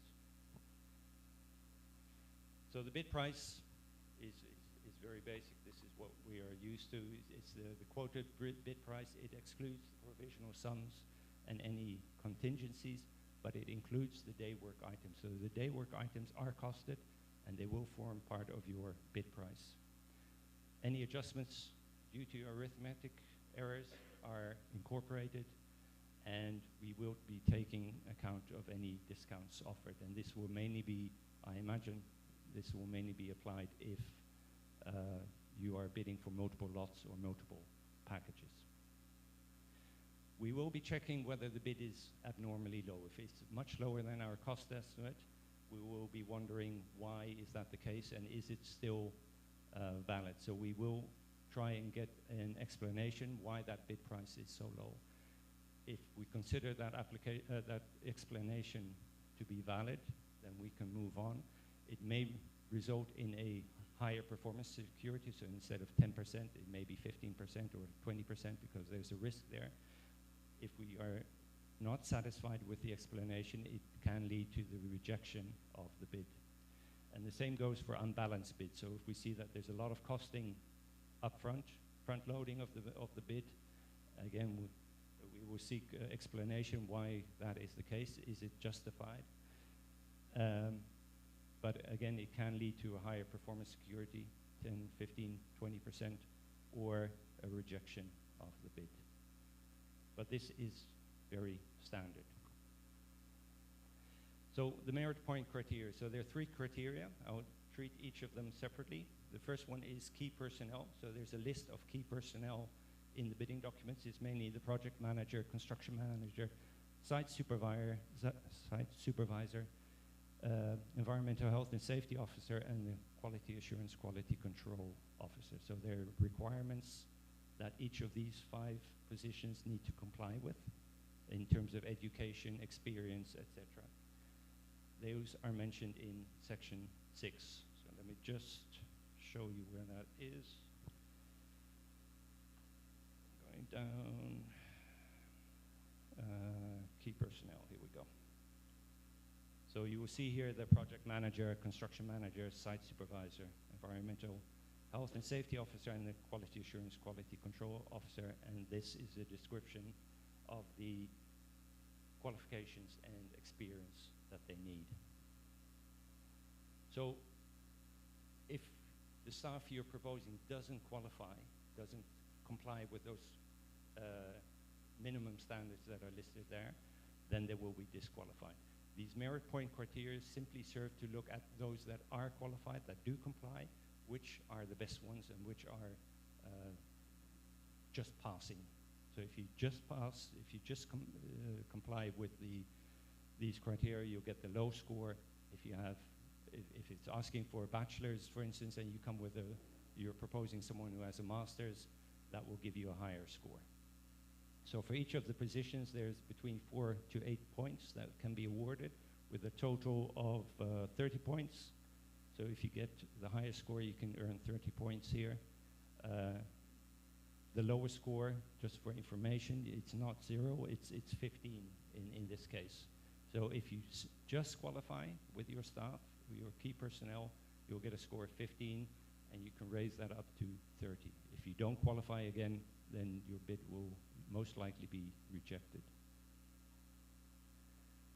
So the bid price is very basic. This is what we are used to. It's the quoted bid price. It excludes the provisional sums and any contingencies, but it includes the day work items. So the day work items are costed, and they will form part of your bid price. Any adjustments due to arithmetic errors are incorporated, and we will be taking account of any discounts offered. And this will mainly be, I imagine, this will mainly be applied if you are bidding for multiple lots or multiple packages. We will be checking whether the bid is abnormally low. If it's much lower than our cost estimate, we will be wondering why is that the case, and is it still valid? So we will try and get an explanation why that bid price is so low. If we consider that explanation to be valid, then we can move on. It may result in a higher performance security, so instead of 10%, it may be 15% or 20% because there's a risk there. If we are not satisfied with the explanation, it can lead to the rejection of the bid. And the same goes for unbalanced bids. So if we see that there's a lot of costing upfront, front loading of the bid, again, we will seek explanation why that is the case. Is it justified? But again, it can lead to a higher performance security, 10, 15, 20%, or a rejection of the bid. But this is very standard. So the merit point criteria. So there are 3 criteria. I'll treat each of them separately. The first one is key personnel. So there's a list of key personnel in the bidding documents. It's mainly the project manager, construction manager, site supervisor, environmental health and safety officer, and the quality assurance, quality control officer. So there are requirements that each of these 5 positions need to comply with in terms of education, experience, etc. Those are mentioned in section 6. So let me just show you where that is. Going down, key personnel, here we go. So you will see here the project manager, construction manager, site supervisor, environmental health and safety officer, and the quality assurance, quality control officer, and this is a description of the qualifications and experience that they need. So if the staff you're proposing doesn't qualify, doesn't comply with those minimum standards that are listed there, then they will be disqualified. These merit point criteria simply serve to look at those that are qualified, that do comply, which are the best ones and which are just passing. So if you just pass, if you just comply with these criteria, you'll get the low score. If you have, if it's asking for a bachelor's, for instance, and you come with you're proposing someone who has a master's, that will give you a higher score. So for each of the positions, there's between 4 to 8 points that can be awarded with a total of 30 points. So if you get the highest score, you can earn 30 points here. The lowest score, just for information, it's not 0, it's 15 in this case. So if you just qualify with your staff, your key personnel, you'll get a score of 15, and you can raise that up to 30. If you don't qualify again, then your bid will most likely be rejected.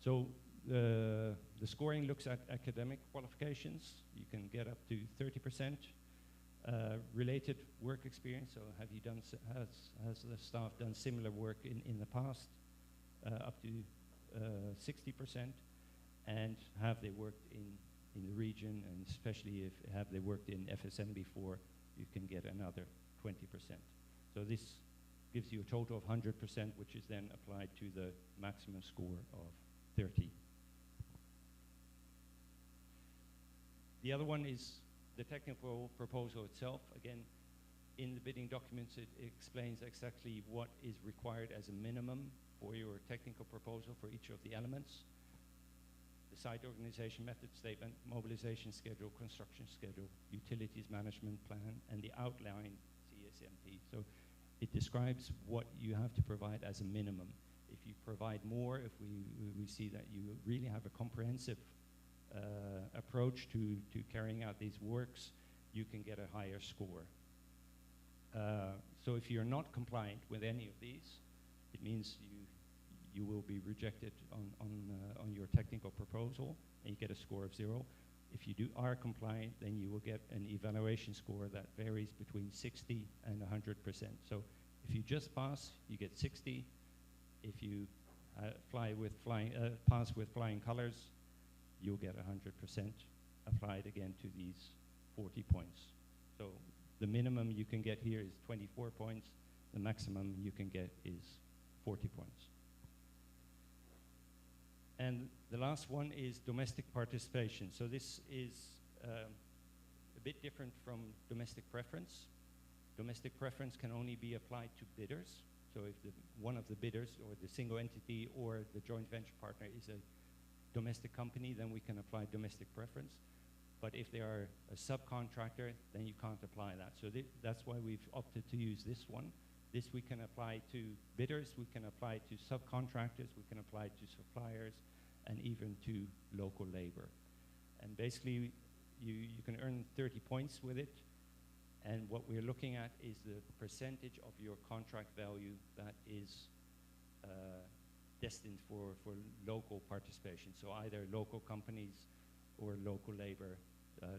So the scoring looks at academic qualifications. You can get up to 30%. Related work experience, so have you done, has the staff done similar work in the past, up to 60%, and have they worked in the region, and especially if have they worked in FSM before, you can get another 20%. So this gives you a total of 100%, which is then applied to the maximum score of 30. The other one is the technical proposal itself. Again, in the bidding documents, it explains exactly what is required as a minimum for your technical proposal for each of the elements. The site organization method statement, mobilization schedule, construction schedule, utilities management plan, and the outline CSMP. So it describes what you have to provide as a minimum. If you provide more, if we see that you really have a comprehensive approach to carrying out these works, you can get a higher score. So if you're not compliant with any of these, it means you will be rejected on your technical proposal, and you get a score of 0. If you are compliant, then you will get an evaluation score that varies between 60 and 100%. So if you just pass, you get 60. If you pass with flying colors, you'll get 100% applied again to these 40 points. So the minimum you can get here is 24 points. The maximum you can get is 40 points. And the last one is domestic participation. So this is a bit different from domestic preference. Domestic preference can only be applied to bidders. So if one of the bidders, or the single entity, or the joint venture partner is a domestic company, then we can apply domestic preference. But if they are a subcontractor, then you can't apply that. So that's why we've opted to use this one. This we can apply to bidders, we can apply to subcontractors, we can apply to suppliers, and even to local labor. And basically, you can earn 30 points with it. And what we're looking at is the percentage of your contract value that is destined for local participation. So either local companies or local labor,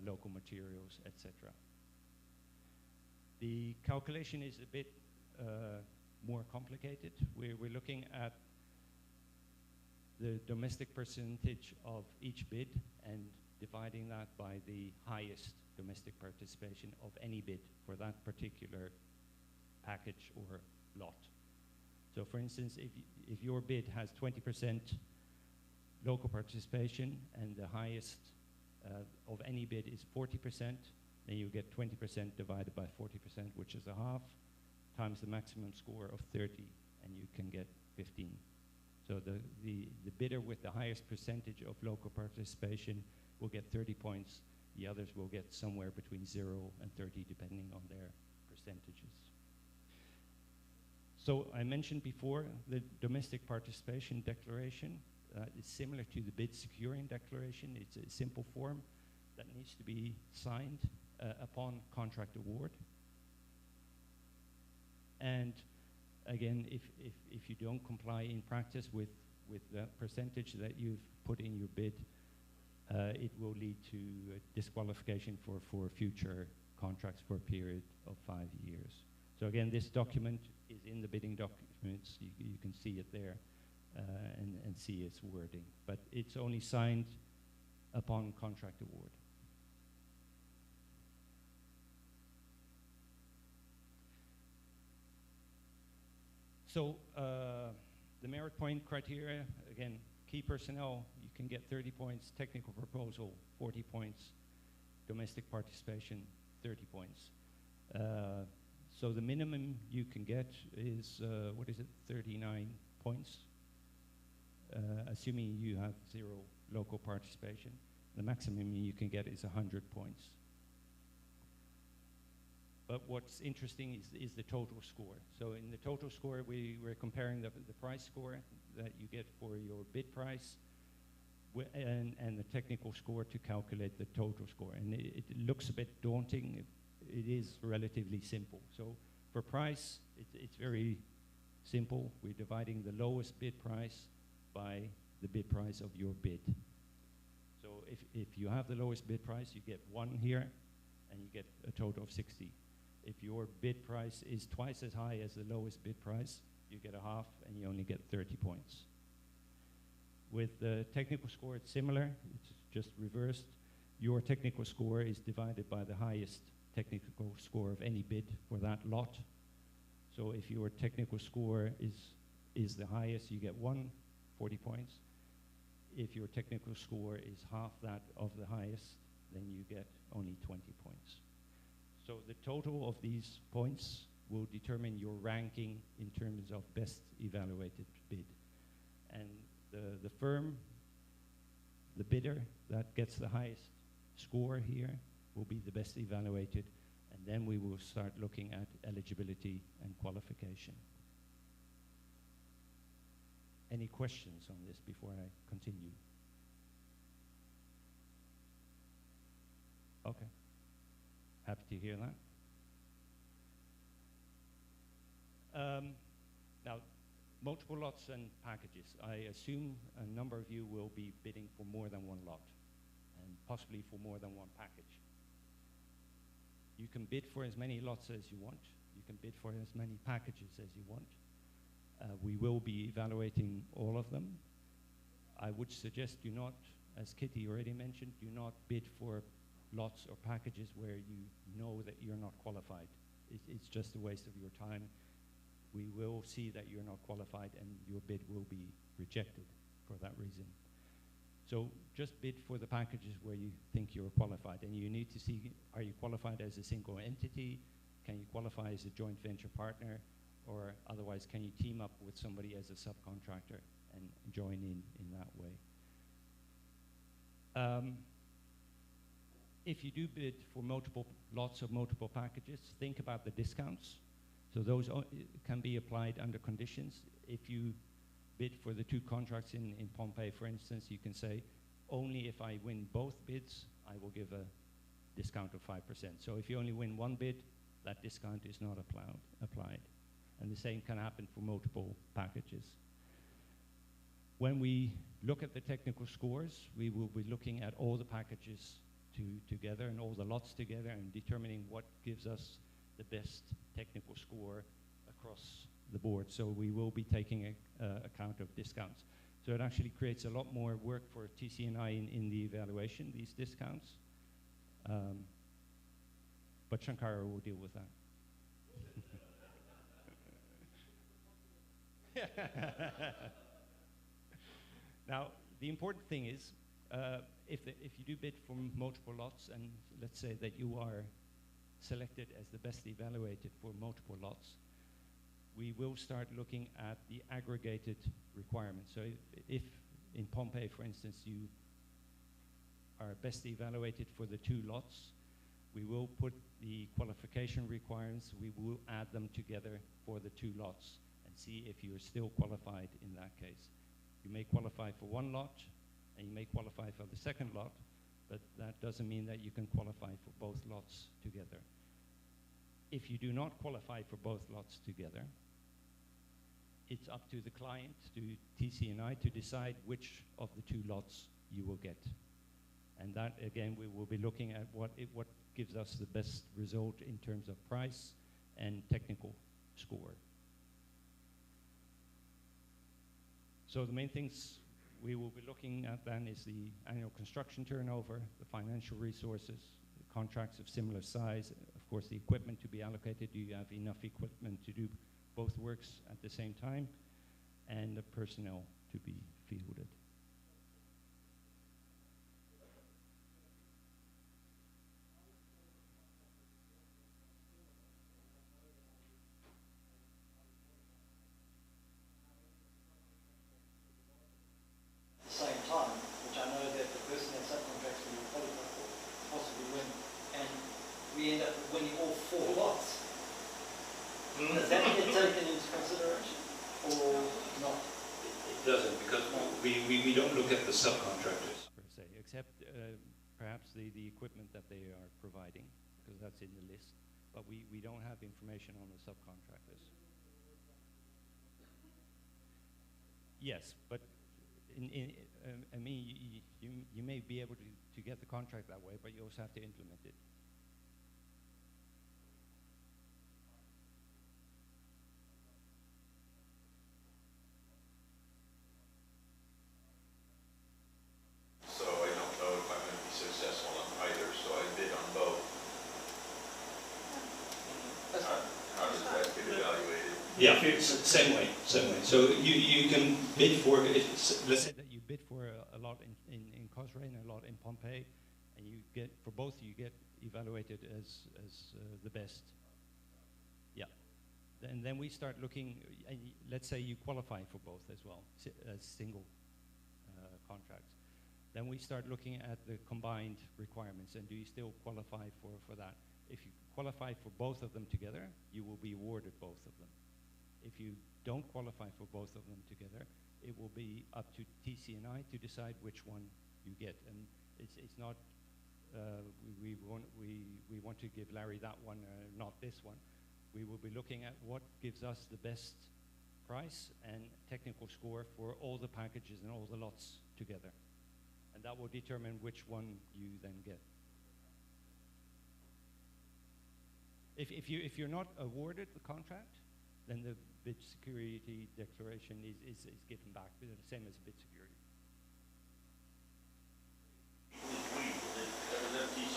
local materials, etc. The calculation is a bit more complicated. We're looking at the domestic percentage of each bid and dividing that by the highest domestic participation of any bid for that particular package or lot. So for instance, if your bid has 20% local participation and the highest of any bid is 40%, then you get 20% divided by 40%, which is a half, times the maximum score of 30, and you can get 15. So the bidder with the highest percentage of local participation will get 30 points. The others will get somewhere between 0 and 30, depending on their percentages. So I mentioned before the domestic participation declaration is similar to the bid securing declaration. It's a simple form that needs to be signed upon contract award. And again, if you don't comply in practice with the percentage that you've put in your bid, it will lead to disqualification for future contracts for a period of 5 years. So again, this document is in the bidding documents. You can see it there and see its wording. But it's only signed upon contract award. So the merit point criteria, again, key personnel, you can get 30 points, technical proposal, 40 points, domestic participation, 30 points. So the minimum you can get is, 39 points, assuming you have 0 local participation. The maximum you can get is 100 points. But what's interesting is the total score. So in the total score, we're comparing the price score that you get for your bid price and the technical score to calculate the total score. And it looks a bit daunting. It is relatively simple. So for price, it's very simple. We're dividing the lowest bid price by the bid price of your bid. So if you have the lowest bid price, you get 1 here, and you get a total of 60. If your bid price is twice as high as the lowest bid price, you get a half, and you only get 30 points. With the technical score, it's similar. It's just reversed. Your technical score is divided by the highest technical score of any bid for that lot. So if your technical score is the highest, you get 40 points. If your technical score is half that of the highest, then you get only 20 points. So the total of these points will determine your ranking in terms of best evaluated bid. And the firm, the bidder that gets the highest score here will be the best evaluated, and then we will start looking at eligibility and qualification. Any questions on this before I continue? Okay. Happy to hear that. Now, multiple lots and packages. I assume a number of you will be bidding for more than one lot, and possibly for more than one package. You can bid for as many lots as you want. You can bid for as many packages as you want. We will be evaluating all of them. I would suggest do not, as Kitty already mentioned, do not bid for lots or packages where you know that you're not qualified. It's just a waste of your time. We will see that you're not qualified, and your bid will be rejected for that reason. So just bid for the packages where you think you're qualified, and you need to see, are you qualified as a single entity? Can you qualify as a joint venture partner? Or otherwise, can you team up with somebody as a subcontractor and join in that way? If you do bid for multiple lots of multiple packages, think about the discounts. So those can be applied under conditions. If you bid for the 2 contracts in Pompey, for instance, you can say, only if I win both bids, I will give a discount of 5%. So if you only win 1 bid, that discount is not applied. And the same can happen for multiple packages. When we look at the technical scores, we will be looking at all the packages together and all the lots together and determining what gives us the best technical score across the board. So we will be taking account of discounts. So it actually creates a lot more work for TCNI in the evaluation, these discounts. But Shankara will deal with that. Now, the important thing is, if you do bid for multiple lots, and let's say that you are selected as the best evaluated for multiple lots, we will start looking at the aggregated requirements. So if in Pompey, for instance, you are best evaluated for the 2 lots, we will put the qualification requirements, we will add them together for the 2 lots and see if you're still qualified in that case. You may qualify for 1 lot, and you may qualify for the 2nd lot, but that doesn't mean that you can qualify for both lots together. If you do not qualify for both lots together, it's up to the client, to TCNI, to decide which of the 2 lots you will get. And that, again, we will be looking at what gives us the best result in terms of price and technical score. So the main things we will be looking at then is the annual construction turnover, the financial resources, the contracts of similar size, of course the equipment to be allocated, do you have enough equipment to do both works at the same time, and the personnel to be fielded. we end up winning all 4 lots. Does that get taken into consideration or not? doesn't, because we don't look at the subcontractors. Per se, except perhaps the equipment that they are providing, because that's in the list. But we don't have information on the subcontractors. Yes, but I mean, you may be able to get the contract that way, but you also have to implement it. So I don't know if I'm going to be successful on either, so I bid on both. How does that get evaluated? Yeah, same way. So you can bid for it. Let's say That you bid for a lot in Cosray and a lot in Pompeii, and you get, for both, you get evaluated as the best. Yeah. And then we start looking, let's say you qualify for both as well, as single contracts. Then we start looking at the combined requirements, and do you still qualify for that? If you qualify for both of them together, you will be awarded both of them. If you don't qualify for both of them together, it will be up to TCNI to decide which one you get. And it's not, we want to give Larry that one, not this one. We will be looking at what gives us the best price and technical score for all the packages and all the lots together. And that will determine which one you then get. If you're not awarded the contract, then the bid security declaration is given back, the same as bid security.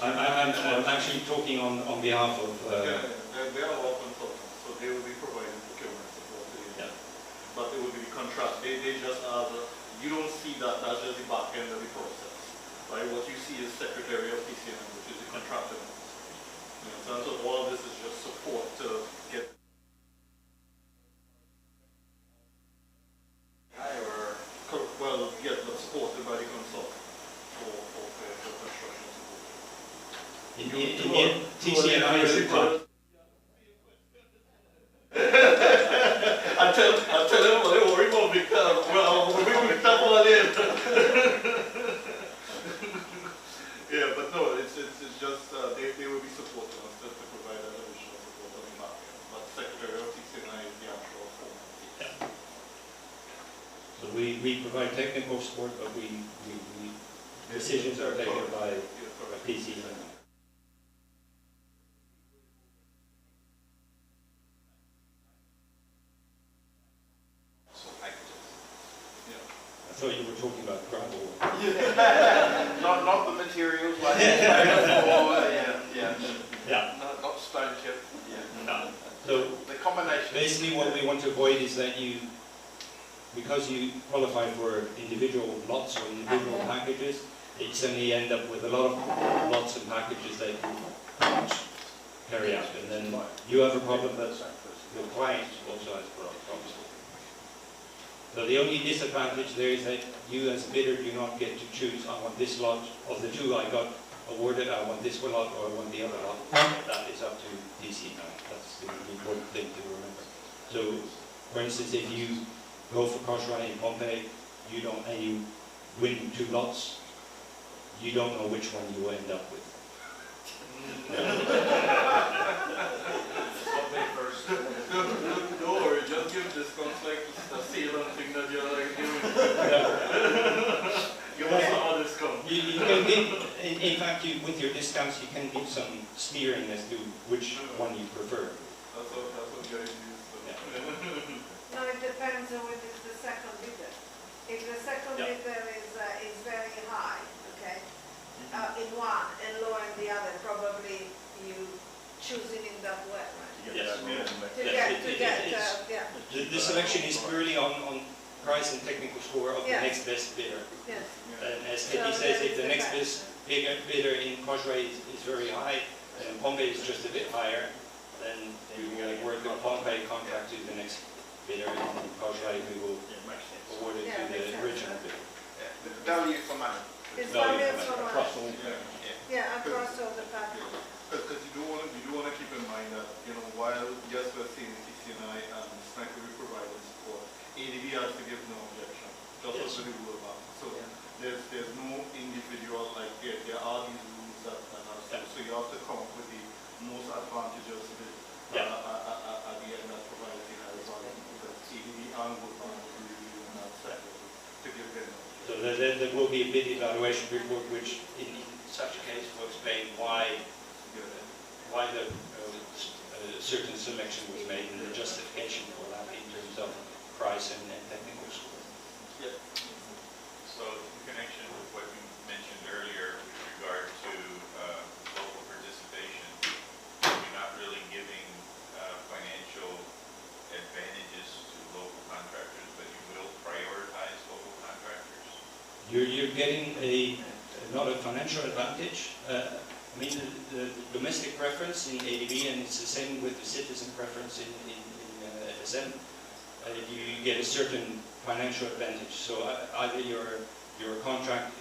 I'm actually talking on behalf of... They are all consultants, so they will be providing procurement support to you. Yeah. But it will be the contract. They just are you don't see that as just the back end of the process. Right? What you see is Secretary of TCNI, which is the contractor. So all of this is just support to get... Well, yes, but supported by the consultant for construction support. In TCNI is the club. I tell them what they worry about because, well, we will tap all in. Yeah, but no, it's just, they will be supporting us to provide that additional support on the market. But Secretary of TCNI is the actual form. Yeah. So we provide technical support, but decisions are taken by TCNI. I thought you were talking about gravel. Yeah. not the materials like not stone chip. Yeah. No. So the combination. Basically, what we want to avoid is that because you qualify for individual lots or individual packages, you suddenly end up with a lot of lots and packages that you can't carry out, and then you have a problem that your client also has problems. So the only disadvantage there is that you as a bidder do not get to choose, I want this lot of the two I got awarded, I want this one lot or I want the other lot. That is up to TCNI. That's the important thing to remember. So, for instance, if you go for Cosray in Pompeii, and you win 2 lots, you don't know which one you will end up with. Don't worry, just give discounts like the seal and thing that you're like doing. Give us some discount. You can give, in fact, with your discounts, you can give some steering as to which one you prefer. That's what guys use. No, it depends on whether it's the second bidder. If the second bidder is very high, okay, in one and lower in the other, probably you choose it in that way, right? Yes. The selection is purely on price and technical score of the next best bidder. Yes. And as Eddie says, if the next best bidder in Cosray is very high, and Pompeii is just a bit higher, then you will work with Pompeii, contract to the next bidder, and in Cosray we will award it to the original bidder. The value for money. It's value for money. Across all. Across all the packages. Because you do want to keep in mind that, while yes, we're seeing TCNI and SNAC will be providing support, ADB has to give no objection. just Yes. as the World Bank. So there's no individual, like there are these rules that are set. So you have to come up with the most advantageous bid at the end that provides the highest value. Because ADB and World Bank will review and that set to give them. So there will be a bid evaluation report, which in such a case will explain why the certain selection was made and the justification for that in terms of price and technical score. Yeah. So in connection with what you mentioned earlier with regard to local participation, you're not really giving financial advantages to local contractors, but you will prioritize local contractors? You're getting not a financial advantage. I mean, the domestic preference in ADB, and it's the same with the citizen preference in FSM, you get a certain financial advantage. So either your contract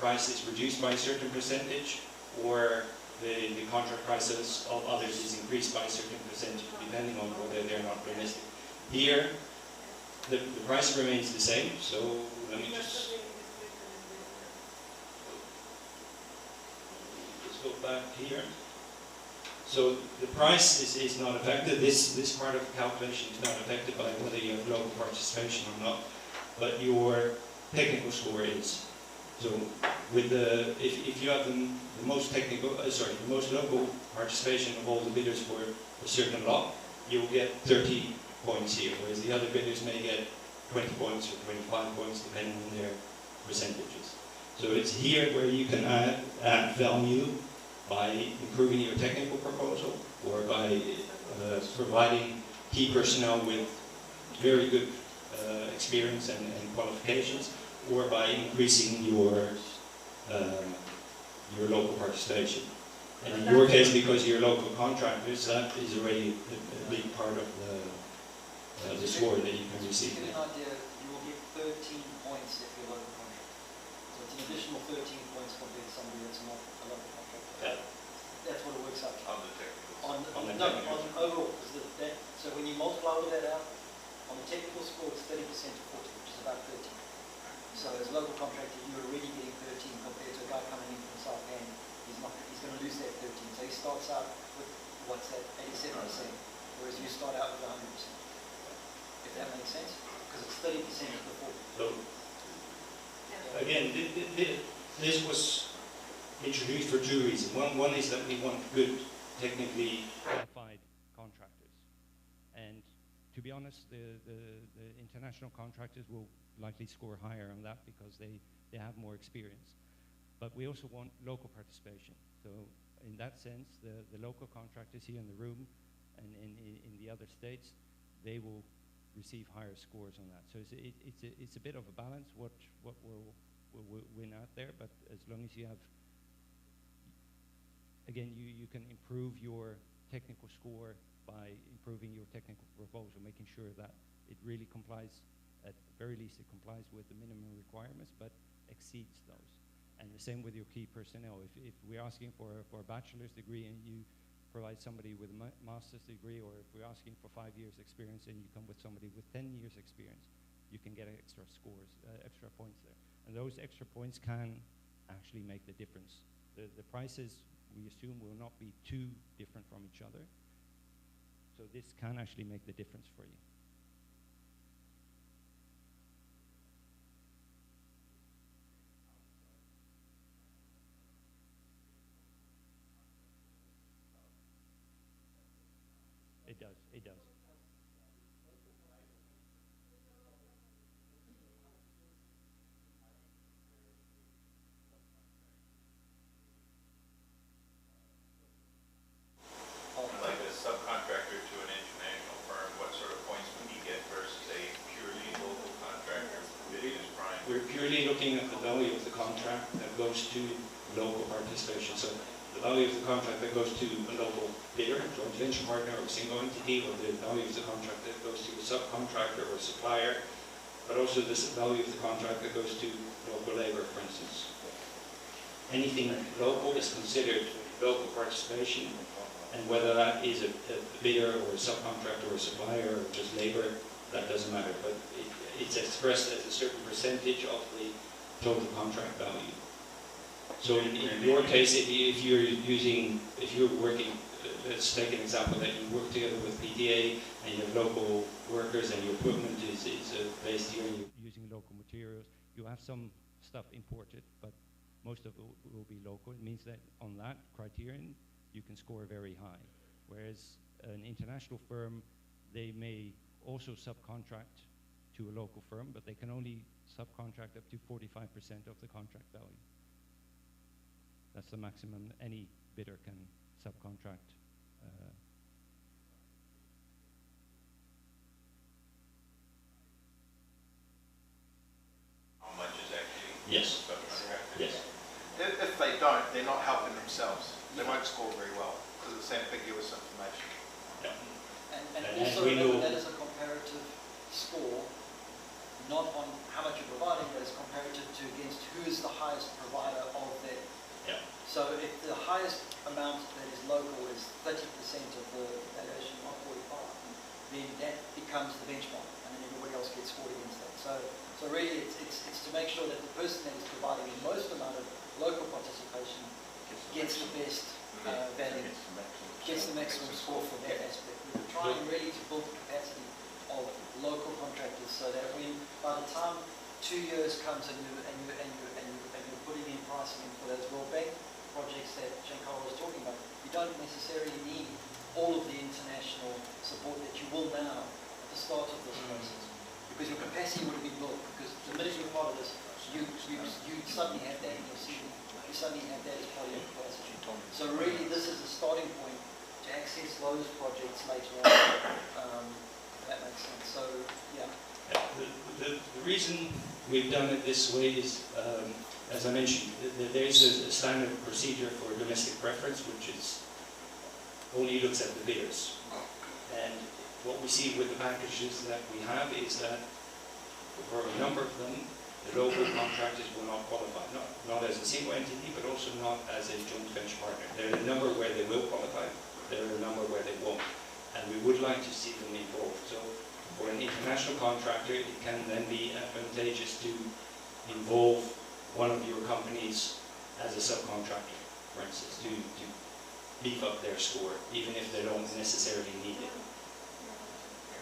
price is reduced by a certain percentage, or the contract prices of others is increased by a certain percentage, depending on whether they're not domestic. Here, the price remains the same, so let me just... Go back here. So the price is not affected. This part of the calculation is not affected by whether you have local participation or not, but your technical score is. So with if you have the most the most local participation of all the bidders for a certain lot, you'll get 30 points here, whereas the other bidders may get 20 points or 25 points depending on their percentages. So it's here where you can add value by improving your technical proposal, or by providing key personnel with very good experience and qualifications, or by increasing your local participation. And in your case, because you're local contractors, that is already a big part of the score that you can receive. To give you an idea, you will get 13 points if you're a local contractor. So it's an additional 13 points compared to somebody that's not a local contractor. That's what it works out. On the technical. On overall. So when you multiply all that out, on the technical score it's 30% to 40, which is about 13. So as a local contractor, you're already getting 13 compared to a guy coming in from South End. He's going to lose that 13. So he starts out with, what's that, 87%, whereas you start out with 100%. If that makes sense? Because it's 30% of the 40. So, again, this was introduced for two reasons. One is that we want good, technically qualified contractors. And to be honest, the international contractors will likely score higher on that because they have more experience. But we also want local participation. So in that sense, the local contractors here in the room and in the other states, they will receive higher scores on that. So it's a bit of a balance what will win out there, but as long as you have, again, you can improve your technical score by improving your technical proposal, making sure that it really complies, at the very least it complies with the minimum requirements, but exceeds those. And the same with your key personnel. If we're asking for a bachelor's degree and you provide somebody with a master's degree, or if we're asking for 5 years experience and you come with somebody with 10 years experience, you can get extra scores, extra points there. And those extra points can actually make the difference. The prices, we assume, will not be too different from each other. So this can actually make the difference for you. It does, it does. Like a subcontractor to an international firm, what sort of points would he get versus a purely local contractor bidding as prime? We're purely looking at the value of the contract that goes to local participation. So the value of the contract that goes to a local bidder, joint venture partner, or single entity, or the value of the contract that goes to a subcontractor or supplier, but also the value of the contract that goes to local labor, for instance. Anything local is considered local participation, and whether that is a bidder or a subcontractor or a supplier or just labor, that doesn't matter, but it's expressed as a certain percentage of the total contract value. So in your case, if you're working, let's take an example that you work together with PTA and you have local workers and your equipment is based here and you're using local materials, you have some stuff imported, but most of it will be local. It means that on that criterion, you can score very high. Whereas an international firm, they may also subcontract to a local firm, but they can only subcontract up to 45% of the contract value. That's the maximum any bidder can subcontract. How much is actually Yes. subcontracted? Yes. If they don't, they're not helping themselves. They won't score very well because it's ambiguous information. Yeah. And And also we remember know- that is a comparative score, not on how much you're providing, but it's comparative to against who is the highest provider of that. Yeah. So if the highest amount that is local is 30% of the valuation, not 45, then that becomes the benchmark, and then everybody else gets scored against that. So really, it's to make sure that the person that is providing the most amount of local participation gets the best value, gets the maximum score for that aspect. We're trying really to build the capacity of local contractors so that when, by the time 2 years comes and you're putting in pricing in for those World Bank projects that Giancarlo was talking about, you don't necessarily need all of the international support that you will now at the start of this process. Because your capacity would have been built, because the minute you're part of this, you suddenly have that in your CV. You suddenly have that as part of your capacity. So really this is a starting point to access those projects later on. If that makes sense. So, yeah. The reason we've done it this way is, as I mentioned, there's a standard procedure for domestic preference, which is only looks at the bidders. And what we see with the packages that we have is that for a number of them, the local contractors will not qualify, not as a single entity, but also not as a joint venture partner. There are a number where they will qualify, there are a number where they won't. And we would like to see them involved. So for an international contractor, it can then be advantageous to involve one of your companies as a subcontractor, for instance, to beef up their score, even if they don't necessarily need it.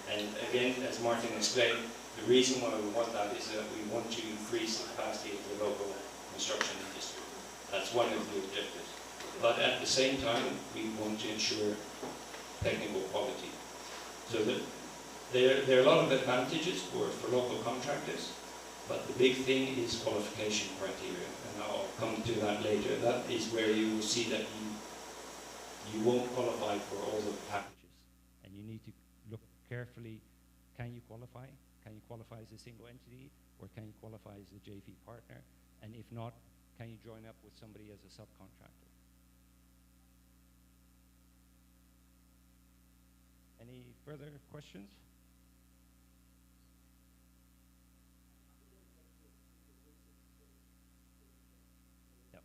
And again, as Martin explained, the reason why we want that is that we want to increase the capacity of the local construction industry. That's one of the objectives. But at the same time, we want to ensure technical quality. So there are a lot of advantages for local contractors, but the big thing is qualification criteria, and I'll come to that later. That is where you will see that you won't qualify for all the packages, and you need to look carefully. Can you qualify? Can you qualify as a single entity, or can you qualify as a JV partner? And if not, can you join up with somebody as a subcontractor? Any further questions? Yep.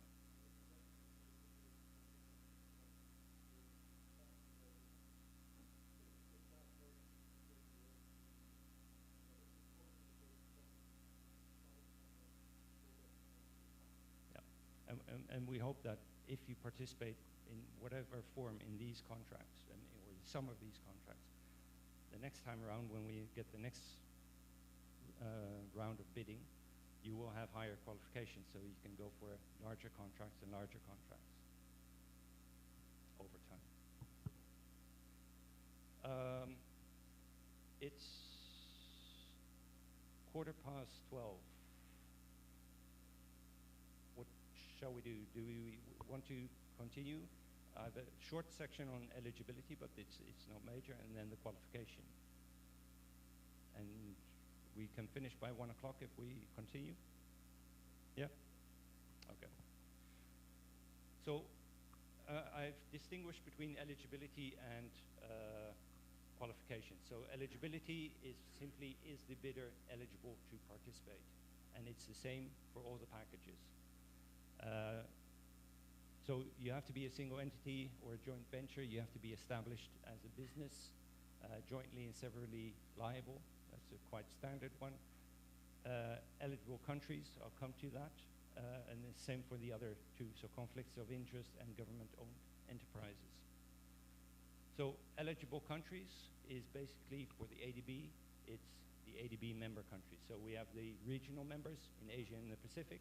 And we hope that if you participate in whatever form in these contracts, or some of these contracts, the next time around when we get the next round of bidding, you will have higher qualifications, so you can go for larger contracts and larger contracts over time. It's 12:15. What shall we do? Do we want to continue? I have a short section on eligibility, but it's not major, and then the qualification. And we can finish by 1 o'clock if we continue? Yeah? Okay. So I've distinguished between eligibility and qualification. So eligibility is simply, is the bidder eligible to participate? And it's the same for all the packages. So you have to be a single entity or a joint venture. You have to be established as a business, jointly and severally liable. That's a quite standard one. Eligible countries, I'll come to that. And the same for the other two, so conflicts of interest and government-owned enterprises. So eligible countries is basically for the ADB, it's the ADB member countries. So we have the regional members in Asia and the Pacific,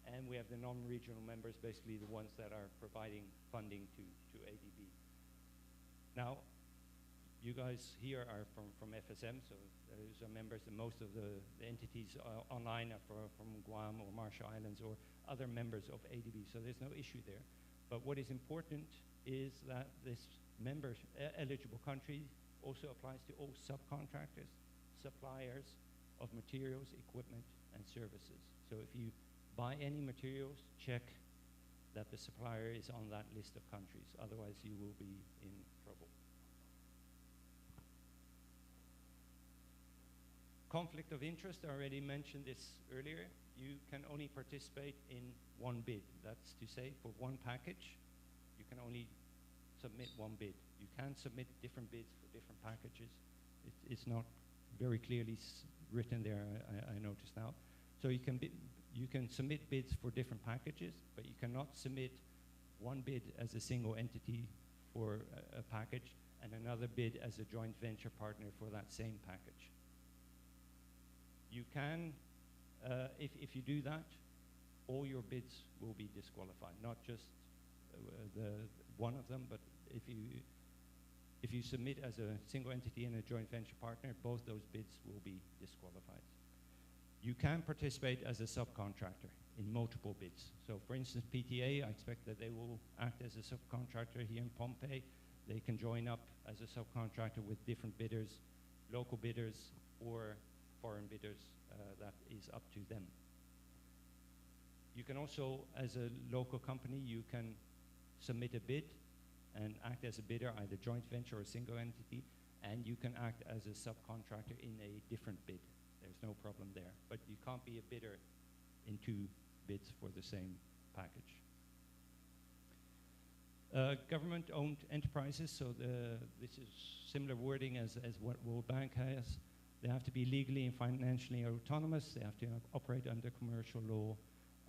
and we have the non-regional members, basically the ones that are providing funding to ADB. Now, you guys here are from FSM, so those are members, and most of the entities online are from Guam or Marshall Islands or other members of ADB, so there's no issue there. But what is important is that this eligible country also applies to all subcontractors, suppliers of materials, equipment, and services. So if you buy any materials, check that the supplier is on that list of countries, otherwise you will be in trouble. Conflict of interest, I already mentioned this earlier. You can only participate in one bid. That's to say, for one package, you can only submit one bid. You can submit different bids for different packages. It's not very clearly written there, I noticed now. So you can submit bids for different packages, but you cannot submit one bid as a single entity for a package and another bid as a joint venture partner for that same package. You can, if you do that, all your bids will be disqualified, not just one of them, but if you submit as a single entity and a joint venture partner, both those bids will be disqualified. You can participate as a subcontractor in multiple bids. So for instance, PTA, I expect that they will act as a subcontractor here in Pohnpei. They can join up as a subcontractor with different bidders, local bidders, or foreign bidders, that is up to them. You can also, as a local company, you can submit a bid and act as a bidder, either joint venture or single entity, and you can act as a subcontractor in a different bid. There's no problem there. But you can't be a bidder in two bids for the same package. Government-owned enterprises, so this is similar wording as what World Bank has. They have to be legally and financially autonomous, they have to operate under commercial law,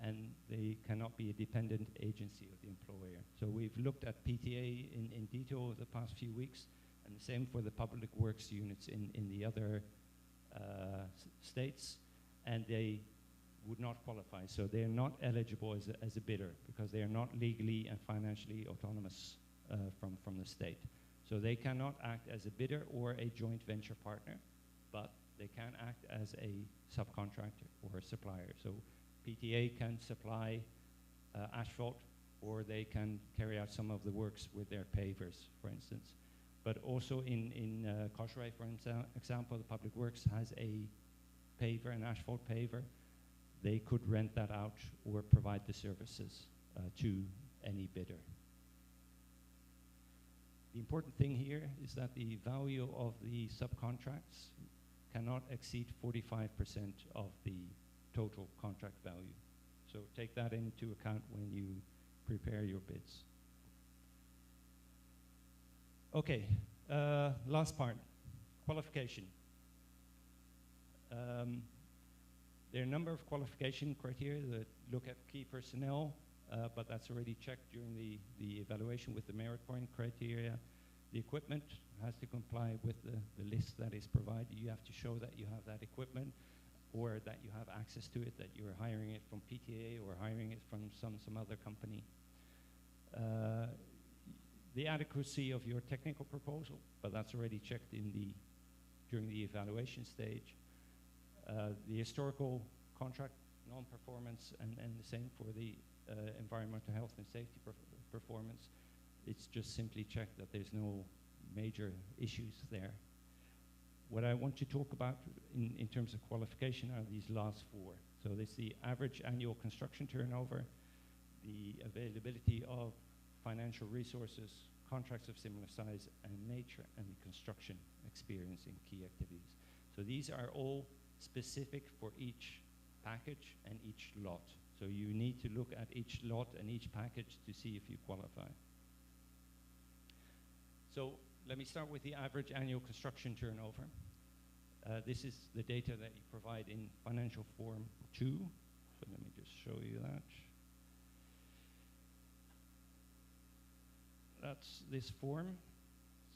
and they cannot be a dependent agency of the employer. So we've looked at PTA in detail over the past few weeks, and the same for the public works units in the other states, and they would not qualify. So they're not eligible as a bidder because they are not legally and financially autonomous from the state. So they cannot act as a bidder or a joint venture partner, but they can act as a subcontractor or a supplier. So PTA can supply asphalt, or they can carry out some of the works with their pavers, for instance. But also in Kosrae, for example, the Public Works has a paver, an asphalt paver. They could rent that out or provide the services to any bidder. The important thing here is that the value of the subcontracts cannot exceed 45% of the total contract value. So take that into account when you prepare your bids. Okay, last part, qualification. There are a number of qualification criteria that look at key personnel, but that's already checked during the evaluation with the merit point criteria. The equipment has to comply with the list that is provided. You have to show that you have that equipment, or that you have access to it, that you're hiring it from PTA or hiring it from some other company. The adequacy of your technical proposal, but that's already checked during the evaluation stage. The historical contract non-performance, and the same for the environmental health and safety performance. It's just simply checked that there's no major issues there. What I want to talk about in terms of qualification are these last four. So there's the average annual construction turnover, the availability of financial resources, contracts of similar size and nature, and the construction experience in key activities. So these are all specific for each package and each lot. So you need to look at each lot and each package to see if you qualify. So let me start with the average annual construction turnover. This is the data that you provide in financial form 2. So let me just show you that. That's this form.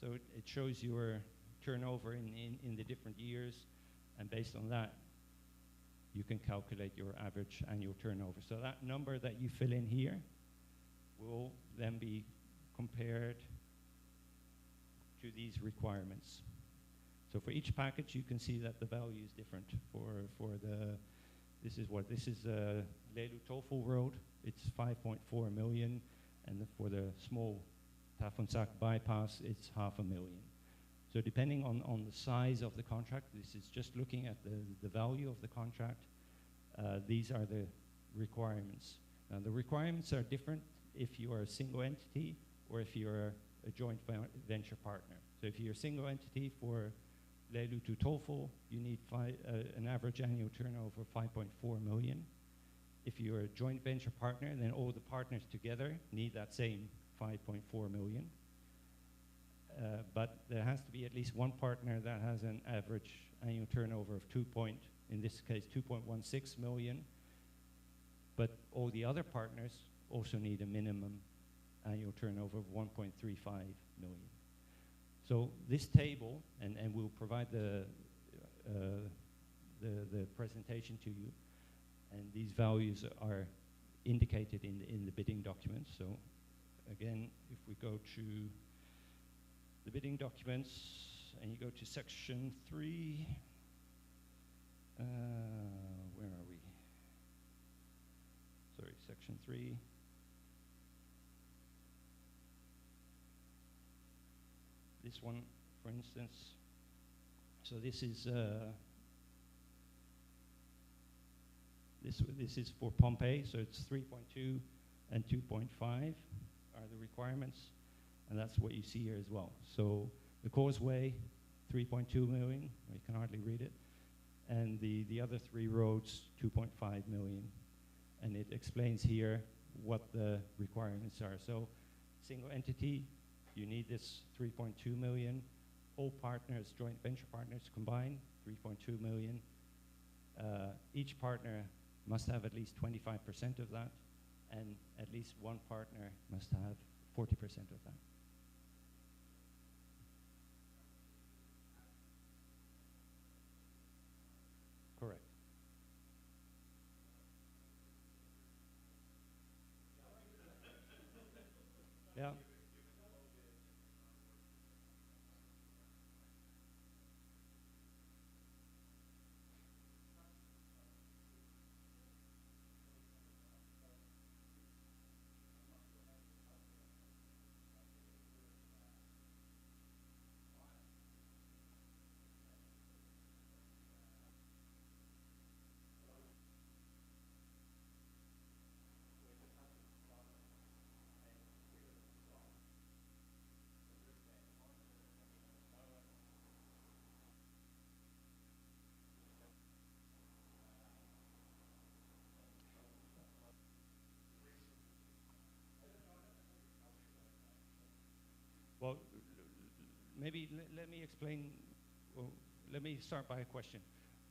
So it shows your turnover in the different years, and based on that, you can calculate your average annual turnover. So that number that you fill in here will then be compared to these requirements. So for each package, you can see that the value is different. For the, this is Leilu Tofu Road, it's 5.4 million, and for the small Tafunsak bypass, it's 500,000. So depending on the size of the contract, this is just looking at the value of the contract, these are the requirements. Now the requirements are different if you are a single entity or if you're a joint venture partner. So if you're a single entity for Leilu to Tofu, you need an average annual turnover of 5.4 million. If you're a joint venture partner, then all the partners together need that same 5.4 million. But there has to be at least one partner that has an average annual turnover of in this case, 2.16 million. But all the other partners also need a minimum annual turnover of 1.35 million. So this table, and we'll provide the presentation to you, and these values are indicated in the bidding documents. So again, if we go to the bidding documents and you go to section 3, where are we? Sorry, section 3. This one, for instance. So this is this is for Pompeii. So it's 3.2 and 2.5 are the requirements, and that's what you see here as well. So the causeway, 3.2 million. You can hardly read it, and the other 3 roads, 2.5 million, and it explains here what the requirements are. So single entity, you need this 3.2 million. All partners, joint venture partners combined, 3.2 million. Each partner must have at least 25% of that, and at least one partner must have 40% of that. Correct. Yeah. Well, maybe let me explain, well, let me start by a question.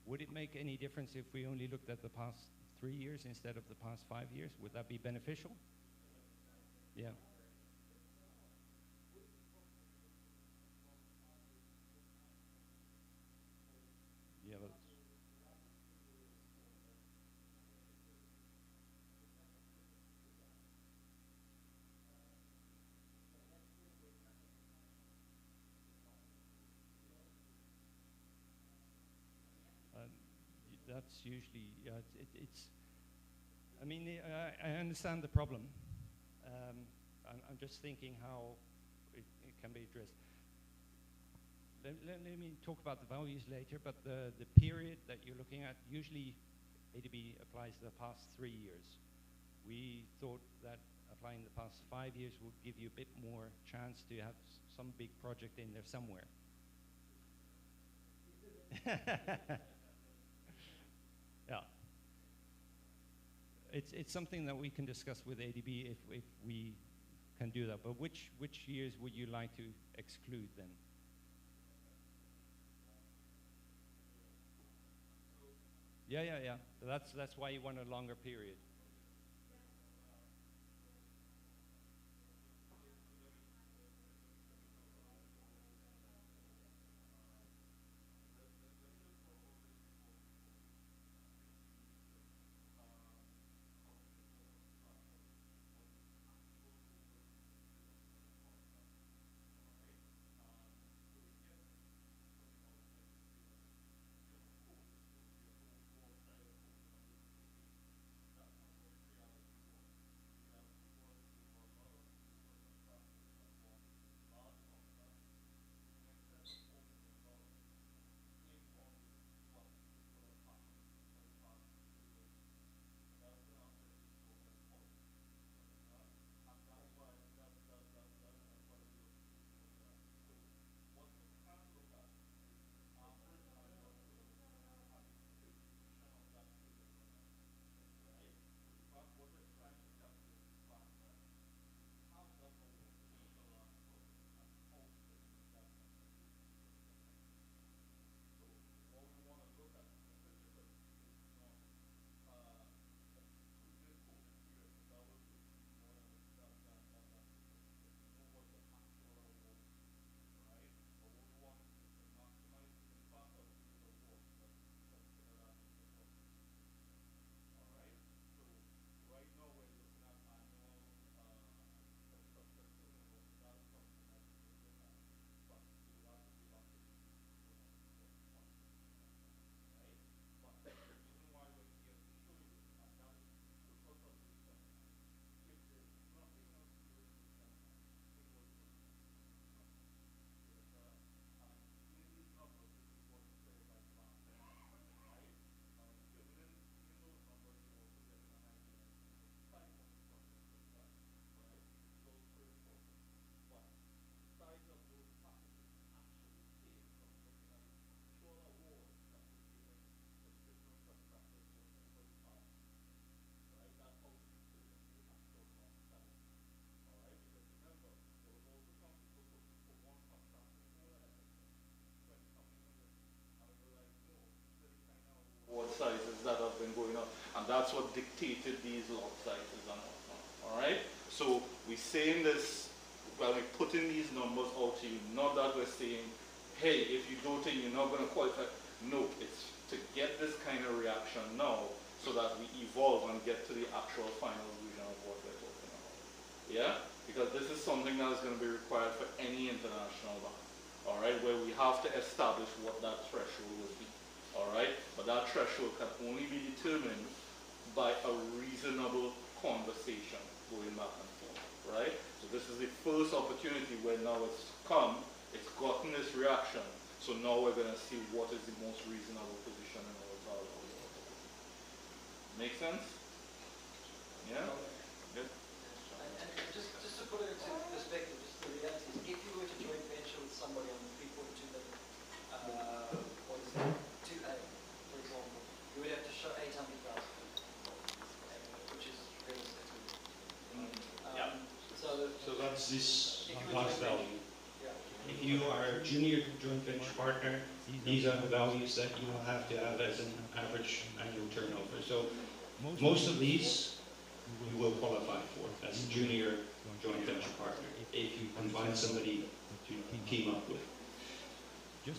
Would it make any difference if we only looked at the past 3 years instead of the past 5 years? Would that be beneficial? Yeah. Yeah, but that's usually, it's I mean, I understand the problem. I'm just thinking how it can be addressed. Let me talk about the values later, but the period that you're looking at, usually ADB applies the past 3 years. We thought that applying the past 5 years would give you a bit more chance to have some big project in there somewhere. Yeah. It's something that we can discuss with ADB if we can do that. But which years would you like to exclude then? Yeah. That's why you want a longer period. Sizes that have been going on, and that's what dictated these lot sizes and whatnot. All right. So we're saying this when we're putting these numbers out to you. Not that we're saying, hey, if you don't think you're not going to qualify. No, it's to get this kind of reaction now, so that we evolve and get to the actual final version of what we're talking about. Yeah, because this is something that is going to be required for any international bank. All right, where we have to establish what that threshold will be. All right, but that threshold can only be determined by a reasonable conversation going back and forth, right? So this is the first opportunity where now it's come, it's gotten this reaction, so now we're going to see what is the most reasonable position in all dialogue. Make sense? Yeah? Good. And just to put it into perspective, just the reality is, if you were to joint venture with somebody on the 3.2 billion, what is it? 2A, for example, you would have to show 800,000, which is realistic. So that's this if you were last joint value. venture, yeah. If you are a junior joint venture partner, these are the values that you will have to have as an average annual turnover. So most of these you will qualify for as a junior joint venture partner if you can find somebody to team up with.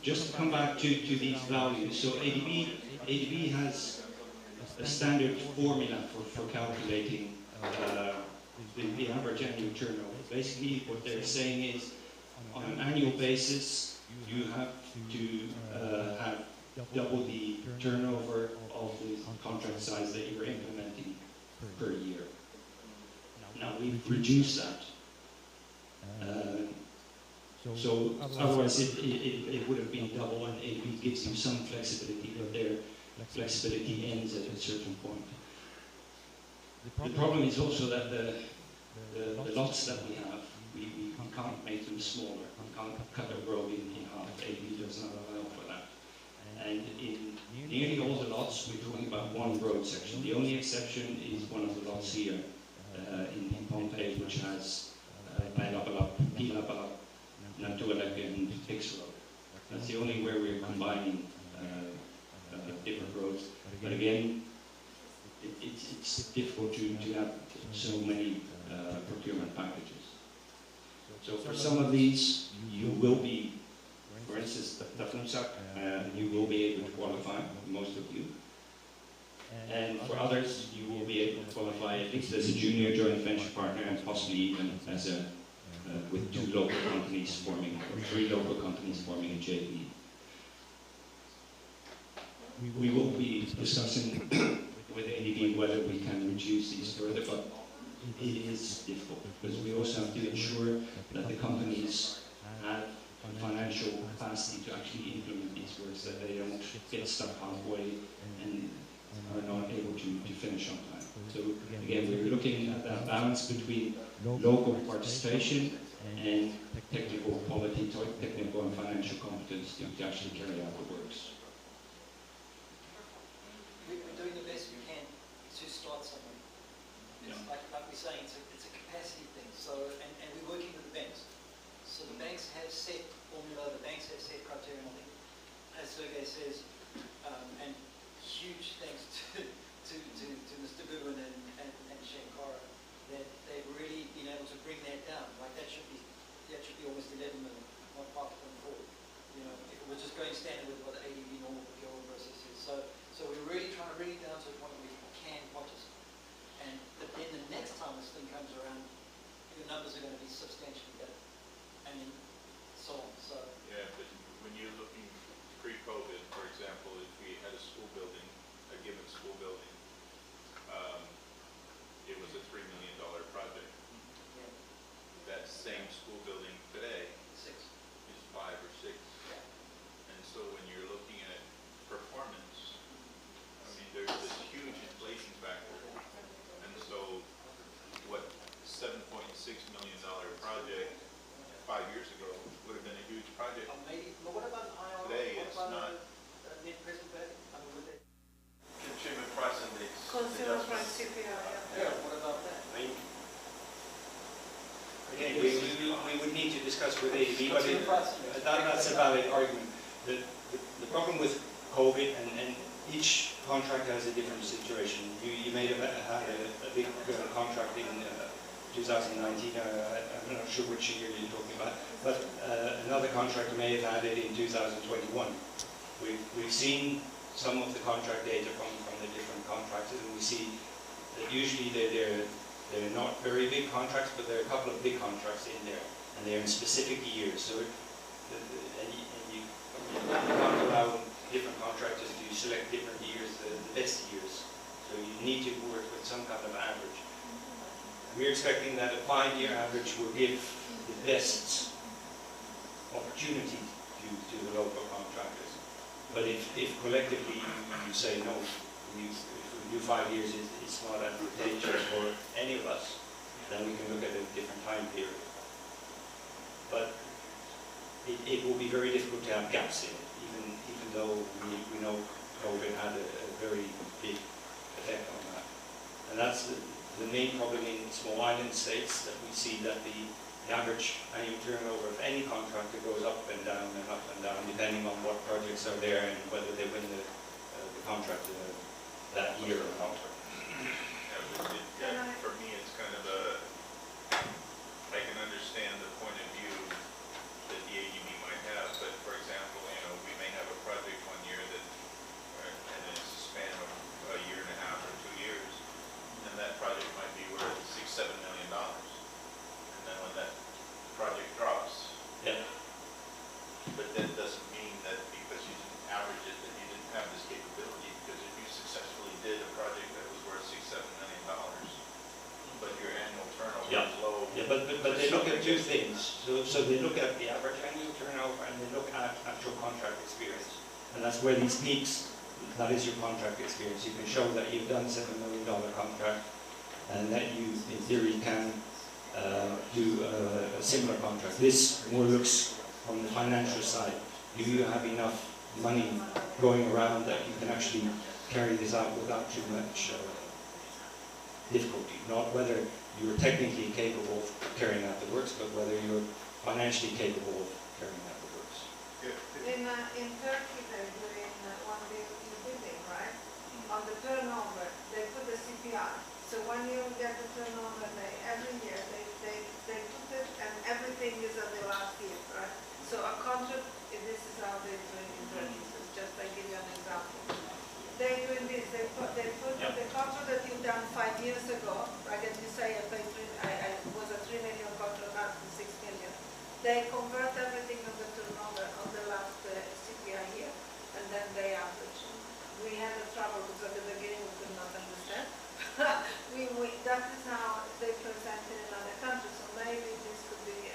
Just to come back to these values, so ADB has a standard formula for calculating the average annual turnover. Basically what they're saying is, on an annual basis, you have to have double the turnover of the contract size that you're implementing per year. Now we've reduced that. So otherwise it would have been double, and ADB gives you some flexibility, but their flexibility ends at a certain point. The problem is also that the lots that we have, we can't make them smaller. We can't cut a road in half. ADB does not allow for that. And in nearly all the lots, we're talking about one road section. The only exception is one of the lots here in Pompeii, which has Pailapalap, Nantualek, and Fix Road. That's the only where we're combining different roads. But again, it's difficult to have so many procurement packages. So for some of these, you will be, for instance, you will be able to qualify, most of you. And for others, you will be able to qualify at least as a junior joint venture partner and possibly even as a with 2 local companies forming, or 3 local companies forming a JV. We will be discussing with ADB whether we can reduce these further, but it is difficult because we also have to ensure that the companies have financial capacity to actually implement these works, that they don't get stuck halfway and are not able to finish on time. So again, we're looking at that balance between local participation and technical quality, technical and financial competence to actually carry out the works. We're doing the best we can to start somewhere. It's like we're saying, it's a capacity thing. So, and we're working with the banks. So the banks have set formula, the banks have set criteria. I think, as Sergey says, and huge thanks to Mr. Goodwin and Shankara, that they've really been able to bring that down. Like that should be almost 11 million, not 5.4. You know, if it was just going standard with what the ADB normal procurement process is. So we're really trying to bring it down to a point where we can participate. But then the next time this thing comes around, your numbers are going to be substantially better. And then so on. So yeah, but when you're looking pre-COVID, for example, if we had a school building, a given school building, it was a $3 million project. yeah. That same school building today 6. is 5 or 6. Yeah. And so when you're looking at performance, I mean, there's this huge inflation factor. And so what $7.6 million project 5 years ago would have been a huge project. Maybe, but what about IR? Today what it's about not. Net present value? I mean, would they? Consumer price index. Consumer adjustment. price CPI, Yeah. What about that? Again, we would need to discuss with ADB, but Consumer price index. that's a valid argument. The problem with COVID, and each contract has a different situation. You may have had a big contract in 2019, I'm not sure which year you're talking about, but another contractor may have had it in 2021. We've seen some of the contract data from the different contractors, and we see that usually they're not very big contracts, but there are a couple of big contracts in there, and they're in specific years. So, you can't allow different contractors to select different years, the best years. So you need to work with some kind of average. We're expecting that a 5-year average will give the best opportunity to the local contractors. But if collectively you say no, if we do 5 years, it's not advantageous for any of us, then we can look at a different time period. But it will be very difficult to have gaps in it, even though we know COVID had a very big effect on that. And that's the main problem in small island states, that we see that the average annual turnover of any contractor goes up and down, depending on what projects are there and whether they win the contract that year or not. Yeah, for me, it's kind of I can understand the point of view that the ADB might have, but for example, we may have a project one year that, and it's a span of a year and a half or 2 years, and that project might be worth $6-7 million. And then when that project drops, yeah. But that doesn't mean that because you didn't average it, that you didn't have this capability, because if you successfully did a project that was worth $6-7 million, but your annual turnover is low. Yeah, but they look at 2 things. So they look at the average annual turnover, and they look at actual contract experience. And that's where these peaks, that is your contract experience. You can show that you've done $7 million contract, and that you, in theory, can do a similar contract. This more looks from the financial side. Do you have enough money going around that you can actually carry this out without too much difficulty? Not whether you're technically capable of carrying out the works, but whether you're financially capable of carrying out the works. In Turkey, they're doing one day, in CPI. So when you get the turnover, every year they put it, and everything is at the last year, right? So a contract, this is how they do it in Turkey. So just I give you an example. They doing this. They put the contract that you done 5 years ago. Like as you say, I was a 3 million contract, not 6 million. They convert everything of the turnover of the last CPI year, and then they average. We had a trouble because at the beginning we could not understand. That is how they present it in other countries. So maybe this could be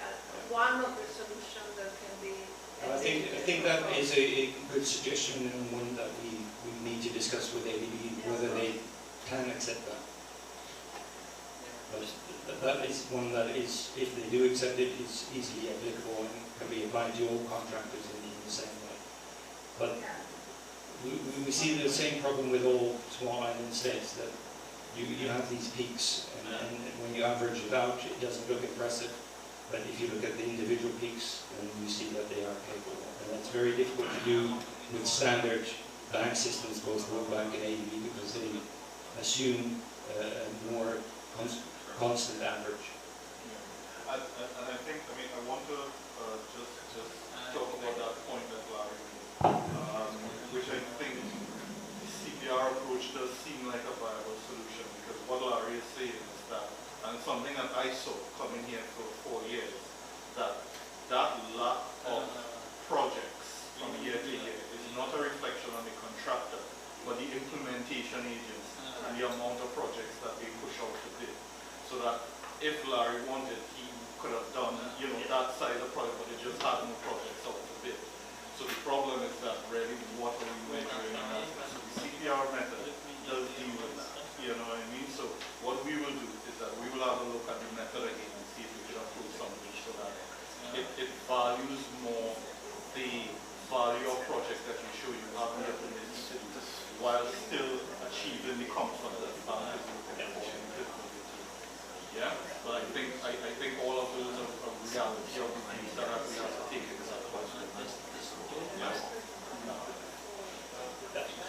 one of the solutions that can be. I think that is a good suggestion, and one that we need to discuss with ADB whether they can accept that. But that is one that is, if they do accept it, it's easily applicable and can be applied to all contractors in the same way. But we see the same problem with all small island states, that you have these peaks, and when you average it out, it doesn't look impressive. But if you look at the individual peaks, then you see that they are capable. And that's very difficult to do with standard bank systems, both World Bank and ADB, because they assume a more constant average. And I think, I want to just talk about that point that Larry made, which I think the CPR approach does seem like a viable solution, because what Larry is saying is that, and something that I saw coming here for 4 years, that lack of projects from year to year is not a reflection on the contractor, but the implementation agents and the amount of projects that they push out to bid. So that if Larry wanted, he could have done, that side of the project, but it just had no projects out to bid. So the problem is that really, what are we measuring? So the CPR method does deal with that. You know what I mean? So what we will do is that we will have a look at the method again and see if we can approve something so that it values more the value of projects that you show you have in the city, while still achieving the comfort that bank is looking for. Yeah, but I think all of those are reality of the things that we have to take into account.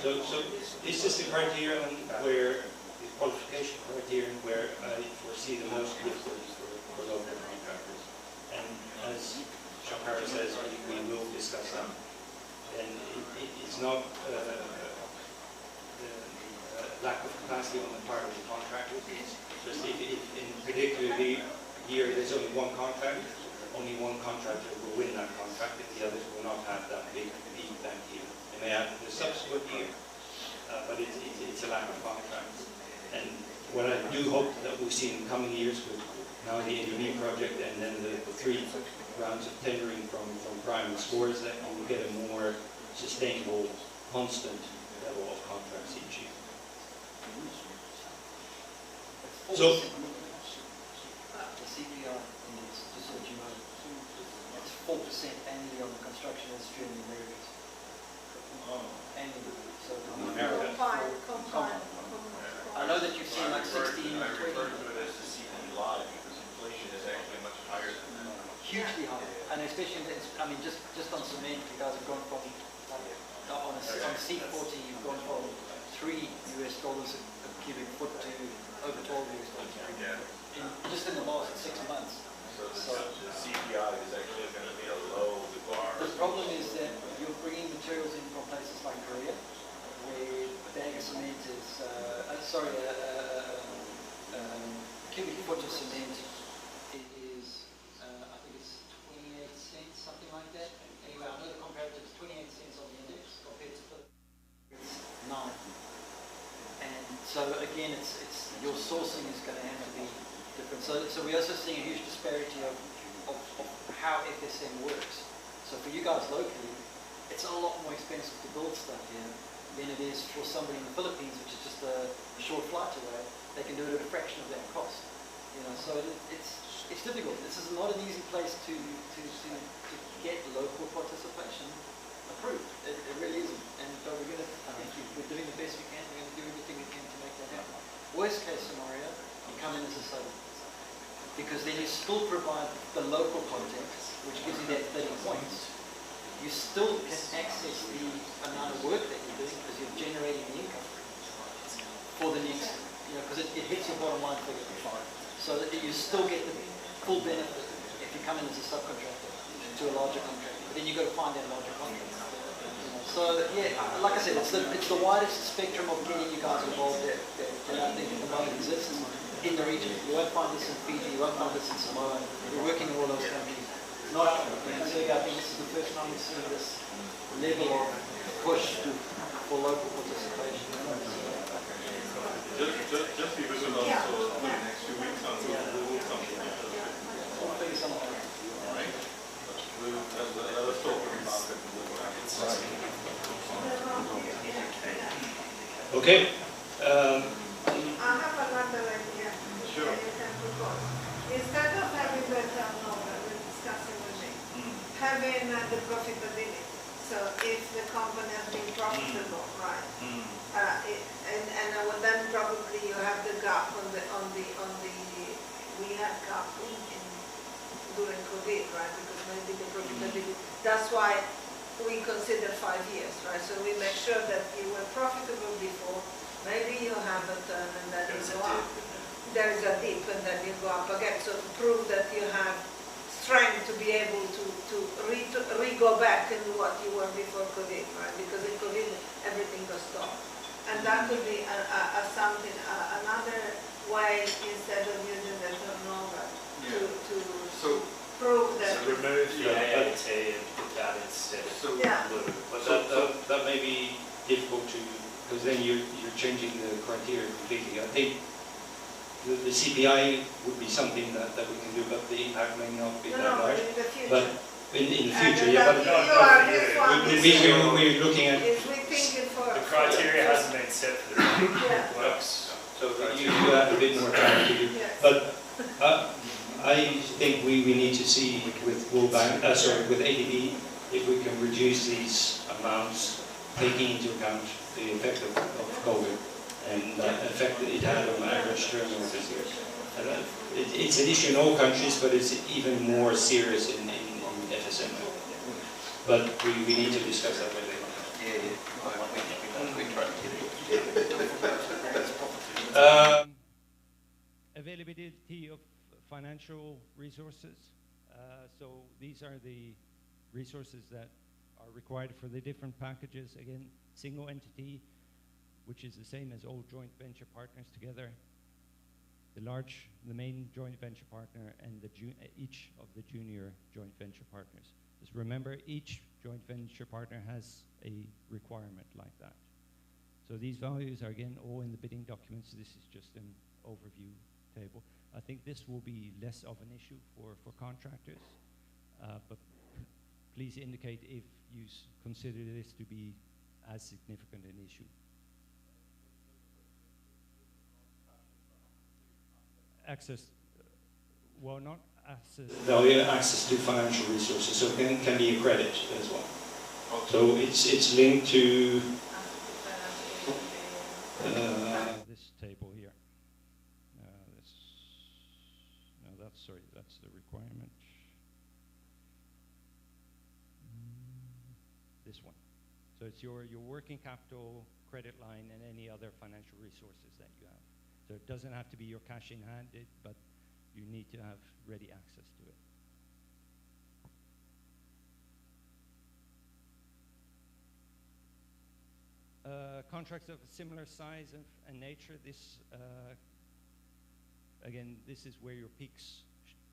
So this is the criterion where, the qualification criterion where I foresee the most difficulties for local contractors. And as Jean-Pierre says, we will discuss that. And it's not the lack of capacity on the part of the contractors. It's just if in particularly year there's only one contract, only one contractor will win that contract, and the others will not have that big lead that year. They may have the subsequent year, but it's a lack of contracts. And what I do hope that we'll see in coming years with now the ADB project and then the 3 rounds of tendering from prime scores, that you will get a more sustainable, constant level of contracts each year. So, the CPI index, just so you know, it's 4% annually on the construction industry in the Americas. Annually. So Combined. I know that you've seen like 16, 20. I refer to it as the CPI live because inflation is actually much higher than that. Hugely high, and especially, just on cement, you guys have gone from, on C40, you've gone from $3 a cubic foot to over $12 a cubic foot, just in the last 6 months. So the CPI is actually going to be a low bar. The problem is that you're bringing materials in from places like Korea, where a bag of cement is, cubic foot of cement is, I think it's 28 cents, something like that. Anyway, I know the comparative is 28 cents on the index compared to it's 9. And so again, it's your sourcing is going to have to be different. So we're also seeing a huge disparity of how FSM works. So for you guys locally, it's a lot more expensive to build stuff here than it is for somebody in the Philippines, which is just a short flight away. They can do it at a fraction of that cost. So it's difficult. This is not an easy place to get local participation approved. It really isn't. And so we're doing the best we can. We're going to do everything we can to make that happen. Worst case scenario, you come in as a sub, because then you still provide the local context, which gives you that 30 points. You still can access the amount of work that you're doing because you're generating the income for the next, because because it hits your bottom line figure. So that you still get the full benefit if you come in as a subcontractor to a larger contractor. But then you've got to find that larger contractor. So yeah, like I said, it's the widest spectrum of getting you guys involved that I think at the moment exists in the region. You won't find this in Fiji, you won't find this in Samoa. We're working in all those countries. Not I think this is the first time we've seen this level of push for local participation. Just be with us also for the next few weeks until we will come to that. We'll figure something out. All right? Let us talk about it. Okay. I have another idea. Sure. That you can propose. Instead of having the turnover we're discussing with me, having the profitability. So if the company has been profitable, right? Then probably you have the gap on the we had gap during COVID, right? Because maybe the profitability. That's why we consider 5 years, right? So we make sure that you were profitable before. Maybe you have a turn and then you go up. There is a dip and then you go up again. So to prove that you have strength to be able to re-go back into what you were before COVID, right? Because in COVID, everything was stopped. And that could be another way instead of using the turnover to prove that. So remove the AAT and put that instead of blue. But that may be difficult to, because then you're changing the criteria completely. I think the CPI would be something that we can do, but the impact may not be that large. In the future. But in the future, yeah. But we're looking at the criteria hasn't been set for the works. So you have a bit more time to do. But I think we need to see with with ADB if we can reduce these amounts, taking into account the effect of COVID and the effect that it had on average turnover this year. It's an issue in all countries, but it's even more serious in FSM. But we need to discuss that later. Availability of financial resources. So these are the resources that are required for the different packages. Again, single entity, which is the same as all joint venture partners together. The main joint venture partner and each of the junior joint venture partners. Just remember, each joint venture partner has a requirement like that. So these values are again all in the bidding documents. This is just an overview table. I think this will be less of an issue for contractors, but please indicate if you consider this to be as significant an issue. Access, well, not access. No, access to financial resources, so it can be a credit as well. Okay. So it's linked to this table here. That's the requirement. This one. So it's your working capital, credit line, and any other financial resources that you have. So it doesn't have to be your cash in hand, but you need to have ready access to it. Contracts of a similar size and nature. This, again, this is where your peaks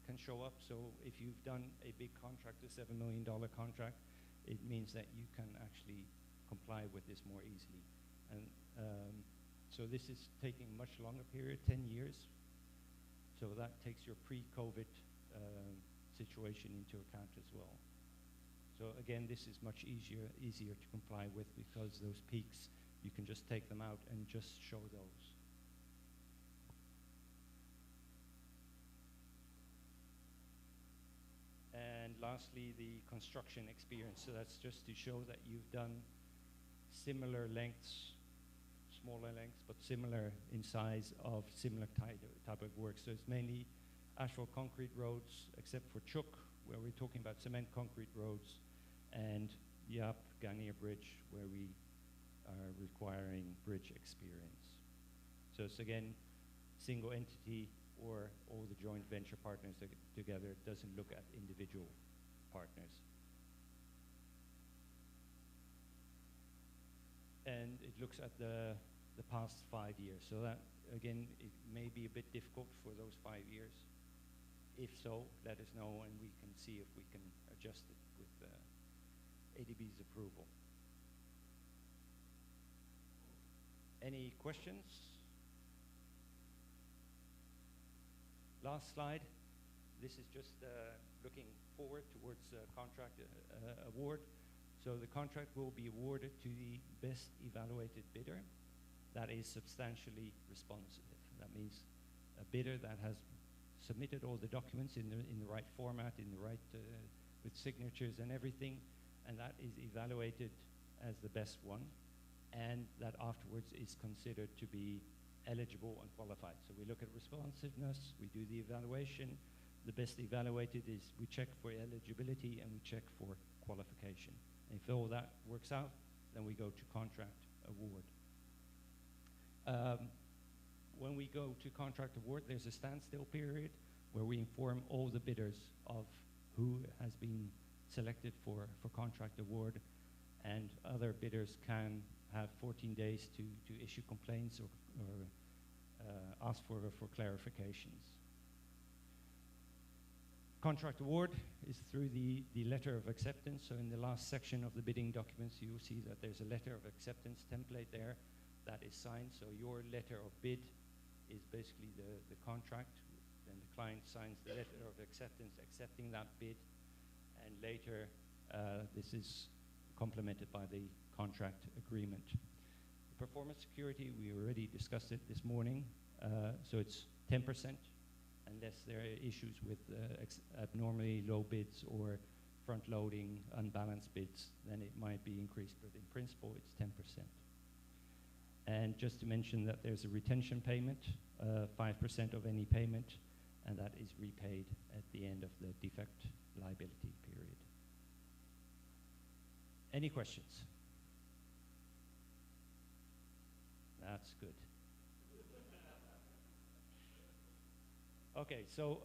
can show up. So if you've done a big contract, a $7 million contract, it means that you can actually comply with this more easily. And so this is taking a much longer period, 10 years. So that takes your pre-COVID situation into account as well. So again, this is much easier to comply with because those peaks, you can just take them out and just show those. And lastly, the construction experience. So that's just to show that you've done similar lengths, smaller lengths, but similar in size of similar type of work. So it's mainly asphalt concrete roads, except for Chuk, where we're talking about cement concrete roads, and Yap, Ghania Bridge, where we are requiring bridge experience. So it's again, single entity or all the joint venture partners together. It doesn't look at individual partners. And it looks at the past 5 years. So that, again, it may be a bit difficult for those 5 years. If so, let us know and we can see if we can adjust it with ADB's approval. Any questions? Last slide. This is just looking forward towards contract award. So the contract will be awarded to the best evaluated bidder that is substantially responsive. That means a bidder that has submitted all the documents in the right format, in the right, with signatures and everything, and that is evaluated as the best one, and that afterwards is considered to be eligible and qualified. So we look at responsiveness, we do the evaluation. The best evaluated is we check for eligibility and we check for qualification. And if all that works out, then we go to contract award. When we go to contract award, there's a standstill period where we inform all the bidders of who has been selected for contract award, and other bidders can have 14 days to issue complaints or ask for clarifications. Contract award is through the letter of acceptance. So in the last section of the bidding documents, you will see that there's a letter of acceptance template there that is signed. So your letter of bid is basically the contract. Then the client signs the letter of acceptance, accepting that bid. And later, this is complemented by the contract agreement. The performance security, we already discussed it this morning. So it's 10%. Unless there are issues with abnormally low bids or front-loading, unbalanced bids, then it might be increased. But in principle, it's 10%. And just to mention that there's a retention payment, 5% of any payment, and that is repaid at the end of the defect liability period. Any questions? That's good. Okay, so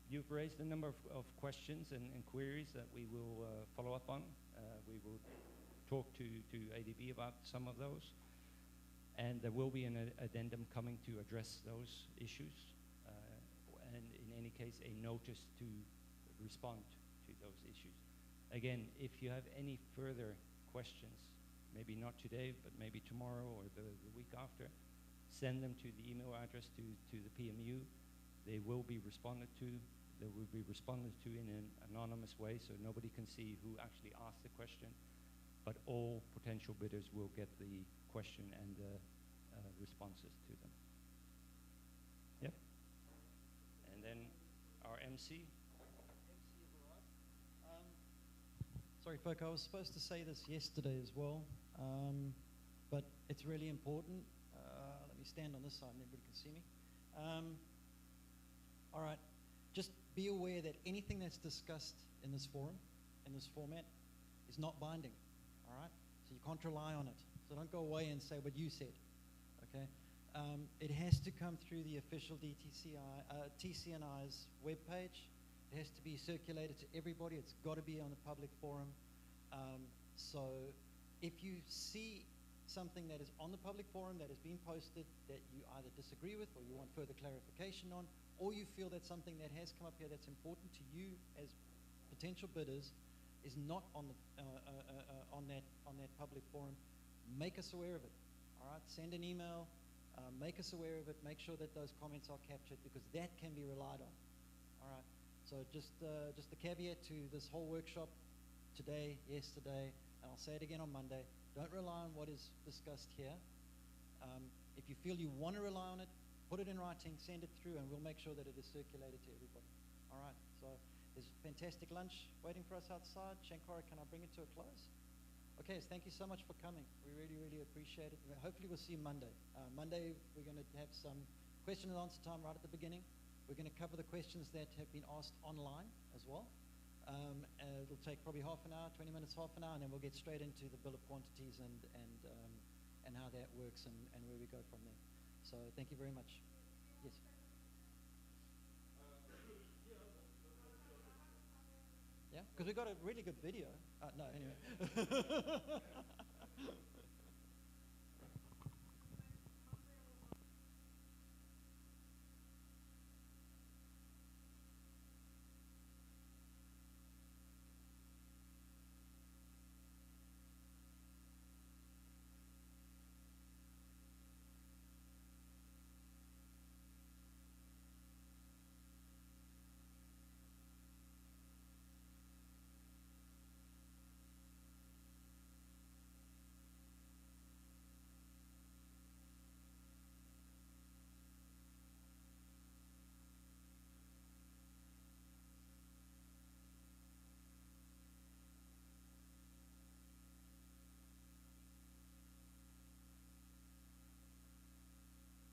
you've raised a number of questions and queries that we will follow up on. We will talk to ADB about some of those. And there will be an addendum coming to address those issues. And in any case, a notice to respond to those issues. Again, if you have any further questions, maybe not today, but maybe tomorrow or the week after, send them to the email address to the PMU. They will be responded to. They will be responded to in an anonymous way, so nobody can see who actually asked the question. But all potential bidders will get the question and the responses to them. Yep. And then our MC. Sorry, folk, I was supposed to say this yesterday as well, but it's really important. Let me stand on this side and everybody can see me. All right, just be aware that anything that's discussed in this forum, in this format, is not binding, all right? So you can't rely on it. So don't go away and say what you said, okay? It has to come through the official DTCI, TCNI's webpage. It has to be circulated to everybody. It's got to be on the public forum. So if you see something that is on the public forum that has been posted that you either disagree with or you want further clarification on, or you feel that something that has come up here that's important to you as potential bidders is not on the on that public forum, make us aware of it. All right, send an email, make us aware of it, make sure that those comments are captured, because that can be relied on. All right. So just a caveat to this whole workshop today, yesterday, and I'll say it again on Monday. Don't rely on what is discussed here. If you feel you want to rely on it, put it in writing, send it through, and we'll make sure that it is circulated to everybody. All right, so there's fantastic lunch waiting for us outside. Shankara, can I bring it to a close? Okay, so thank you so much for coming. We really, really appreciate it. Hopefully we'll see you Monday. Monday, we're going to have some question and answer time right at the beginning. We're going to cover the questions that have been asked online as well. It'll take probably half an hour, 20 minutes, half an hour, and then we'll get straight into the bill of quantities and how that works and where we go from there. So thank you very much. Yes. Yeah, because we got a really good video. No, anyway.